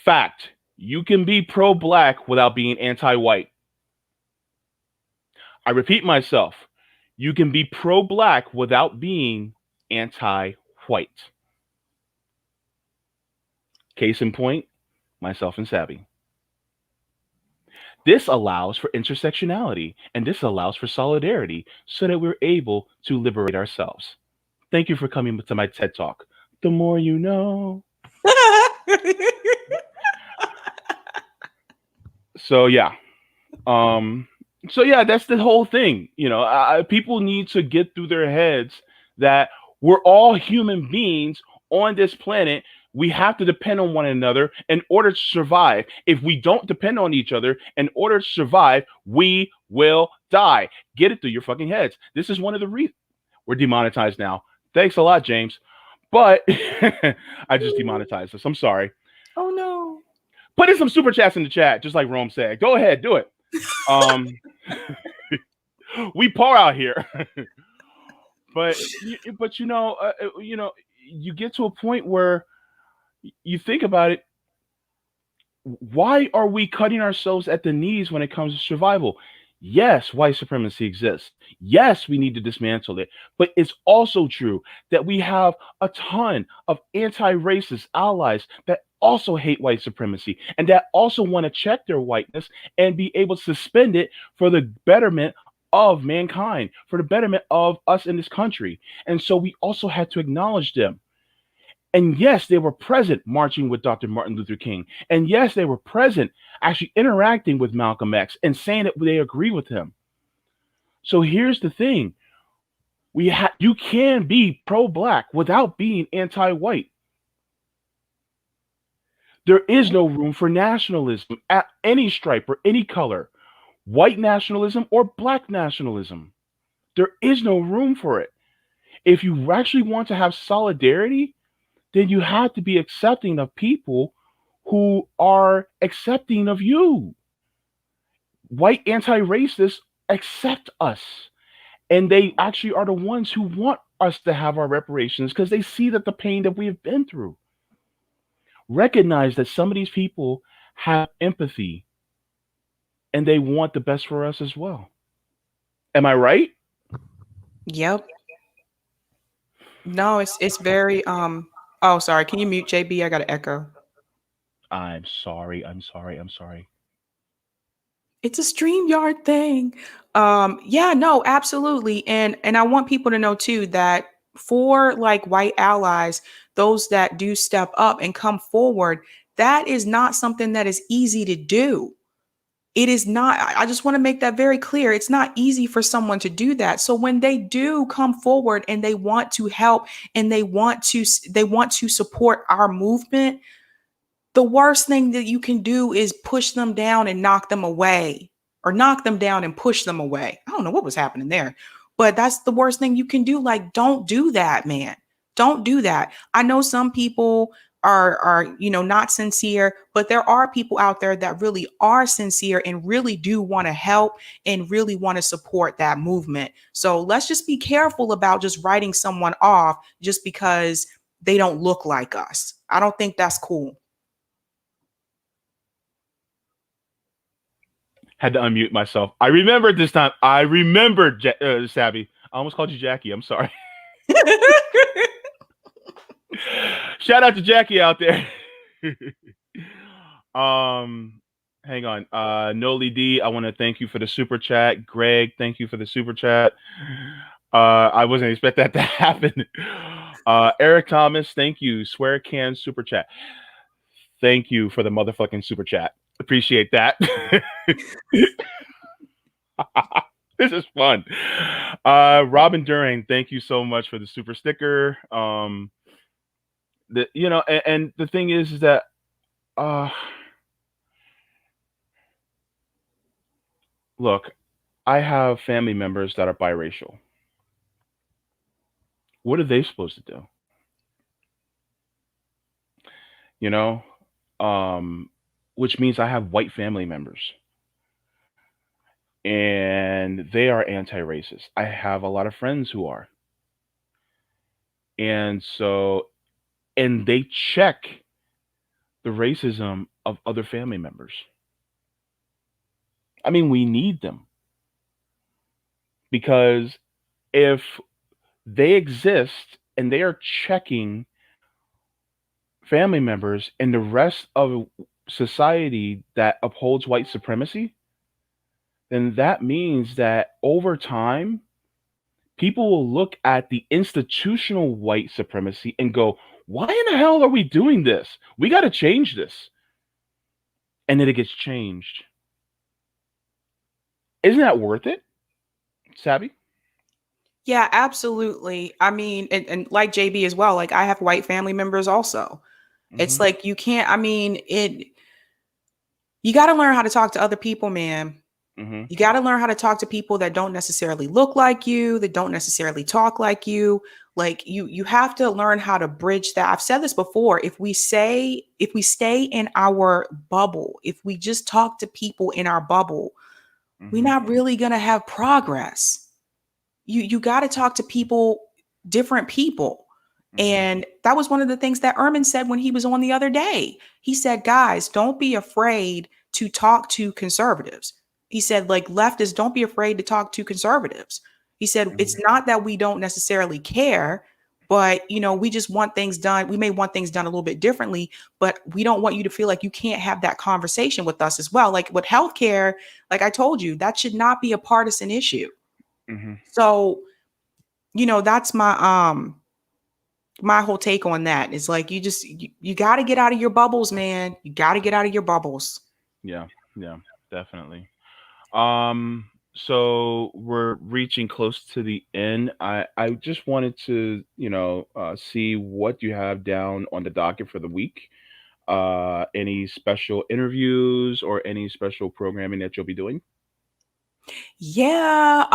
Fact, you can be pro-black without being anti-white. I repeat myself. You can be pro-black without being anti-white. Case in point, myself and Sabby. This allows for intersectionality, and this allows for solidarity so that we're able to liberate ourselves. Thank you for coming to my TED Talk. The more you know. So yeah. That's the whole thing. People need to get through their heads that we're all human beings on this planet. We have to depend on one another in order to survive. If we don't depend on each other in order to survive, we will die. Get it through your fucking heads. This is one of the reasons we're demonetized now. Thanks a lot, James. But I just demonetized us. I'm sorry. Oh no. Put in some super chats in the chat, just like Rome said. Go ahead, do it. We pour out here. but you get to a point where you think about it. Why are we cutting ourselves at the knees when it comes to survival? Yes, white supremacy exists. Yes, we need to dismantle it. But it's also true that we have a ton of anti racist allies that also hate white supremacy and that also want to check their whiteness and be able to suspend it for the betterment of mankind, for the betterment of us in this country. And so we also had to acknowledge them. And yes, they were present marching with Dr. Martin Luther King. And yes, they were present actually interacting with Malcolm X and saying that they agree with him. So here's the thing. You can be pro-black without being anti-white. There is no room for nationalism at any stripe or any color, white nationalism or black nationalism. There is no room for it. If you actually want to have solidarity, then you have to be accepting of people who are accepting of you. White anti-racists accept us. And they actually are the ones who want us to have our reparations because they see that the pain that we have been through. Recognize that some of these people have empathy and they want the best for us as well. Am I right? Yep. No, it's very oh, sorry. Can you mute JB? I got an echo. I'm sorry. I'm sorry. I'm sorry. It's a StreamYard thing. Yeah, no, absolutely. And I want people to know too that for like white allies, those that do step up and come forward, that is not something that is easy to do. It is not. I just want to make that very clear. It's not easy for someone to do that. So when they do come forward and they want to help and they want to support our movement, the worst thing that you can do is push them down and knock them away, or knock them down and push them away. I don't know what was happening there, but that's the worst thing you can do. Like, don't do that, man. Don't do that. I know some people are not sincere, but there are people out there that really are sincere and really do want to help and really want to support that movement. So let's just be careful about just writing someone off just because they don't look like us. I don't think that's cool. Had to unmute myself. I remembered this time. I remembered, Sabby. I almost called you Jackie. I'm sorry. Shout out to Jackie out there. Hang on. Noli D, I want to thank you for the super chat. Greg, thank you for the super chat. I wasn't expecting that to happen. Eric Thomas, thank you. Swear can super chat. Thank you for the motherfucking super chat. Appreciate that. This is fun. Robin During, thank you so much for the super sticker. And the thing is that look, I have family members that are biracial. What are they supposed to do? Which means I have white family members. And they are anti-racist. I have a lot of friends who are. And they check the racism of other family members. I mean, we need them. Because if they exist and they are checking family members and the rest of society that upholds white supremacy, then that means that over time, people will look at the institutional white supremacy and go, why in the hell are we doing this? We got to change this. And then it gets changed. Isn't that worth it, Sabby? Yeah, absolutely. I mean, and like JB as well, like I have white family members also. It's like you got to learn how to talk to other people, man. You got to learn how to talk to people that don't necessarily look like you, that don't necessarily talk like you. Like you have to learn how to bridge that. I've said this before. If we stay in our bubble, if we just talk to people in our bubble, we're not really going to have progress. You got to talk to people, different people. And that was one of the things that Ehrman said when he was on the other day. He said, guys, don't be afraid to talk to conservatives. He said, like, leftists, don't be afraid to talk to conservatives. He said, Mhm. it's not that we don't necessarily care, but we just want things done. We may want things done a little bit differently, but we don't want you to feel like you can't have that conversation with us as well. Like with healthcare, like I told you, that should not be a partisan issue. Mhm. So, that's my whole take on that. Is like you got to get out of your bubbles, man. You got to get out of your bubbles. Yeah, yeah, definitely. So we're reaching close to the end. I just wanted to, see what you have down on the docket for the week. Any special interviews or any special programming that you'll be doing? Yeah.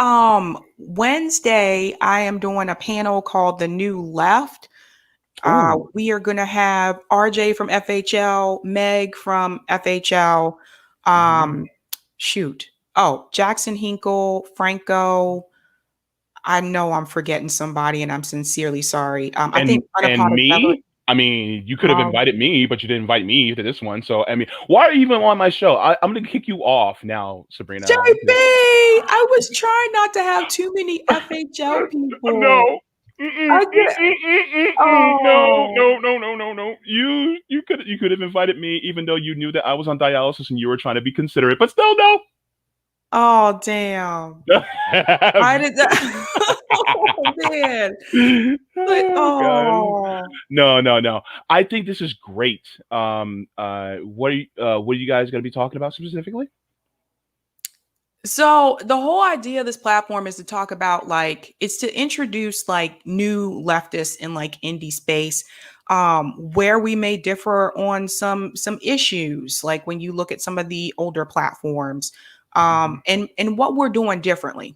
Wednesday, I am doing a panel called The New Left. Ooh. We are going to have RJ from FHL, Meg from FHL. Mhm. Um, shoot. Oh, Jackson Hinkle, Franco. I know I'm forgetting somebody, and I'm sincerely sorry. I And think unapologetic. me? I mean, you could have invited me, but you didn't invite me to this one. So I mean, why are you even on my show? I'm gonna kick you off now, Sabrina. JB, I was trying not to have too many FHL people. No. Mm-mm, I mm-mm, get, mm-mm, no, oh, no, no, no, no, no. You could have invited me, even though you knew that I was on dialysis and you were trying to be considerate, but still no. oh, damn. I did that. Oh, man. But, Oh god. oh. No, no, no. I think this is great. What are you guys going to be talking about specifically? So the whole idea of this platform is to talk about it's to introduce new leftists in indie space, where we may differ on some issues, like when you look at some of the older platforms, Mhm. and what we're doing differently.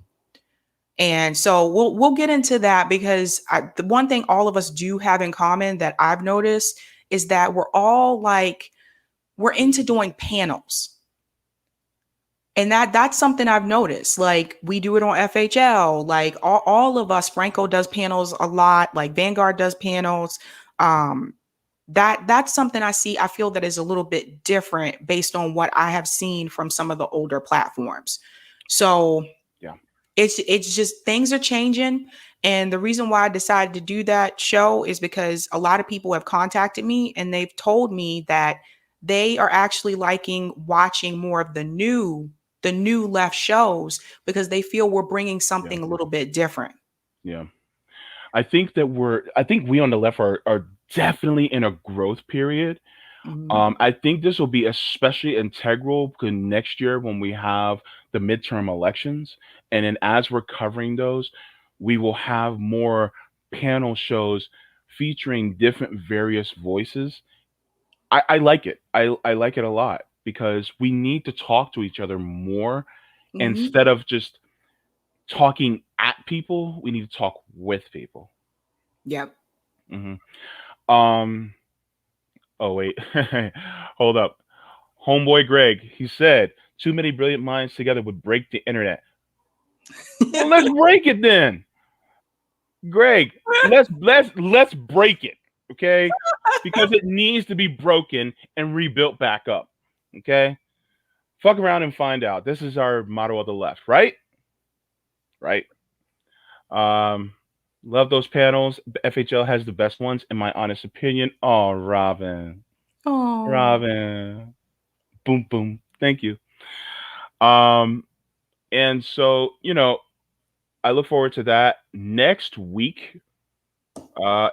And so we'll get into that because the one thing all of us do have in common that I've noticed is that we're all we're into doing panels. And that's something I've noticed. Like we do it on FHL. Like all of us, Franco does panels a lot. Like Vanguard does panels. Um, that's something I feel that is a little bit different based on what I have seen from some of the older platforms. So Yeah. it's just things are changing. And the reason why I decided to do that show is because a lot of people have contacted me and they've told me that they are actually liking watching more of the new left shows because they feel we're bringing Yeah. something a little bit different. Yeah. I think we on the left are definitely in a growth period. Mhm. I think this will be especially integral to next year when we have the midterm elections. And then as we're covering those, we will have more panel shows featuring different various voices. I like it. I like it a lot because we need to talk to each other more Mhm. instead of just talking at people. We need to talk with people. Yep. Hmm. Um, oh, wait. Hold up. Homeboy Greg, he said, too many brilliant minds together would break the internet. Well, let's break it then. Greg, let's break it, okay? Because it needs to be broken and rebuilt back up. Okay? Fuck around and find out. This is our motto of the left, right? Right. Um love those panels. FHL has the best ones in my honest opinion. Oh, Robin. Oh. Robin. Boom boom. Thank you. Um and so, I look forward to that. Next week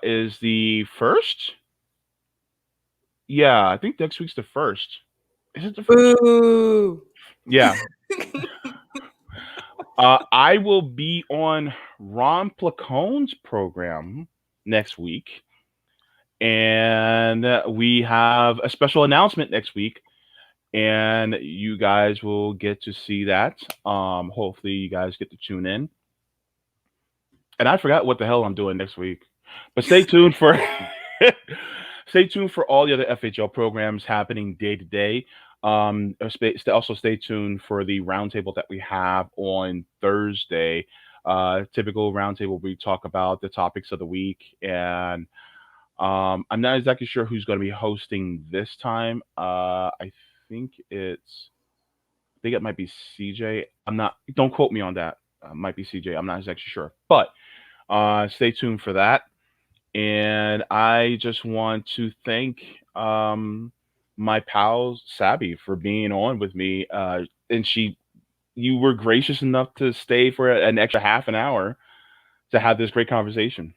is the first. Yeah, I think next week's the first. Is it the first? Boo. Yeah. I will be on Ron Placone's program next week, and we have a special announcement next week, and you guys will get to see that. Hopefully, you guys get to tune in. And I forgot what the hell I'm doing next week, but stay tuned for stay tuned for all the other FHL programs happening day to day. Also stay tuned for the roundtable that we have on Thursday. Typical roundtable, we talk about the topics of the week, and I'm not exactly sure who's going to be hosting this time. I think think it might be CJ. I'm not. Don't quote me on that. Might be CJ. I'm not exactly sure. But stay tuned for that. And I just want to thank my pal Sabby for being on with me. And you were gracious enough to stay for an extra half an hour to have this great conversation.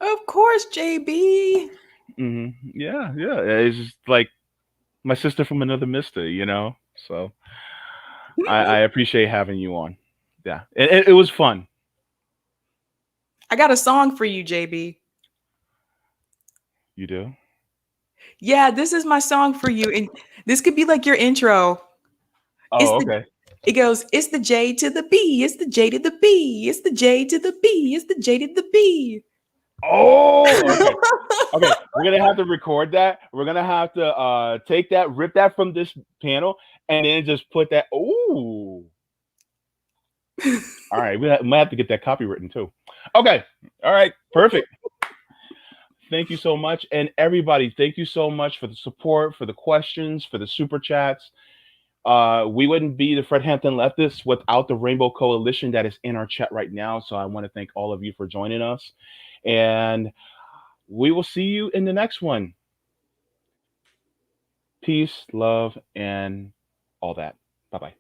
Of course, JB. Yeah, yeah. It's just like my sister from another mister, you know? So I appreciate having you on. Yeah. It was fun. I got a song for you, JB. You do? Yeah, this is my song for you. And this could be like your intro. Oh, okay. It goes, it's the J to the B, it's the J to the B, it's the J to the B, it's the J to the B. Oh, okay. Okay, we're gonna have to record that. We're gonna have to take that, rip that from this panel, and then just put that. Ooh. All right, might have to get that copywritten too. Okay. All right. Perfect. Thank you so much, and everybody, thank you so much for the support, for the questions, for the super chats. We wouldn't be the Fred Hampton Leftists without the Rainbow Coalition that is in our chat right now. So I want to thank all of you for joining us, and we will see you in the next one. Peace, love, and all that. Bye-bye.